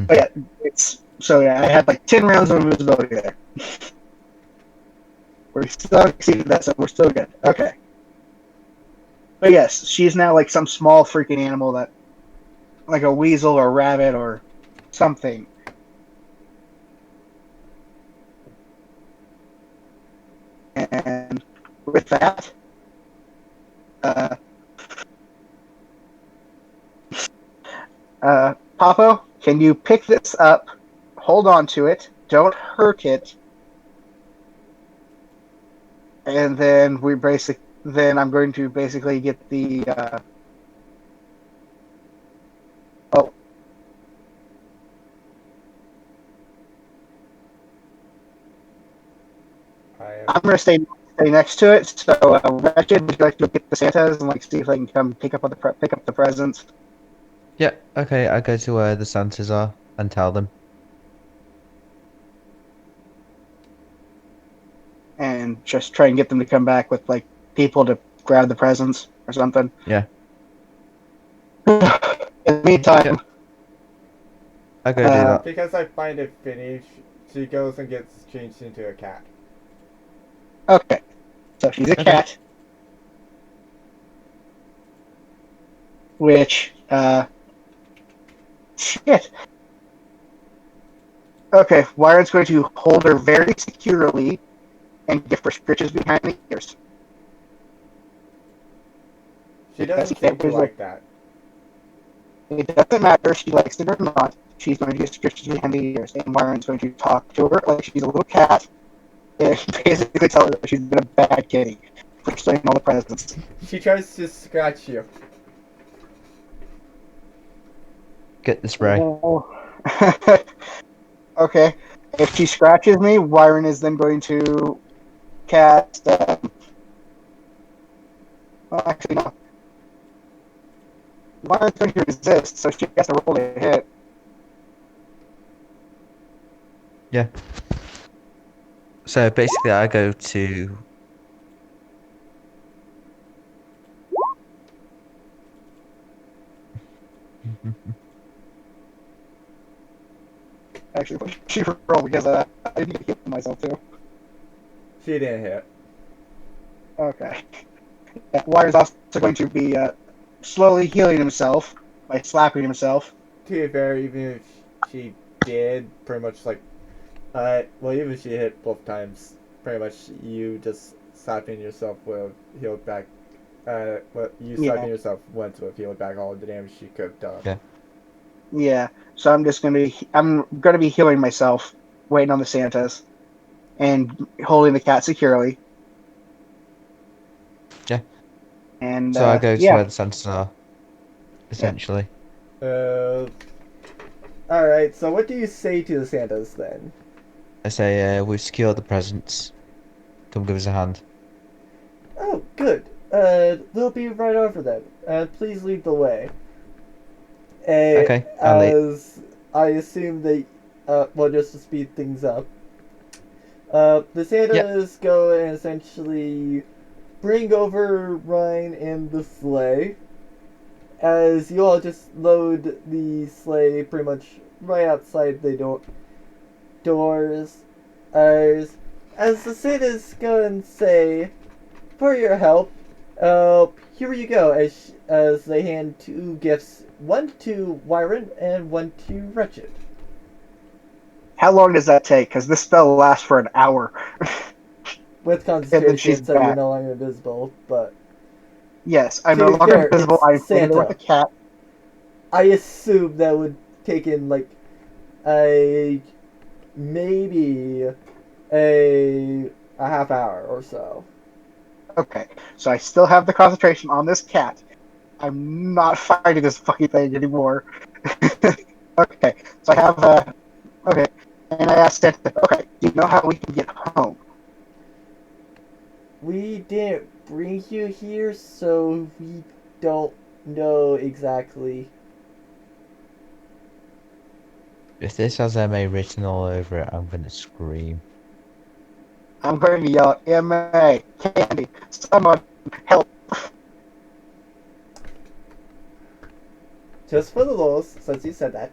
Speaker 3: But yeah, I had like 10 rounds of invisibility there. We're still exceeded that, so we're still good. Okay. But yes, she's now like some small freaking animal that, like a weasel or a rabbit or something. with that, uh, Papo, can you pick this up? Hold on to it. Don't hurt it. And then Then I'm going to basically get the. Oh, I'm going to stay next to it. So, Wretched, would you like to get the Santas and see if they can come pick up the presents?
Speaker 2: Yeah, okay, I go to where the Santas are and tell them.
Speaker 3: And just try and get them to come back with people to grab the presents or something.
Speaker 2: Yeah.
Speaker 3: In the meantime,
Speaker 2: I go do that.
Speaker 1: Because I find it finished, she goes and gets changed into a cat.
Speaker 3: okay, so she's a
Speaker 2: Okay.
Speaker 3: cat, which shit. Okay, Wyron's going to hold her very securely and give her stitches behind the ears.
Speaker 1: She doesn't seem to like that.
Speaker 3: It doesn't matter if she likes it or not. She's going to get stitches behind the ears, and Wyron's going to talk to her like she's a little cat, and basically tell her that she's been a bad kitty for stealing all the presents.
Speaker 1: She tries to scratch you.
Speaker 2: Get the spray.
Speaker 3: Okay, if she scratches me, Wyron is then going to cast. Well, actually, no. Wyron's going to resist, so she has to roll a hit.
Speaker 2: Yeah. So basically, I go to.
Speaker 3: Actually, she rolled because I need to heal myself too.
Speaker 1: She didn't hit.
Speaker 3: Okay. Yeah, Wyron's also going to be slowly healing himself by slapping himself.
Speaker 1: To be fair, even if she did, pretty much well, even if she hit both times, pretty much you just slapping yourself will heal back. Slapping yourself once will heal back all the damage she could have done.
Speaker 2: Yeah.
Speaker 3: Yeah. So I'm going to be healing myself, waiting on the Santas, and holding the cat securely.
Speaker 2: Yeah.
Speaker 3: And
Speaker 2: So I go to where the Santas are. Essentially.
Speaker 1: Alright, so what do you say to the Santas then?
Speaker 2: I say, we've secured the presents. Come give us a hand.
Speaker 1: Oh, good. They'll be right over then. Please lead the way.
Speaker 2: Okay, I'll lead.
Speaker 1: As I assume they, well, just to speed things up, the Santas go and essentially bring over Ryan and the sleigh, as you all just load the sleigh pretty much right outside the doors. As the Santas go and say, for your help, here you go, as they hand two gifts, one to Wyron and one to Wretched.
Speaker 3: How long does that take? Because this spell lasts for an hour.
Speaker 1: With concentration, so you're no longer invisible, but...
Speaker 3: Yes, I'm no longer invisible. I'm familiar with the cat.
Speaker 1: I assume that would take in, maybe a half hour or so.
Speaker 3: Okay, so I still have the concentration on this cat. I'm not fighting this fucking thing anymore. Okay, so I have, okay, and I asked Santa, okay, do you know how we can get home?
Speaker 1: We didn't bring you here, so we don't know exactly.
Speaker 2: If this has MA written all over it, I'm gonna scream.
Speaker 3: I'm going to yell, M.A., Candy, someone help.
Speaker 1: Just for the lulz, since you said that,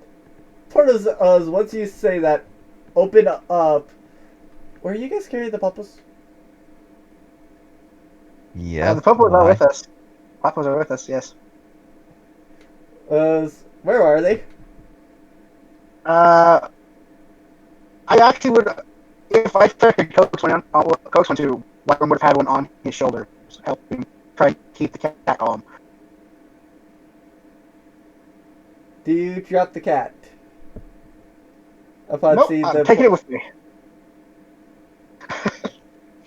Speaker 1: once you say that, open up. Where you guys carry the puppets?
Speaker 2: Yeah.
Speaker 3: The Popos are with us. Popos are with us, yes.
Speaker 1: Where are they?
Speaker 3: I actually would, if I could coach one to Wyron would have had one on his shoulder, helping try to keep the cat calm.
Speaker 1: Do you drop the cat? Upon
Speaker 3: Nope,
Speaker 1: seeing
Speaker 3: I'm
Speaker 1: the
Speaker 3: taking it with me.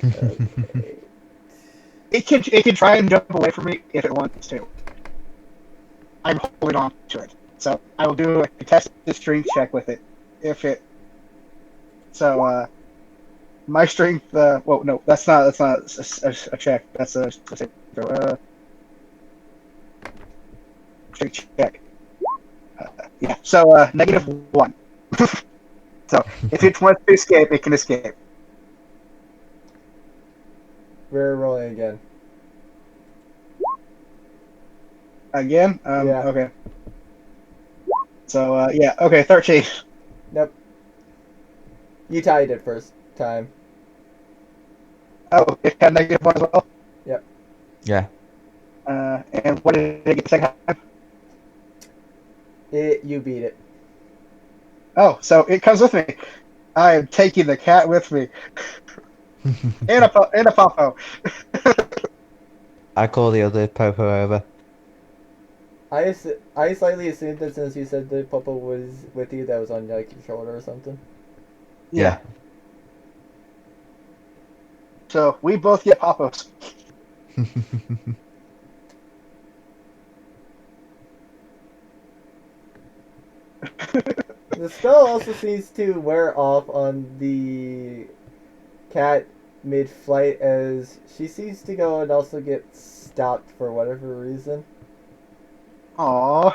Speaker 1: Okay.
Speaker 3: It can try and jump away from me if it wants to. I'm holding on to it, so I will do a test the strength check with it. If it so, my strength. Well, no, that's not a check. That's a strength check. Yeah. So -1. So if it wants to escape, it can escape.
Speaker 1: We're rolling again.
Speaker 3: Again?
Speaker 1: Yeah.
Speaker 3: Okay. So, yeah. Okay, 13.
Speaker 1: Nope. You tied it first time.
Speaker 3: Oh, it had -1 as well?
Speaker 1: Yep.
Speaker 2: Yeah.
Speaker 3: And what did it get the second time?
Speaker 1: You beat it.
Speaker 3: Oh, so it comes with me. I am taking the cat with me. And a popo.
Speaker 2: I call the other Popo over.
Speaker 1: I slightly assumed that since you said the Popo was with you, that was on like your shoulder or something.
Speaker 3: Yeah. So we both get popos.
Speaker 1: The spell also seems to wear off on the cat mid-flight as she seems to go and also get stopped for whatever reason.
Speaker 3: Aww.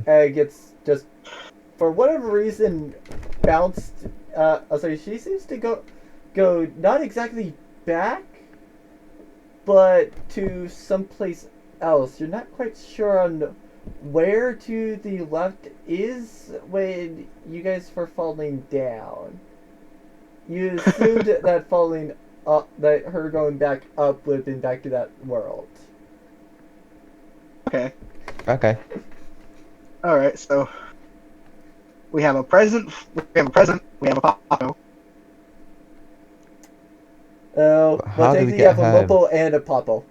Speaker 1: And gets just, for whatever reason, bounced. Sorry, she seems to go not exactly back, but to someplace else. You're not quite sure on where to the left is when you guys were falling down. You assumed that falling up, that her going back up would have been back to that world.
Speaker 3: Okay.
Speaker 2: Okay.
Speaker 3: All right. So we have a present. We have a present. We have a popo.
Speaker 1: Well,
Speaker 2: How do we
Speaker 1: technically you have
Speaker 2: get
Speaker 1: a
Speaker 2: home?
Speaker 1: Mopo and a Popo.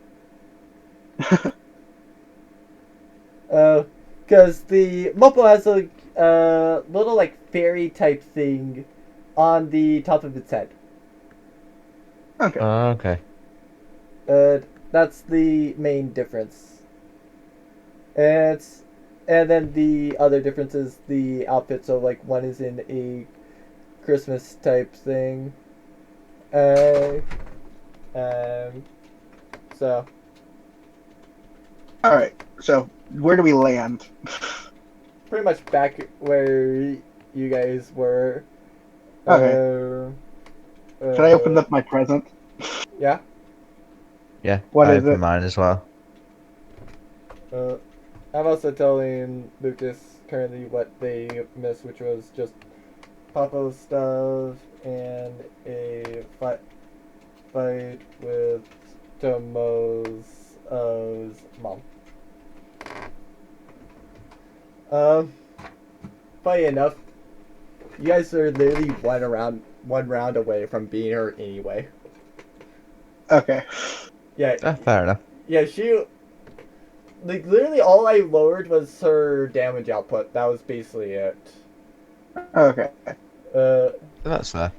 Speaker 1: Because the Mopo has a little like fairy type thing on the top of its head.
Speaker 3: Okay.
Speaker 2: Okay.
Speaker 1: That's the main difference. And then the other difference is the outfit. So like one is in a Christmas type thing. So
Speaker 3: All right. So where do we land?
Speaker 1: pretty much back where you guys were.
Speaker 3: Okay. Can I open up my present?
Speaker 1: Yeah.
Speaker 2: Yeah.
Speaker 3: What
Speaker 2: I
Speaker 3: is
Speaker 2: open
Speaker 3: it?
Speaker 2: mine as well.
Speaker 1: I'm also telling Lucas currently what they missed, which was just Papa's stuff and a fight with Tomo's mom. Funny enough, you guys are literally one round away from beating her anyway.
Speaker 3: Okay.
Speaker 1: Yeah,
Speaker 2: Fair enough.
Speaker 1: yeah, she. Like, literally all I lowered was her damage output. That was basically it.
Speaker 3: Okay.
Speaker 1: Uh,
Speaker 2: That's fair.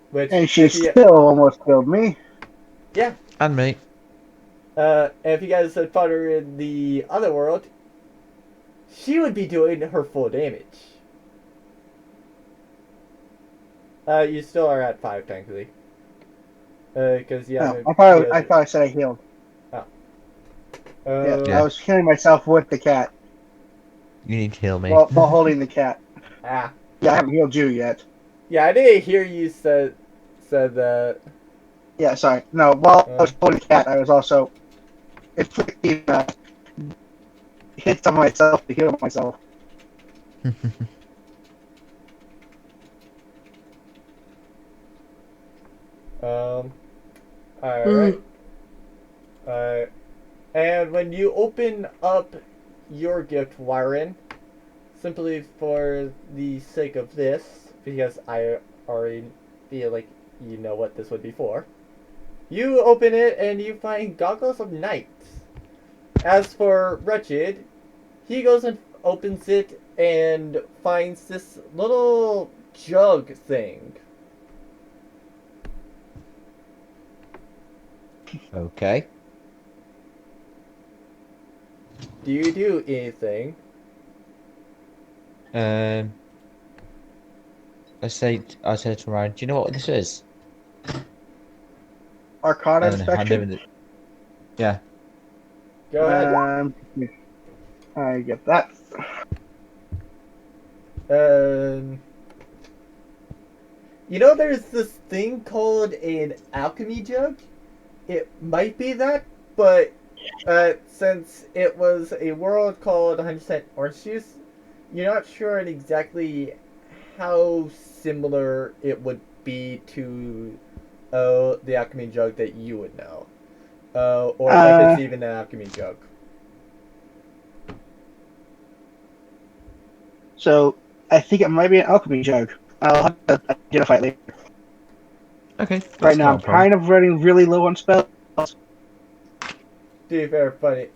Speaker 1: which,
Speaker 3: And she
Speaker 1: if you,
Speaker 3: still almost killed me.
Speaker 1: yeah,
Speaker 2: And me.
Speaker 1: and if you guys had fought her in the other world, she would be doing her full damage. You still are at 5, technically. Because you
Speaker 3: Oh,
Speaker 1: haven't
Speaker 3: I
Speaker 1: healed.
Speaker 3: thought I said I healed. Yeah,
Speaker 2: Yeah.
Speaker 3: I was healing myself with the cat
Speaker 2: You need to heal me.
Speaker 3: while holding the cat.
Speaker 1: Ah.
Speaker 3: Yeah, I haven't healed you yet.
Speaker 1: Yeah, I didn't hear you said that.
Speaker 3: Yeah, sorry. No, while I was holding the cat, I was also inflicting hits on myself to heal myself.
Speaker 1: Alright. Alright. And when you open up your gift, Wyron, simply for the sake of this, because I already feel like you know what this would be for. You open it and you find Goggles of Night. As for Wretched, he goes and opens it and finds this little jug thing.
Speaker 2: Okay.
Speaker 1: Do you do anything?
Speaker 2: Um, I say to Ryan, do you know what this is?
Speaker 3: Arcana
Speaker 2: And hand
Speaker 3: inspection.
Speaker 2: him the. Yeah.
Speaker 1: Go ahead.
Speaker 3: I get that.
Speaker 1: Um, you know, there's this thing called an alchemy jug. It might be that, but since it was a world called 100% Orange Juice, you're not sure on exactly how similar it would be to the alchemy jug that you would know, or if it's even an alchemy jug.
Speaker 3: So I think it might be an alchemy jug. I'll have to identify it later.
Speaker 2: Okay.
Speaker 3: Right
Speaker 2: That's
Speaker 3: now,
Speaker 2: not
Speaker 3: I'm
Speaker 2: a problem.
Speaker 3: kind of running really low on spells.
Speaker 1: To be fair, funny,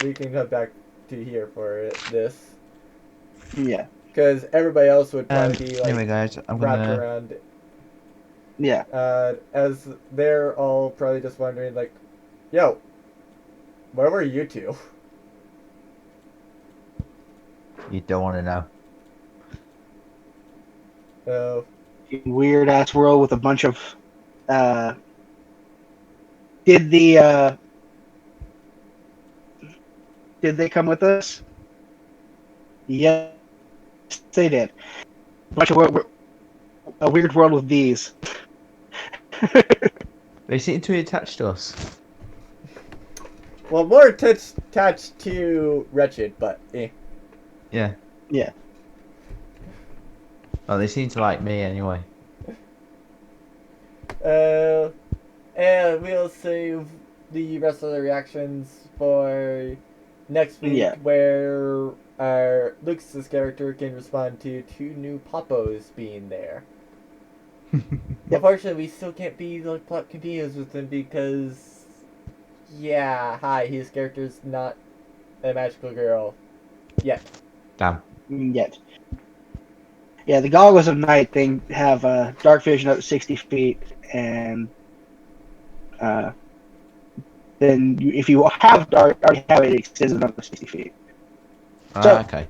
Speaker 1: we can come back to here for this.
Speaker 3: Yeah.
Speaker 1: Because everybody else would probably be like
Speaker 2: Anyway, guys, I'm
Speaker 1: wrapped
Speaker 2: gonna.
Speaker 1: around,
Speaker 3: Yeah.
Speaker 1: as they're all probably just wondering like, yo, where were you two?
Speaker 2: You don't want to know.
Speaker 1: Oh,
Speaker 3: Weird ass world with a bunch of. Did the did they come with us? Yes, they did. A weird world with these.
Speaker 2: They seem to be attached to us.
Speaker 1: well, more attached to Wretched, but eh.
Speaker 2: Yeah.
Speaker 3: Yeah.
Speaker 2: Oh, they seem to like me anyway.
Speaker 1: And we'll save the rest of the reactions for next week,
Speaker 3: Yeah.
Speaker 1: where our Lucas's character can respond to two new Poppos being there. Unfortunately, we still can't be like plot continuous with him because, yeah, hi, his character's not a magical girl yet.
Speaker 2: Damn.
Speaker 3: Yet. Yeah, the goggles of night thing have dark vision up to 60 feet, and then if you already have it, it extends another 60 feet. So
Speaker 2: Okay.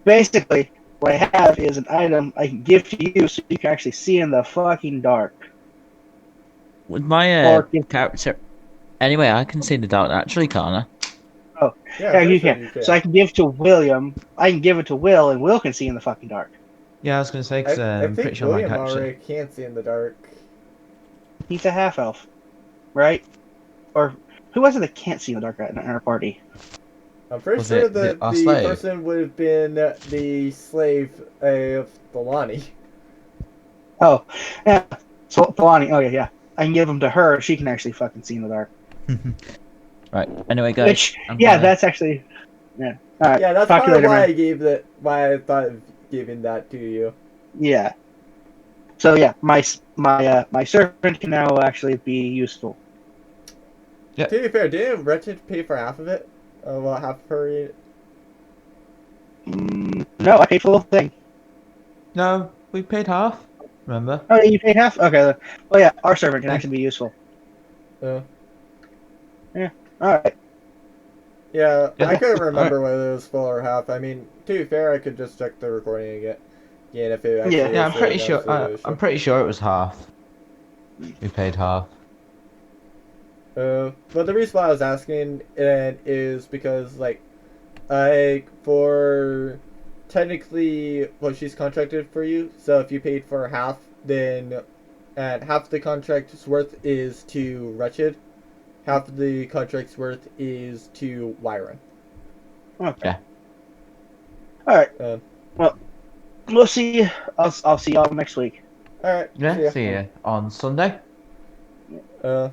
Speaker 3: basically, what I have is an item I can give to you so you can actually see in the fucking dark.
Speaker 2: With my
Speaker 3: Or give,
Speaker 2: character. Anyway, I can see the dark naturally, can't
Speaker 3: oh,
Speaker 1: Yeah,
Speaker 3: yeah,
Speaker 1: I'm
Speaker 3: you
Speaker 1: pretty sure
Speaker 3: can.
Speaker 1: you can.
Speaker 3: So I can give to William. I can give it to Will, and Will can see in the fucking dark.
Speaker 2: Yeah, I was gonna say because
Speaker 1: I
Speaker 2: I'm pretty
Speaker 1: think
Speaker 2: sure my
Speaker 1: William
Speaker 2: character.
Speaker 1: already can't see in the dark.
Speaker 3: He's a half elf, right? Or who was it that can't see in the dark in our party?
Speaker 1: I'm pretty
Speaker 2: Was
Speaker 1: sure
Speaker 2: it
Speaker 1: that
Speaker 2: our
Speaker 1: the
Speaker 2: slave?
Speaker 1: person would have been the slave of Thelani.
Speaker 3: Oh, yeah. So Thelani. Oh yeah. I can give him to her. She can actually fucking see in the dark.
Speaker 2: Right. Anyway, guys.
Speaker 3: Which,
Speaker 2: I'm
Speaker 3: yeah,
Speaker 2: gonna...
Speaker 3: that's actually, yeah. All right.
Speaker 1: Yeah, that's
Speaker 3: Talk to you
Speaker 1: probably
Speaker 3: later,
Speaker 1: why
Speaker 3: man.
Speaker 1: I gave that. Why I thought of giving that to you.
Speaker 3: Yeah. So yeah, my servant can now actually be useful.
Speaker 2: Yep.
Speaker 1: To be fair, didn't Wretched pay for half of it? Well, half of her.
Speaker 3: No, I paid for the whole thing.
Speaker 2: No, we paid half. Remember?
Speaker 3: Oh, you paid half. Okay. Well, yeah, our servant can
Speaker 2: Yeah.
Speaker 3: actually be useful.
Speaker 1: Uh,
Speaker 3: Yeah. All right.
Speaker 1: yeah,
Speaker 2: Yeah.
Speaker 1: I couldn't remember
Speaker 2: Alright.
Speaker 1: whether it was full or half. I mean, to be fair, I could just check the recording again. Again, if it actually
Speaker 3: Yeah.
Speaker 2: Yeah,
Speaker 1: is
Speaker 2: I'm pretty
Speaker 1: an
Speaker 2: sure.
Speaker 1: absolute issue.
Speaker 2: I'm pretty sure it was half. We paid half.
Speaker 1: But the reason why I was asking is because, like, for technically, well, she's contracted for you. So if you paid for half, then and half the contract's worth is to Wretched, half of the contract's worth is to Wyron.
Speaker 3: Okay.
Speaker 2: Yeah.
Speaker 3: All right.
Speaker 1: Um,
Speaker 3: Well, we'll see. I'll see y'all next week.
Speaker 1: all right.
Speaker 2: Yeah. See you on Sunday.
Speaker 1: Uh,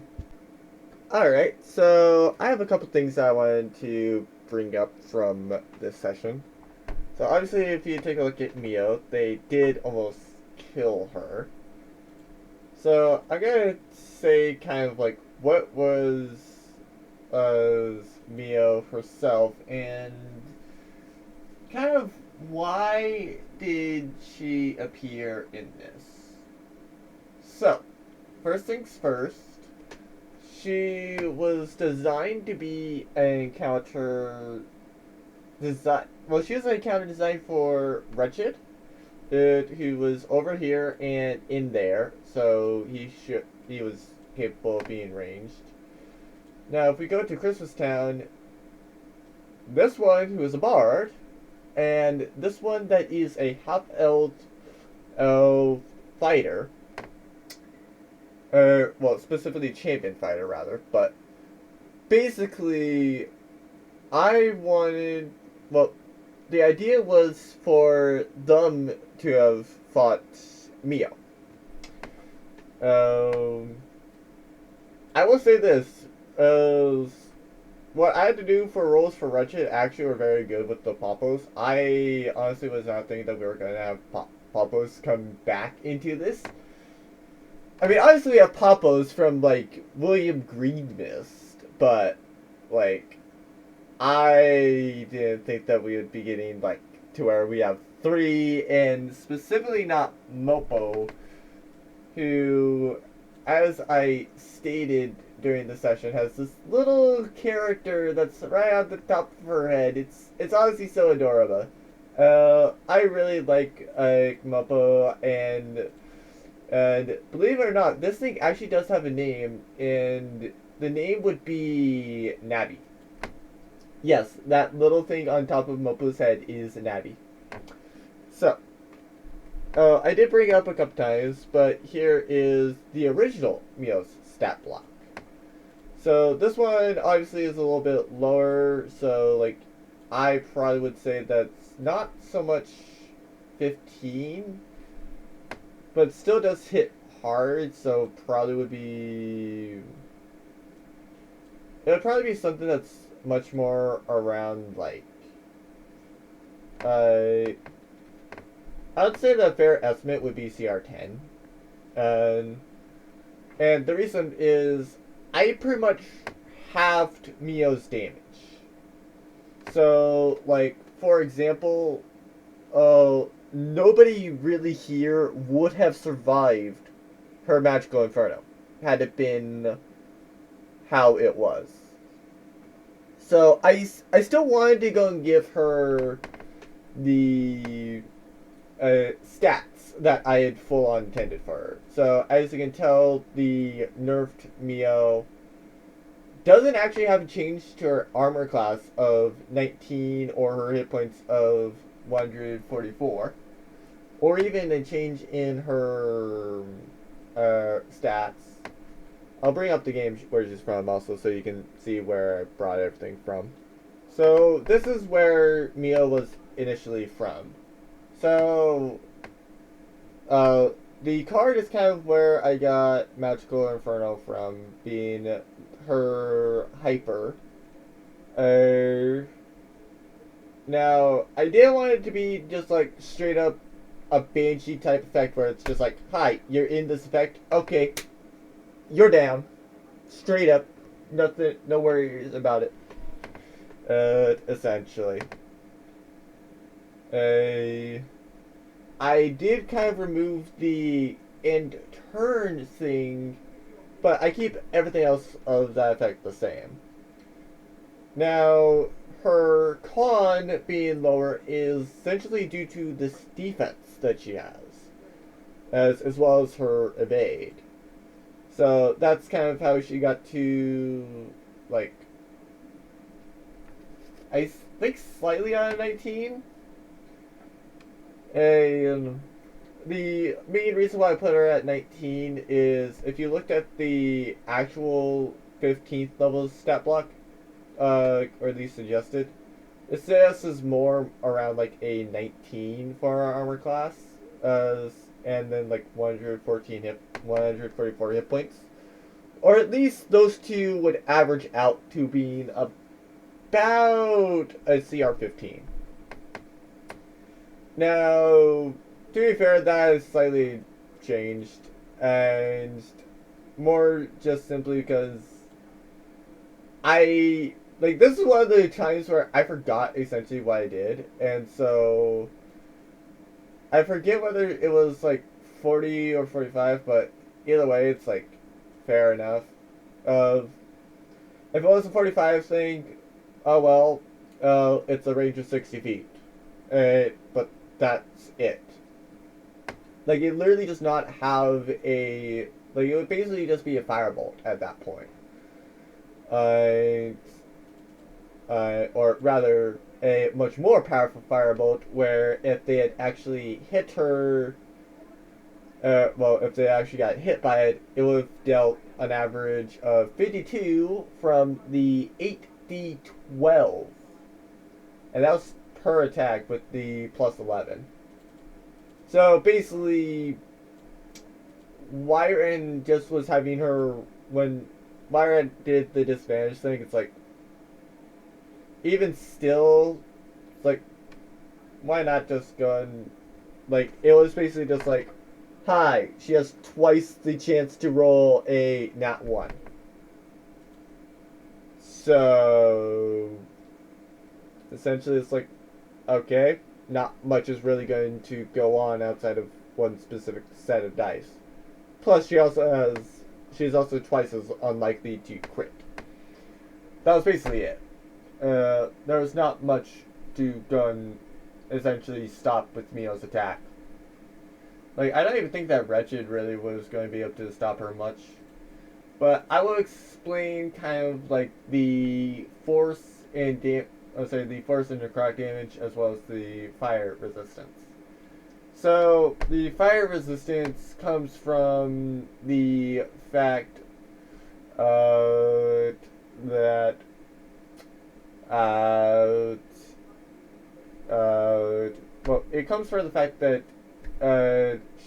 Speaker 1: all right. So I have a couple things I wanted to bring up from this session. So obviously, if you take a look at Mio, they did almost kill her. So I'm gonna say kind of like what was Mio herself and kind of why did she appear in this? So, first things first, she was designed to be an encounter design. Well, she was an encounter designed for Wretched, who was over here and in there, so he was capable of being ranged. Now, if we go to Christmas Town, this one who is a bard, and this one that is a half elf fighter, well, specifically champion fighter rather, but basically, I wanted, well, the idea was for them to have fought Mio. Um, I will say this, what I had to do for roles for Wretched actually were very good with the Poppos. I honestly was not thinking that we were going to have Poppos come back into this. I mean, obviously we have Poppos from, like, William Greenmist, but, like, I didn't think that we would be getting, like, to where we have 3, and specifically not Mopo, who, as I stated during the session, has this little character that's right on the top of her head. It's honestly so adorable. I really like Mopo, and believe it or not, this thing actually does have a name, and the name would be Nabi. Yes, that little thing on top of Mopo's head is Nabi. So, I did bring it up a couple times, but here is the original Mio's stat block. So this one obviously is a little bit lower, so like I probably would say that's not so much 15, but still does hit hard, so probably would be, it would probably be something that's much more around like, I would say the fair estimate would be CR10. Um, and the reason is I pretty much halved Mio's damage. So, like, for example, nobody really here would have survived her Magical Inferno had it been how it was. So, I still wanted to go and give her the stats that I had full on intended for her. So as you can tell, the nerfed Mio doesn't actually have a change to her armor class of 19 or her hit points of 144, or even a change in her stats. I'll bring up the game where she's from also so you can see where I brought everything from. So this is where Mio was initially from. So, the card is kind of where I got Magical Inferno from, being her hyper. Now, I didn't want it to be just like straight up a Banshee type effect where it's just like, hi, you're in this effect, okay, you're down. Straight up, nothing, no worries about it. Essentially. I did kind of remove the end turn thing, but I keep everything else of that effect the same. Now, her con being lower is essentially due to this defense that she has, as well as her evade. So that's kind of how she got to, like, I think slightly on a 19. And the main reason why I put her at 19 is if you looked at the actual 15th level stat block, or at least suggested, it says is more around like a 19 for our armor class, and then like 144 hit points. Or at least those two would average out to being about a CR 15. Now, to be fair, that has slightly changed. and more just simply because I like this is one of the times where I forgot essentially what I did, and so I forget whether it was like 40 or 45, but either way, it's like fair enough. Uh, if it was a 45 thing, oh well, it's a range of 60 feet. But that's it. Like, it literally does not have a. Like, it would basically just be a firebolt at that point. Uh, or rather, a much more powerful firebolt, where if they had actually hit her. Well, if they actually got hit by it, it would have dealt an average of 52 from the 8d12. And that was per attack with the plus 11. So basically, Wyron just was having her. When Wyron did the disadvantage thing, it's like. Even still, it's like, why not just go and. Like, it was basically just like, hi, she has twice the chance to roll a nat 1. So, essentially it's like, okay, not much is really going to go on outside of one specific set of dice. Plus, she's also twice as unlikely to crit. That was basically it. There was not much to go and essentially stop with Mio's attack. Like, I don't even think that Wretched really was going to be able to stop her much. But I will explain kind of like the force and the force and necrotic damage as well as the fire resistance. So the fire resistance comes from the fact that well, it comes from the fact that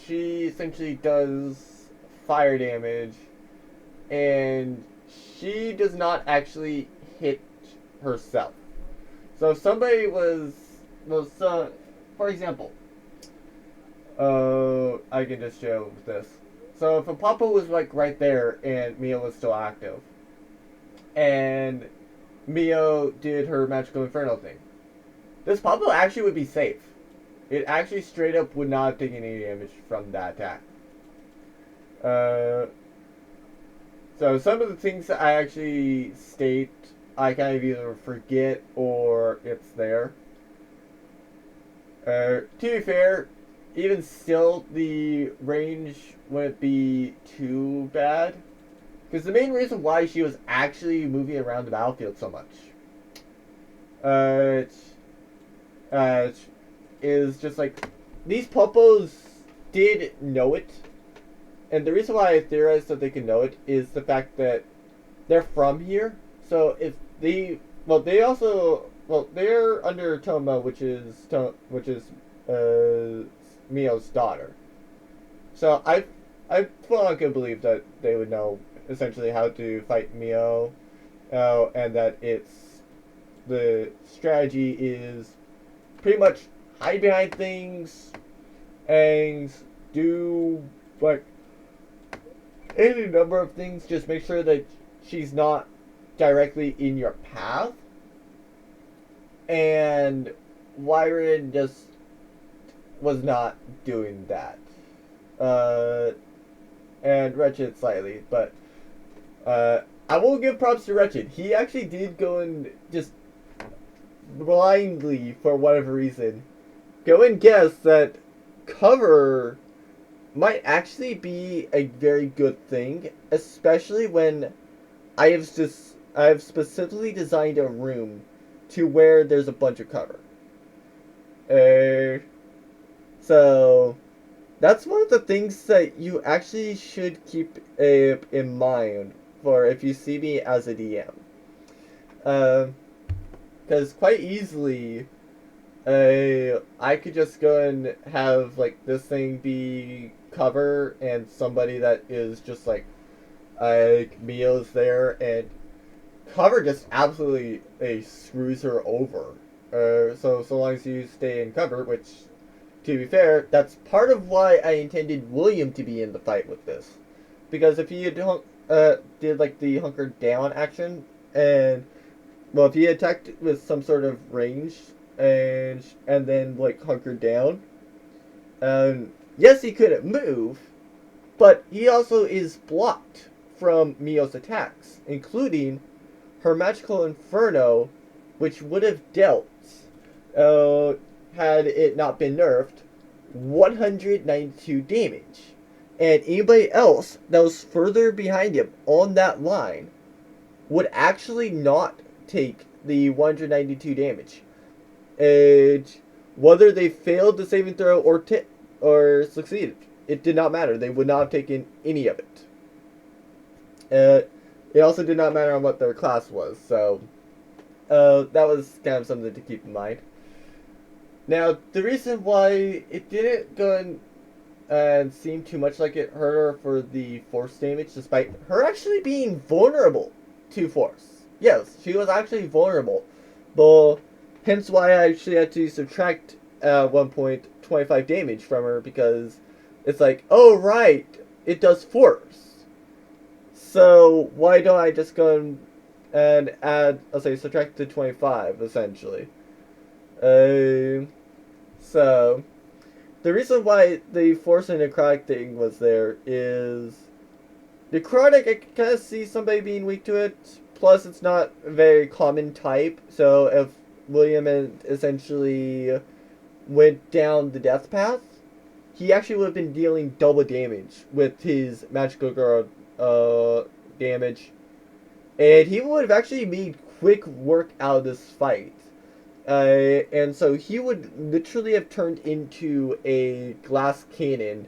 Speaker 1: she essentially does fire damage, and she does not actually hit herself. So if somebody was, well, so, for example, I can just show this. So if a Papa was like right there and Mio was still active, and Mio did her magical inferno thing, this Papa actually would be safe. It actually straight up would not have taken any damage from that attack. So some of the things that I actually state, I kind of either forget or it's there. To be fair, even still, the range wouldn't be too bad. Because the main reason why she was actually moving around the battlefield so much is just like, these Popos did know it. And the reason why I theorized that they can know it is the fact that they're from here. So if they, well, they also, well, they're under Toma, which is Mio's daughter. So I full on could believe that they would know essentially how to fight Mio, and that the strategy is pretty much hide behind things and do like any number of things. Just make sure that she's not directly in your path. And Wyron just was not doing that. And Wretched slightly, but I will give props to Wretched. He actually did go and just blindly, for whatever reason, go and guess that cover might actually be a very good thing, especially when I have specifically designed a room to where there's a bunch of cover. So that's one of the things that you actually should keep in mind for if you see me as a DM. Because quite easily, I could just go and have like this thing be cover, and somebody that is just like Mio's there, and cover just absolutely screws her over. So long as you stay in cover, which to be fair, that's part of why I intended William to be in the fight with this. Because if he had did like the hunker down action, and well, if he attacked with some sort of range and then like hunkered down, yes, he couldn't move, but he also is blocked from Mio's attacks, including her magical inferno, which would have dealt, had it not been nerfed, 192 damage. And anybody else that was further behind him on that line would actually not take the 192 damage. And whether they failed the saving throw or succeeded, it did not matter. They would not have taken any of it. It also did not matter on what their class was, so that was kind of something to keep in mind. Now, the reason why it didn't go and seem too much like it hurt her for the force damage, despite her actually being vulnerable to force. Yes, she was actually vulnerable, but hence why I actually had to subtract at one point 25 damage from her, because it's like, oh right, it does force. So why don't I just go and add, let's say, subtract to 25, essentially. So, the reason why the force and necrotic thing was there is necrotic, I can kind of see somebody being weak to it, plus it's not a very common type, so if William essentially went down the death path, he actually would have been dealing double damage with his magical girl damage, and he would have actually made quick work out of this fight. And so he would literally have turned into a glass cannon,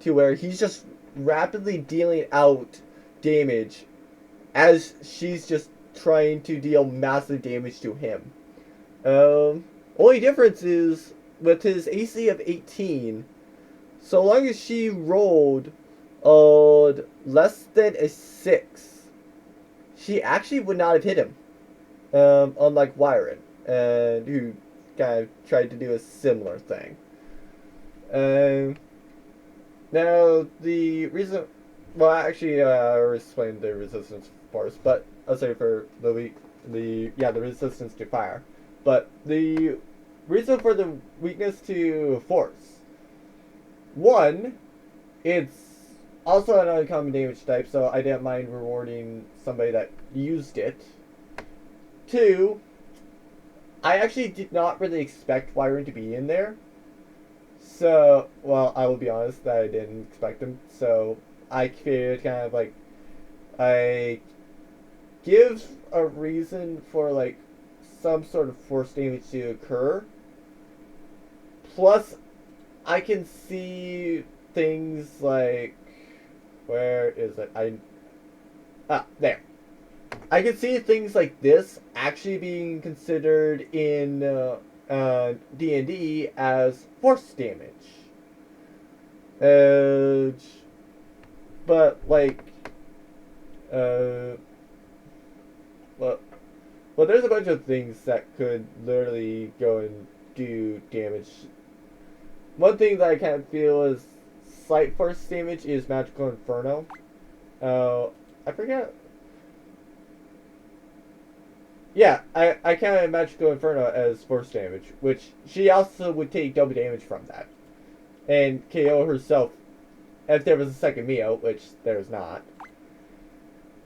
Speaker 1: to where he's just rapidly dealing out damage as she's just trying to deal massive damage to him. Only difference is with his AC of 18, so long as she rolled less than a 6, she actually would not have hit him. Unlike Wyron, who kind of tried to do a similar thing. Now, the reason... Well, actually, I already explained the resistance force, but I'll say for the resistance to fire. But the reason for the weakness to force. One, it's also an uncommon damage type, so I didn't mind rewarding somebody that used it. Two, I actually did not really expect Wyron to be in there. So, well, I will be honest that I didn't expect him. So, I figured kind of like, I give a reason for like some sort of force damage to occur. Plus, I can see things like, where is it? There. I can see things like this actually being considered in D&D as force damage. But like, well, there's a bunch of things that could literally go and do damage. One thing that I kind of feel is slight force damage is Magical Inferno. I forget. Yeah, I count Magical Inferno as force damage, which she also would take double damage from that. And KO herself, if there was a second Mio, which there's not.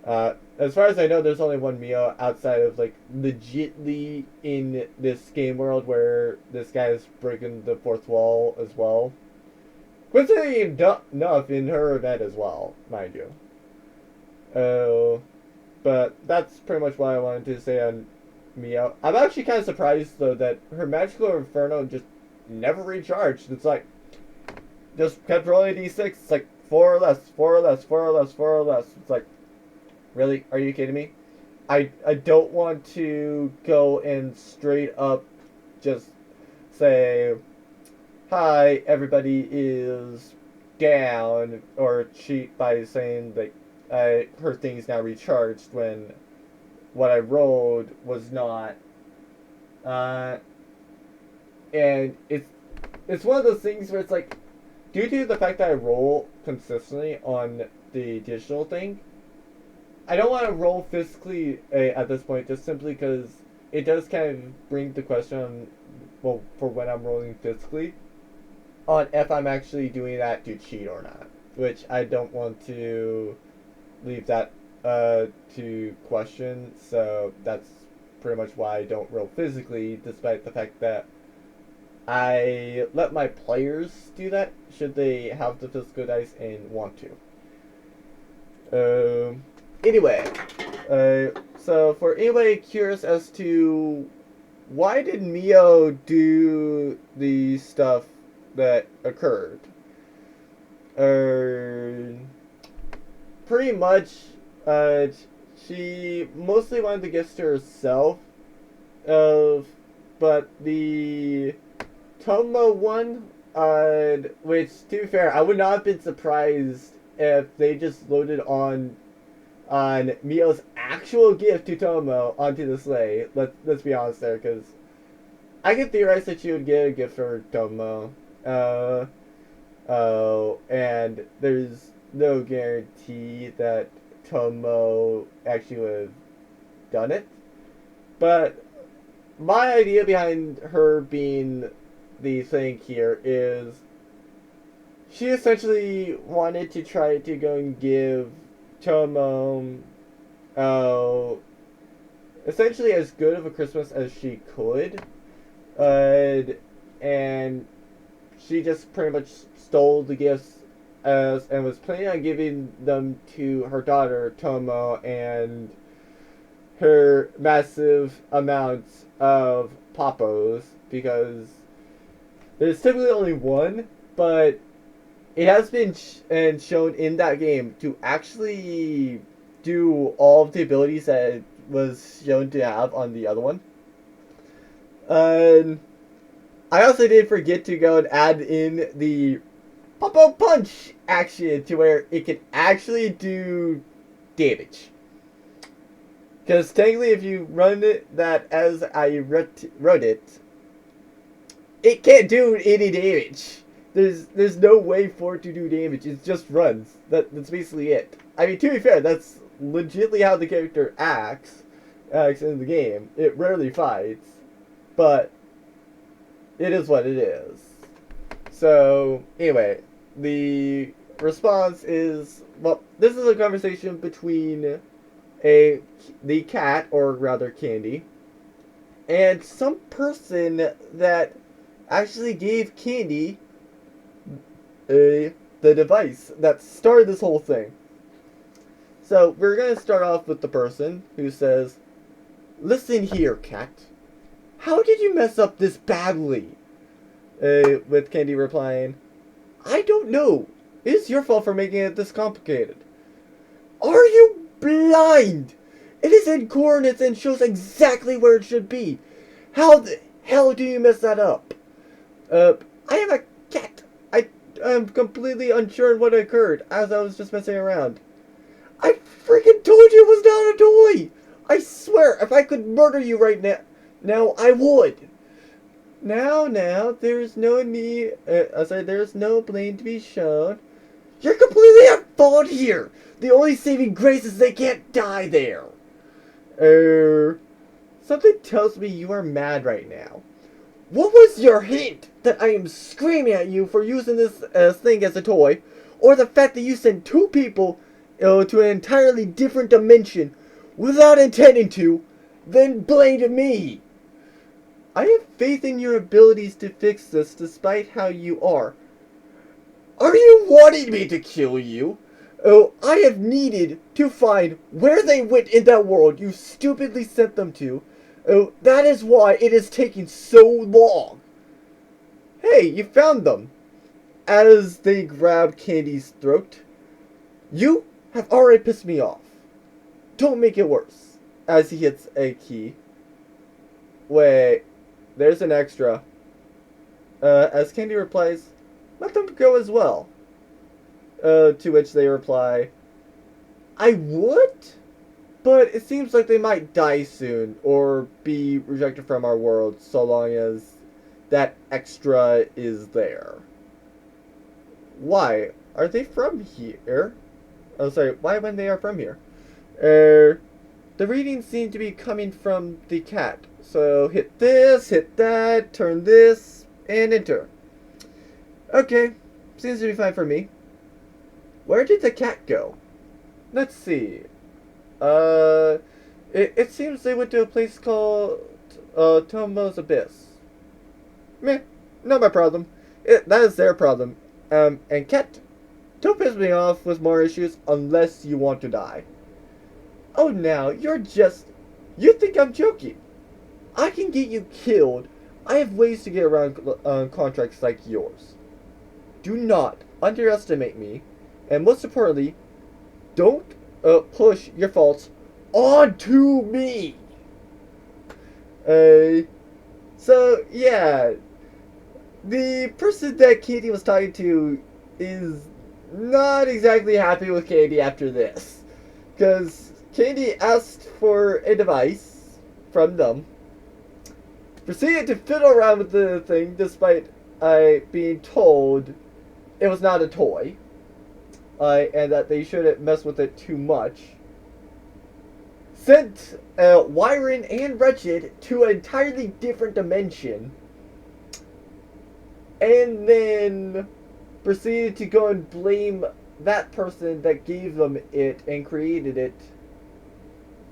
Speaker 1: As far as I know, there's only one Mio outside of, like, legitly in this game world where this guy is breaking the fourth wall as well. Coincidentally enough, in her event as well, mind you. But that's pretty much what I wanted to say on Mio. I'm actually kind of surprised, though, that her Magical Inferno just never recharged. It's like, just kept rolling d6. It's like 4 or less, 4 or less, 4 or less, 4 or less. It's like, really? Are you kidding me? I don't want to go and straight up just say, hi, everybody is down, or cheat by saying that her thing is now recharged when what I rolled was not. And it's it's one of those things where it's like, due to the fact that I roll consistently on the digital thing, I don't want to roll physically at this point, just simply because it does kind of bring the question on, well, for when I'm rolling physically, on if I'm actually doing that to cheat or not, which I don't want to leave that to question. So that's pretty much why I don't roll physically, despite the fact that I let my players do that should they have the physical dice and want to. Anyway, so for anybody curious as to why did Mio do the stuff that occurred, pretty much, she mostly wanted the gifts to herself, but the Tomo one, which, to be fair, I would not have been surprised if they just loaded on Mio's actual gift to Tomo onto the sleigh. Let's be honest there, because I could theorize that she would get a gift for Tomo. And there's no guarantee that Tomo actually would have done it. But my idea behind her being the thing here is she essentially wanted to try to go and give Tomo essentially as good of a Christmas as she could. And she just pretty much stole the gifts and was planning on giving them to her daughter Tomo and her massive amounts of Popos, because there's typically only one, but it has been shown in that game to actually do all of the abilities that it was shown to have on the other one. I also did forget to go and add in the Popo Punch action to where it can actually do damage. Because technically, if you run that as I wrote it, it can't do any damage. There's no way for it to do damage. It just runs. That's basically it. I mean, to be fair, that's legitimately how the character acts in the game. It rarely fights, but it is what it is. So anyway, the response is, well, this is a conversation between the cat, or rather Candy, and some person that actually gave Candy the device that started this whole thing. So we're going to start off with the person who says, "Listen here, cat. How did you mess up this badly?" With Candy replying, "I don't know. It's your fault for making it this complicated." "Are you blind? It is in coordinates and shows exactly where it should be. How the hell do you mess that up?" I am a cat. I am completely unsure of what occurred as I was just messing around." "I freaking told you it was not a toy! I swear, if I could murder you right now I would." Now, there's no need, there's no blame to be shown. You're completely at fault here. The only saving grace is they can't die there. Something tells me you are mad right now. What was your hint that I am screaming at you for using this thing as a toy, or the fact that you sent two people to an entirely different dimension without intending to, then blamed me? I have faith in your abilities to fix this despite how you are. Are you wanting me to kill you? Oh, I have needed to find where they went in that world you stupidly sent them to. Oh, that is why it is taking so long. Hey, you found them. As they grab Candy's throat. You have already pissed me off. Don't make it worse. As he hits a key. Wait, there's an extra. As Candy replies, "Let them go as well." To which they reply, "I would, but it seems like they might die soon or be rejected from our world so long as that extra is there. Why are they from here? Oh, sorry. Why when they are from here? The readings seem to be coming from the cat. So hit this, hit that, turn this, and enter. Okay, seems to be fine for me. Where did the cat go? Let's see. It seems they went to a place called Tomo's Abyss. Meh, not my problem. That is their problem. And cat, don't piss me off with more issues unless you want to die. Oh, now, you think I'm joking. I can get you killed. I have ways to get around contracts like yours. Do not underestimate me, and most importantly, don't push your faults onto me. So yeah, the person that Katie was talking to is not exactly happy with Katie after this, because Katie asked for a device from them, proceeded to fiddle around with the thing despite being told it was not a toy, and that they shouldn't mess with it too much. Sent Wyron and Wretched to an entirely different dimension, and then proceeded to go and blame that person that gave them it and created it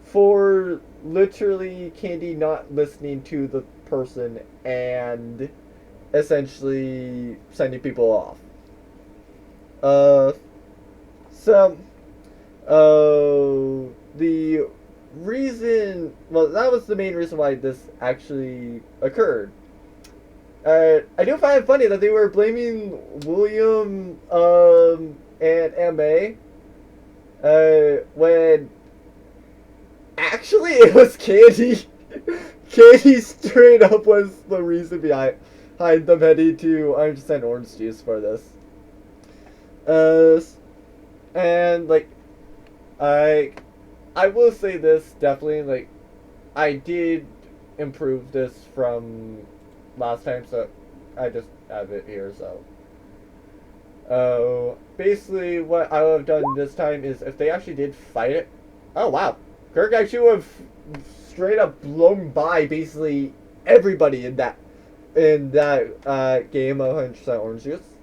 Speaker 1: for literally Candy not listening to the person and essentially sending people off. So, the reason, well, that was the main reason why this actually occurred. I do find it funny that they were blaming William, and M.A., when actually it was Candy. Candy straight up was the reason behind them heading to 100% orange juice for this. And like, I will say this definitely, like, I did improve this from last time, so I just have it here. So, basically, what I would have done this time is if they actually did fight it. Oh wow, Kirk actually would have straight up blown by basically everybody in that game of 100% orange juice.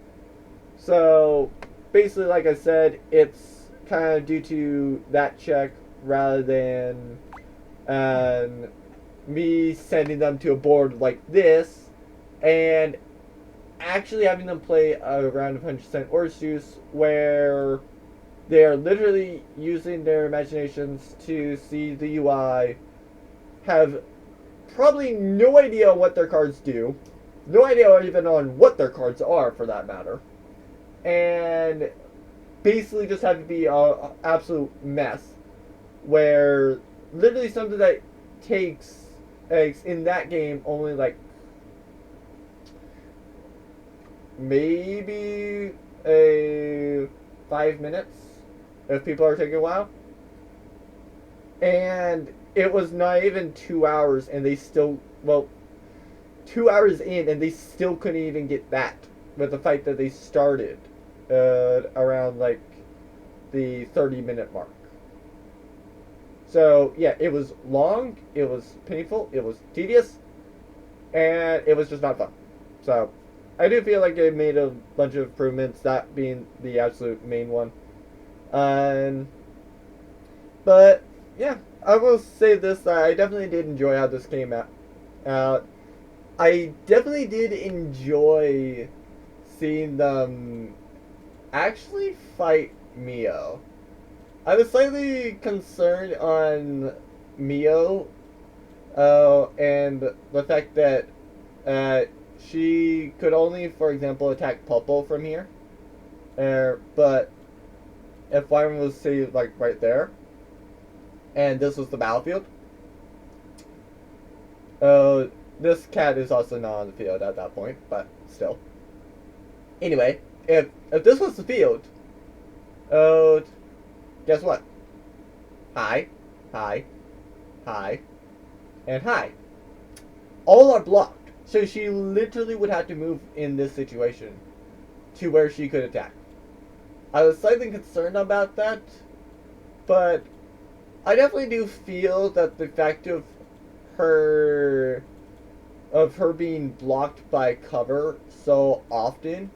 Speaker 1: So basically, like I said, it's kind of due to that check rather than me sending them to a board like this and actually having them play a round of 100% orange juice where they are literally using their imaginations to see the UI, have probably no idea what their cards do, no idea even on what their cards are for that matter, and basically just have to be an absolute mess where literally something that takes in that game only like maybe 5 minutes if people are taking a while, and it was not even 2 hours and they still, well, 2 hours in and they still couldn't even get that with the fight that they started around like the 30-minute mark. So yeah, it was long, it was painful, it was tedious, and it was just not fun. So I do feel like they made a bunch of improvements, that being the absolute main one. But yeah, I will say this: I definitely did enjoy how this came out. I definitely did enjoy seeing them actually fight Mio. I was slightly concerned on Mio, and the fact that she could only, for example, attack Puppo from here. But if Byron was, say, like right there, and this was the battlefield, this cat is also not on the field at that point, but still. Anyway, if this was the field, guess what? Hi, hi, hi, and hi. All are blocked. So she literally would have to move in this situation to where she could attack. I was slightly concerned about that, but I definitely do feel that the fact her of her being blocked by cover so often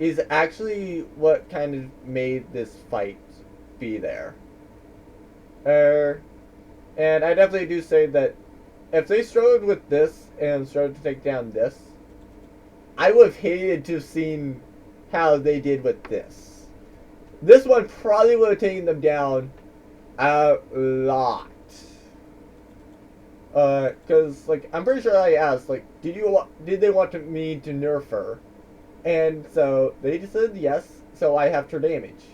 Speaker 1: is actually what kind of made this fight be there. And I definitely do say that if they struggled with this and struggled to take down this, I would have hated to have seen how they did with this. This one probably would have taken them down a lot. Cause like I'm pretty sure I asked like, did they want me to nerf her? And so they just said yes. So I halved her damage.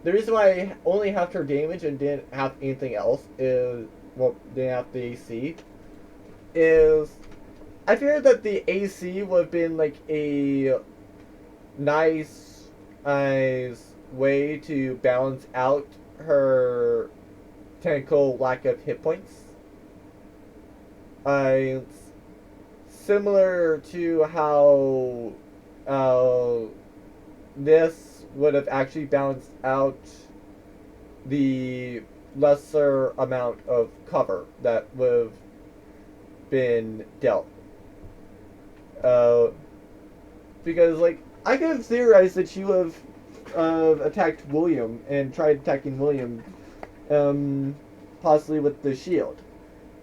Speaker 1: The reason why I only halved her damage and didn't have anything else is, well, didn't have the AC, is I feared that the AC would have been like a nice, nice way to balance out her technical lack of hit points. It's similar to how this would have actually balanced out the lesser amount of cover that would have been dealt. Because, like, I could have theorized that she would have attacked William and tried attacking William, possibly with the shield.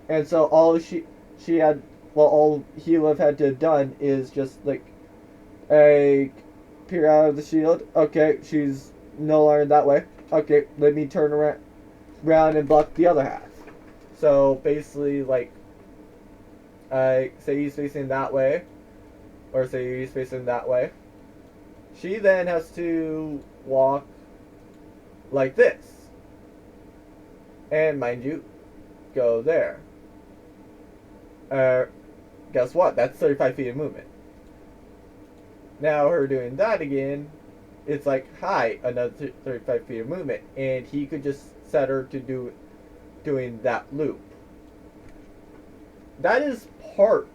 Speaker 1: And so all she had, well, all he would have had to have done is just, like, peer out of the shield. Okay, she's no longer that way. Okay, let me turn around and block the other half. So basically, like, say he's facing that way, or say he's facing that way. She then has to walk like this. And mind you, go there. Guess what? That's 35 feet of movement. Now her doing that again, it's like, hi, another 35 feet of movement. And he could just set her to doing that loop. That is part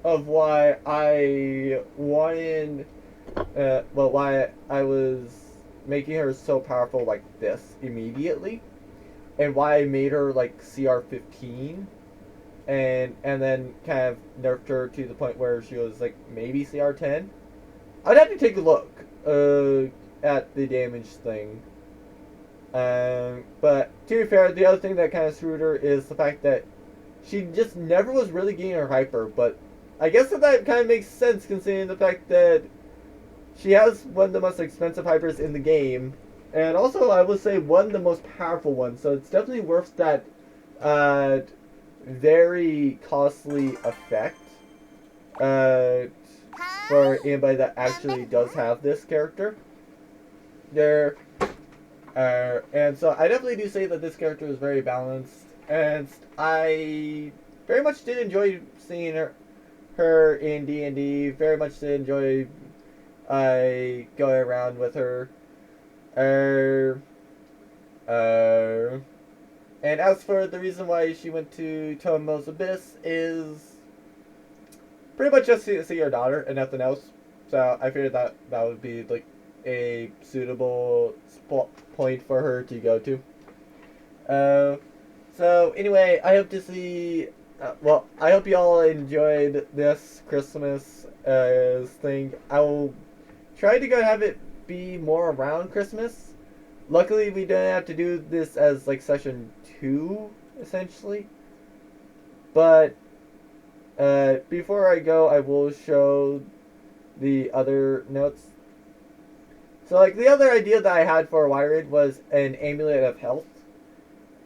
Speaker 1: of why I wanted, why I was making her so powerful like this immediately. And why I made her like CR 15. And then kind of nerfed her to the point where she was like maybe CR 10. I'd have to take a look at the damage thing. But to be fair, the other thing that kind of screwed her is the fact that she just never was really getting her hyper. But I guess that kind of makes sense considering the fact that she has one of the most expensive hypers in the game. And also, I would say one of the most powerful ones. So it's definitely worth that very costly effect for anybody that actually does have this character. And so I definitely do say that this character is very balanced, and I very much did enjoy seeing her in D&D. Very much did enjoy going around with her. And as for the reason why she went to Tomo's Abyss is pretty much just to see her daughter and nothing else. So I figured that would be like a suitable point for her to go to. So anyway, I hope to see. Well, I hope you all enjoyed this Christmas thing. I will try to go have it be more around Christmas. Luckily, we don't have to do this as like session 2, essentially. But before I go, I will show the other notes. So, like, the other idea that I had for Wyred was an Amulet of Health.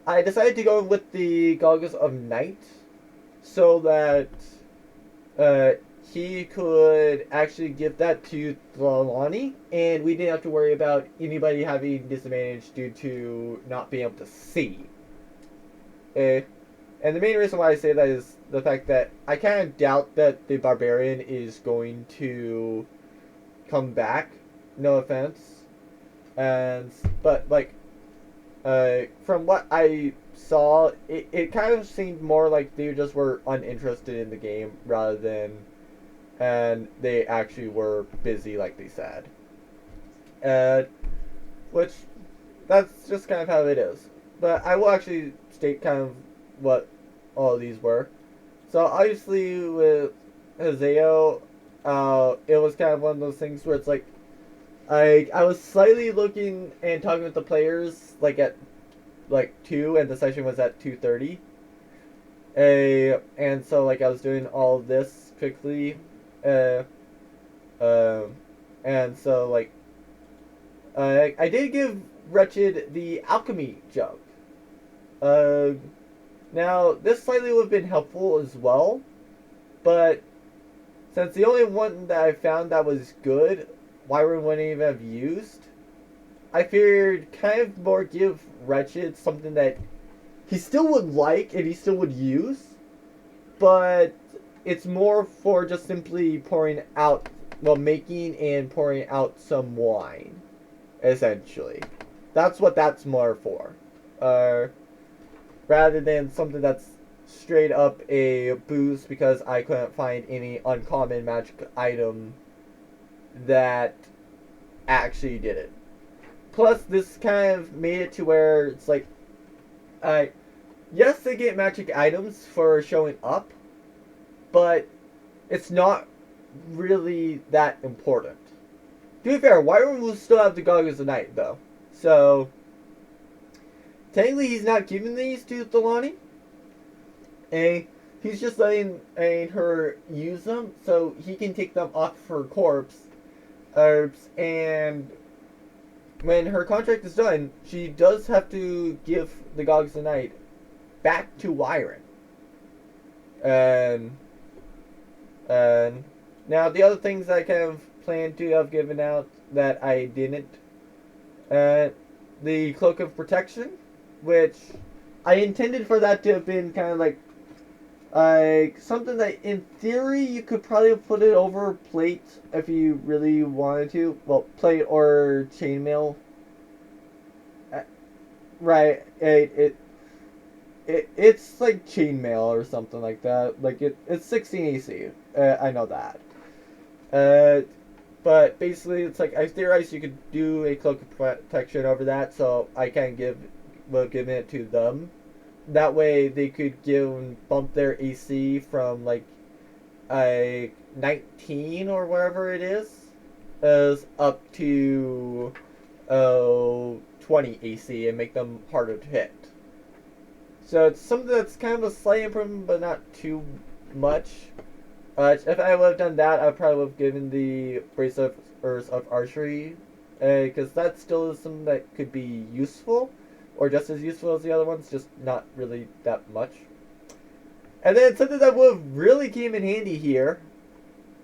Speaker 1: I decided to go with the Goggles of Night so that he could actually give that to Thalani, and we didn't have to worry about anybody having disadvantage due to not being able to see. And the main reason why I say that is the fact that I kind of doubt that the Barbarian is going to come back. No offense. But like, from what I saw, it kind of seemed more like they just were uninterested in the game rather than, and they actually were busy like they said. And, which, that's just kind of how it is. But I will actually state kind of what all of these were. So obviously with Hizeo, it was kind of one of those things where it's like, I was slightly looking and talking with the players like at like 2 and the session was at 2:30. And so like I was doing all this quickly. Uh, and so like I did give Wretched the alchemy jug. Uh, Now this slightly would have been helpful as well, but since the only one that I found that was good, Wyron wouldn't even have used. I figured kind of more give Wretched something that he still would like and he still would use, but it's more for just simply pouring out, well, making and pouring out some wine, essentially. That's what that's more for. Rather than something that's straight up a boost because I couldn't find any uncommon magic item that actually did it. Plus, this kind of made it to where it's like, yes, they get magic items for showing up, but it's not really that important. To be fair, Wyron will still have the Goggles of Night, though. So, technically, he's not giving these to Thelani. And he's just letting her use them so he can take them off her corpse. And when her contract is done, she does have to give the Goggles of Night back to Wyron. And now the other things I kind of planned to have given out that I didn't. The Cloak of Protection, which I intended for that to have been kind of like something that in theory you could probably put it over plate if you really wanted to. Well, plate or chainmail. Right. It's like chainmail or something like that. Like it's 16 AC. I know that. But basically it's like I theorized you could do a cloak of protection over that, so I can give it to them. That way they could bump their AC from like a 19 or wherever it is up to 20 AC and make them harder to hit. So it's something that's kind of a slight improvement, but not too much. If I would have done that, I probably would have given the Bracelets of Archery, because that still is something that could be useful, or just as useful as the other ones, just not really that much. And then something that would have really came in handy here,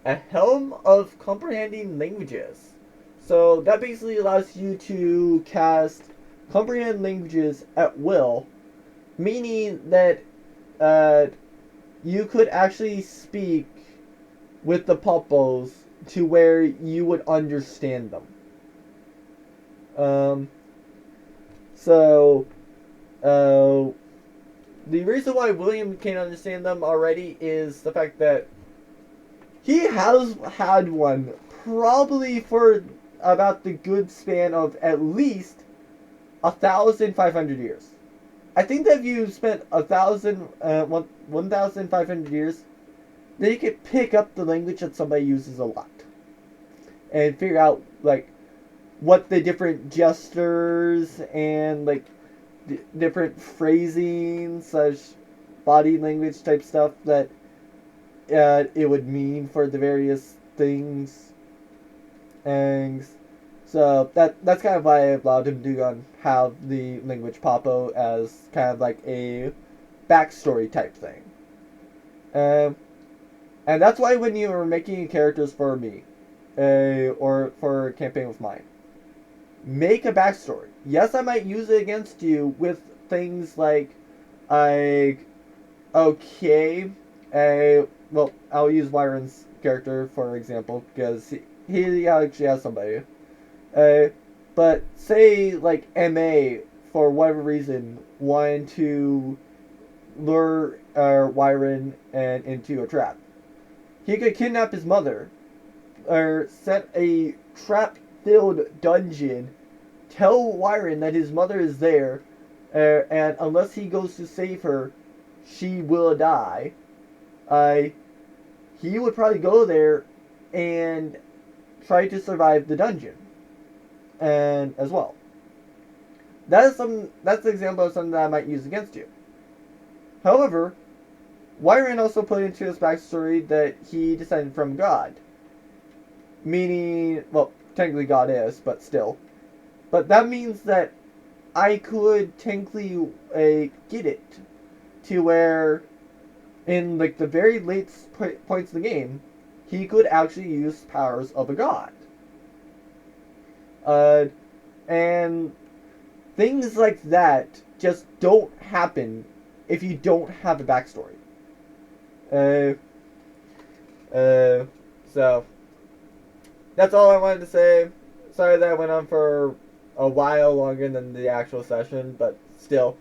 Speaker 1: a Helm of Comprehending Languages. So that basically allows you to cast Comprehend Languages at will, meaning that you could actually speak with the Poppos to where you would understand them. The reason why William can't understand them already is the fact that he has had one probably for about the good span of at least 1,500 years. I think that if you spent 1,500 years, then you could pick up the language that somebody uses a lot and figure out like what the different gestures and like different phrasing such body language type stuff that it would mean for the various things. And so that's kind of why I allowed him to have the language Papo as kind of like a backstory type thing. And that's why when you were making characters for me, or for a campaign with mine, make a backstory. Yes, I might use it against you with things like, okay, well, I'll use Wyron's character for example, because he actually has somebody. But say, like, MA, for whatever reason, wanted to lure Wyron and into a trap. He could kidnap his mother, or set a trap-filled dungeon, tell Wyron that his mother is there, and unless he goes to save her, she will die. He would probably go there and try to survive the dungeon, and as well. That's an example of something that I might use against you. However, Wyron also put into his backstory that he descended from God. Meaning, well, technically God is, but still. But that means that I could technically get it to where, in like the very late points of the game, he could actually use powers of a god. And things like that just don't happen if you don't have a backstory. So that's all I wanted to say. Sorry that I went on for a while longer than the actual session, but still.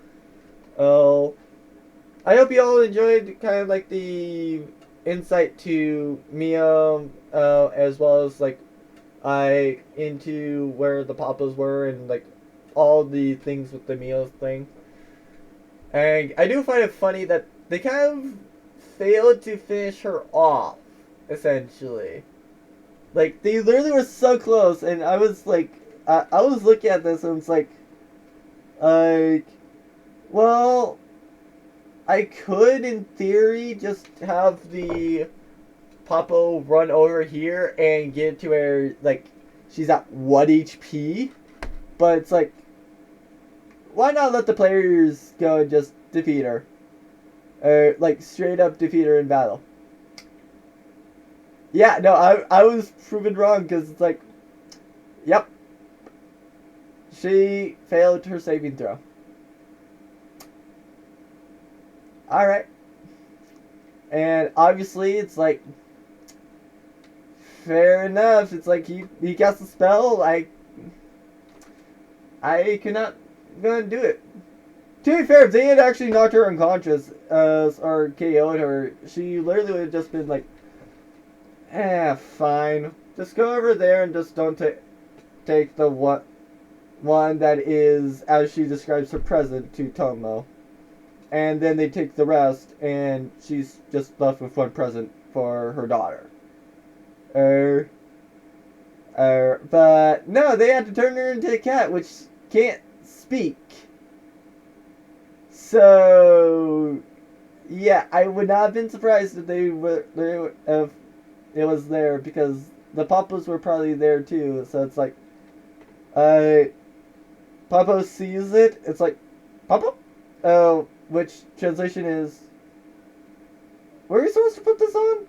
Speaker 1: I hope you all enjoyed kind of like the insight to Mia, as well as like into where the papas were and like all the things with the Mia thing. And I do find it funny that they kind of failed to finish her off, essentially. Like, they literally were so close, and I was like, I was looking at this and it's like, well, I could, in theory, just have the Papo run over here and get to where, like, she's at 1 HP, but it's like, why not let the players go and just defeat her? Or, like, straight up defeat her in battle. Yeah, no, I was proven wrong, because it's like, yep. She failed her saving throw. Alright. And obviously, it's like, fair enough. It's like, he casts a spell, I could not gonna do it. To be fair, if they had actually knocked her unconscious, or KO'd her, she literally would have just been like, fine. Just go over there and just don't take the one that is, as she describes, her present to Tomo. And then they take the rest, and she's just left with one present for her daughter. But no, they had to turn her into a cat, which can't speak. So, yeah, I would not have been surprised if if it was there, because the Papas were probably there too. So it's like, Papa sees it. It's like, Papa? Oh, which translation is, where are you supposed to put this on?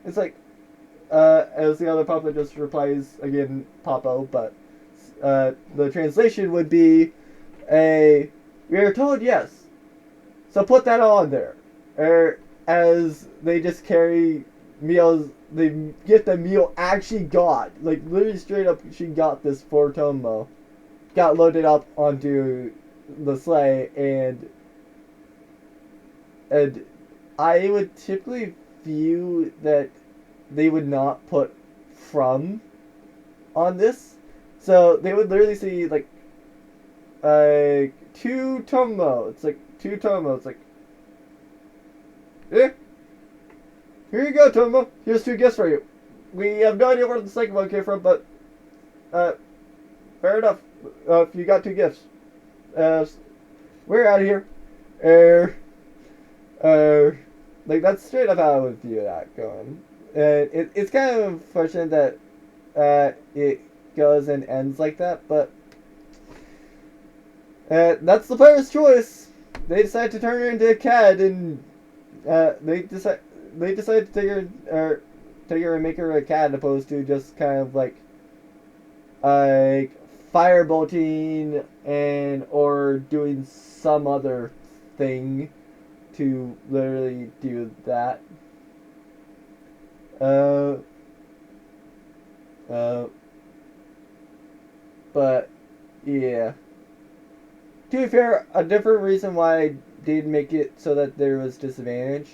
Speaker 1: It's like, as the other Papa just replies again, Papa, but the translation would be we are told yes. So put that on there. As they just carry meals, they get the meal actually got. Like, literally straight up, she got this for Tomo. Got loaded up onto the sleigh, and I would typically view that they would not put from on this. So they would literally see, like, two Tomo. It's like, two Tomo. It's like, here you go, Tomo. Here's 2 gifts for you. We have no idea where the second one came from, but, fair enough. If you got 2 gifts. We're out of here. Like, that's straight up how I would view that going. It's kind of unfortunate that, it goes and ends like that, but, that's the player's choice. They decide to turn her into a cat, and they decide to take her and make her a cat, opposed to just kind of like firebolting and or doing some other thing to literally do that. But yeah. To be fair, a different reason why I did make it so that there was disadvantage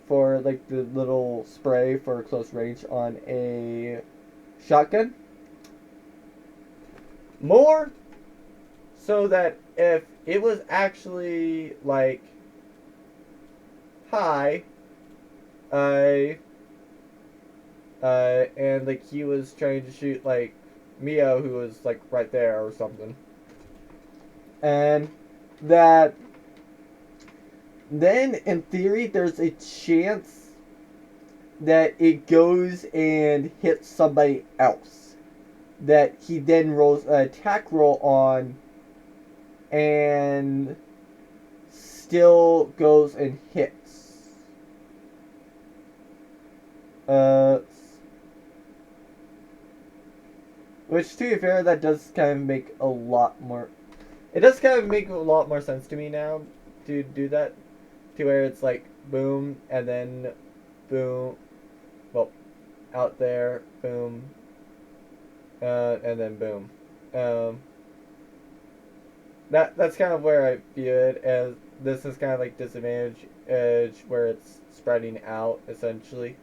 Speaker 1: for like the little spray for close range on a shotgun. More so that if it was actually like high, I and like he was trying to shoot like Mio, who was like right there or something, and that then in theory there's a chance that it goes and hits somebody else that he then rolls an attack roll on and still goes and hits. Uh, which, to be fair, that does kind of make a lot more. It does kind of make a lot more sense to me now to do that, to where it's like boom and then boom, well, out there, boom, and then boom. That's kind of where I view it as. This is kind of like disadvantage edge where it's spreading out essentially.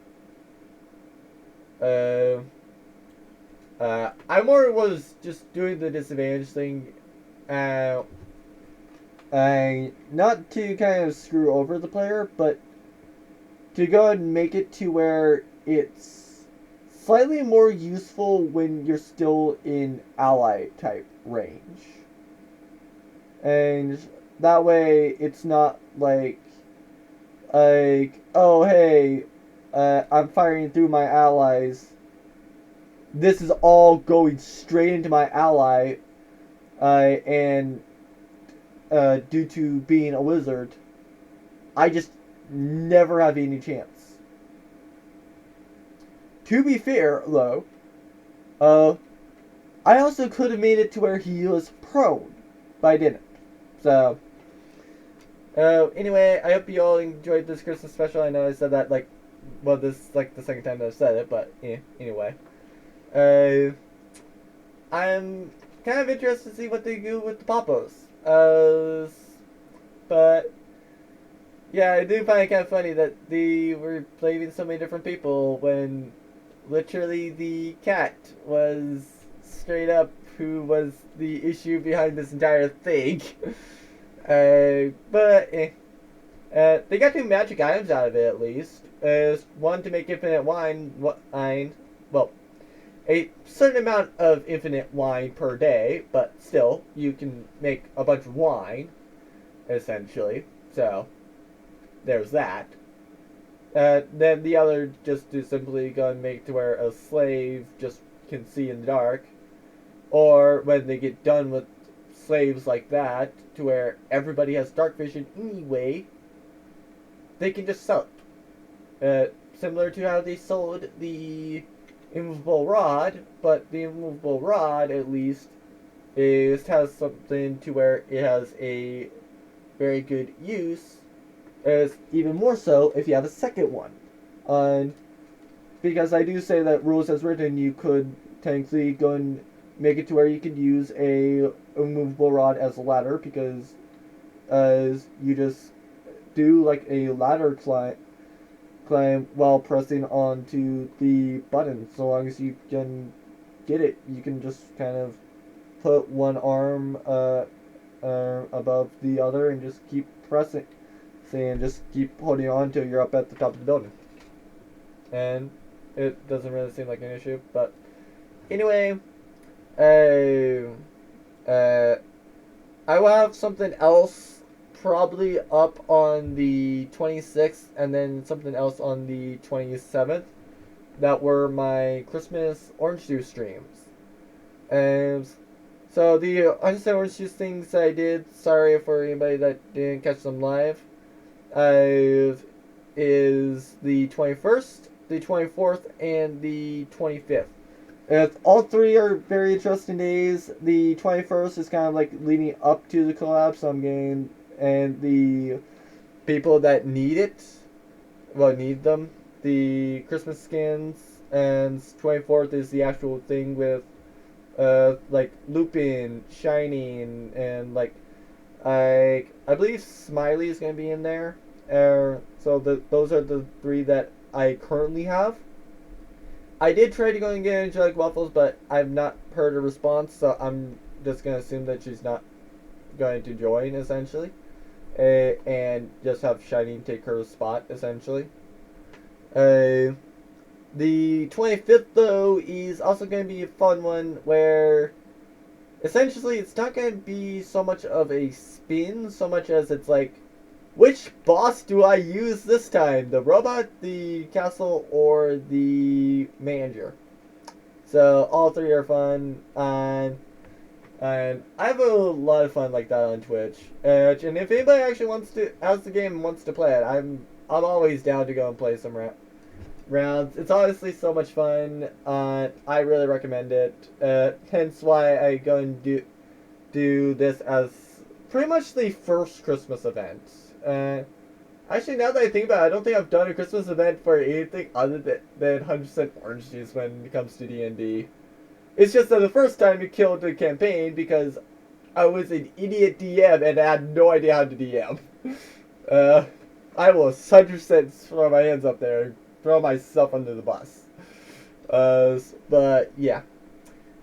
Speaker 1: Uh, I more was just doing the disadvantage thing, not to kind of screw over the player, but to go and make it to where it's slightly more useful when you're still in ally type range. And that way it's not like oh hey, I'm firing through my allies. This is all going straight into my ally, and due to being a wizard, I just never have any chance. To be fair, though, I also could have made it to where he was prone, but I didn't. So, anyway, I hope you all enjoyed this Christmas special. I know I said that this is like the second time that I've said it, but anyway. I'm kind of interested to see what they do with the Papos. But yeah, I do find it kind of funny that they were blaming so many different people when literally the cat was straight up who was the issue behind this entire thing. But they got 2 magic items out of it at least. One to make infinite wine. Well, a certain amount of infinite wine per day, but still, you can make a bunch of wine, essentially. So, there's that. Then the other, just to simply go and make to where a slave just can see in the dark. Or when they get done with slaves like that, to where everybody has dark vision anyway, they can just sell it. Similar to how they sold the immovable rod, but the immovable rod at least has something to where it has a very good use, as even more so if you have a second one. Because I do say that rules as written, you could technically go and make it to where you could use a immovable rod as a ladder, because as you just do like a ladder climb while pressing onto the button. So long as you can get it, you can just kind of put one arm above the other and just keep pressing, and just keep holding on until you're up at the top of the building. And it doesn't really seem like an issue, but anyway, I will have something else probably up on the 26th, and then something else on the 27th. That were my Christmas orange juice streams. And so the orange juice things I did, sorry for anybody that didn't catch them live, is the 21st, the 24th, and the 25th. All 3 are very interesting days. The 21st is kind of like leading up to the collab, so I'm getting, and the people that need them, the Christmas skins, and 24th is the actual thing with like Lupin, Shining, and like I believe Smiley is gonna be in there. So those are the three that I currently have. I did try to go and get Angelic Waffles, but I've not heard a response, so I'm just gonna assume that she's not going to join essentially, and just have Shining take her spot essentially. Uh, the 25th though is also going to be a fun one where essentially it's not going to be so much of a spin so much as it's like, which boss do I use this time? The robot, the castle, or the manager? So all three are fun, and I have a lot of fun like that on Twitch. And if anybody actually has the game and wants to play it, I'm always down to go and play some rounds. It's honestly so much fun. I really recommend it. Hence why I go and do this as pretty much the first Christmas event. Actually, now that I think about it, I don't think I've done a Christmas event for anything other than 100% orange juice when it comes to D&D. It's just that the first time it killed the campaign because I was an idiot DM and I had no idea how to DM. I will 100% throw my hands up there and throw myself under the bus. But yeah.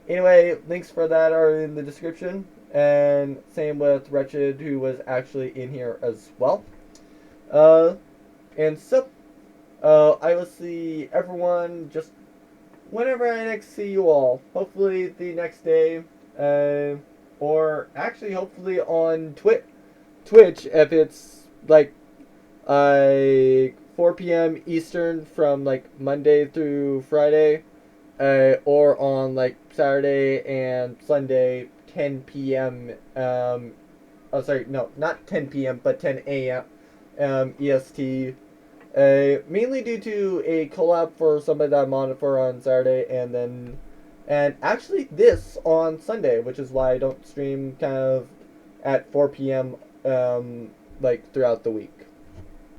Speaker 1: Anyway, links for that are in the description. And same with Wretched, who was actually in here as well. And so, I will see everyone just whenever I next see you all. Hopefully the next day, or actually hopefully on Twitch if it's like 4 p.m. Eastern from like Monday through Friday, or on like Saturday and Sunday 10 p.m. Oh, sorry, no, not 10 p.m. but 10 a.m. EST. Mainly due to a collab for somebody that I'm on for on Saturday, and actually this on Sunday, which is why I don't stream kind of at 4 p.m. Like throughout the week.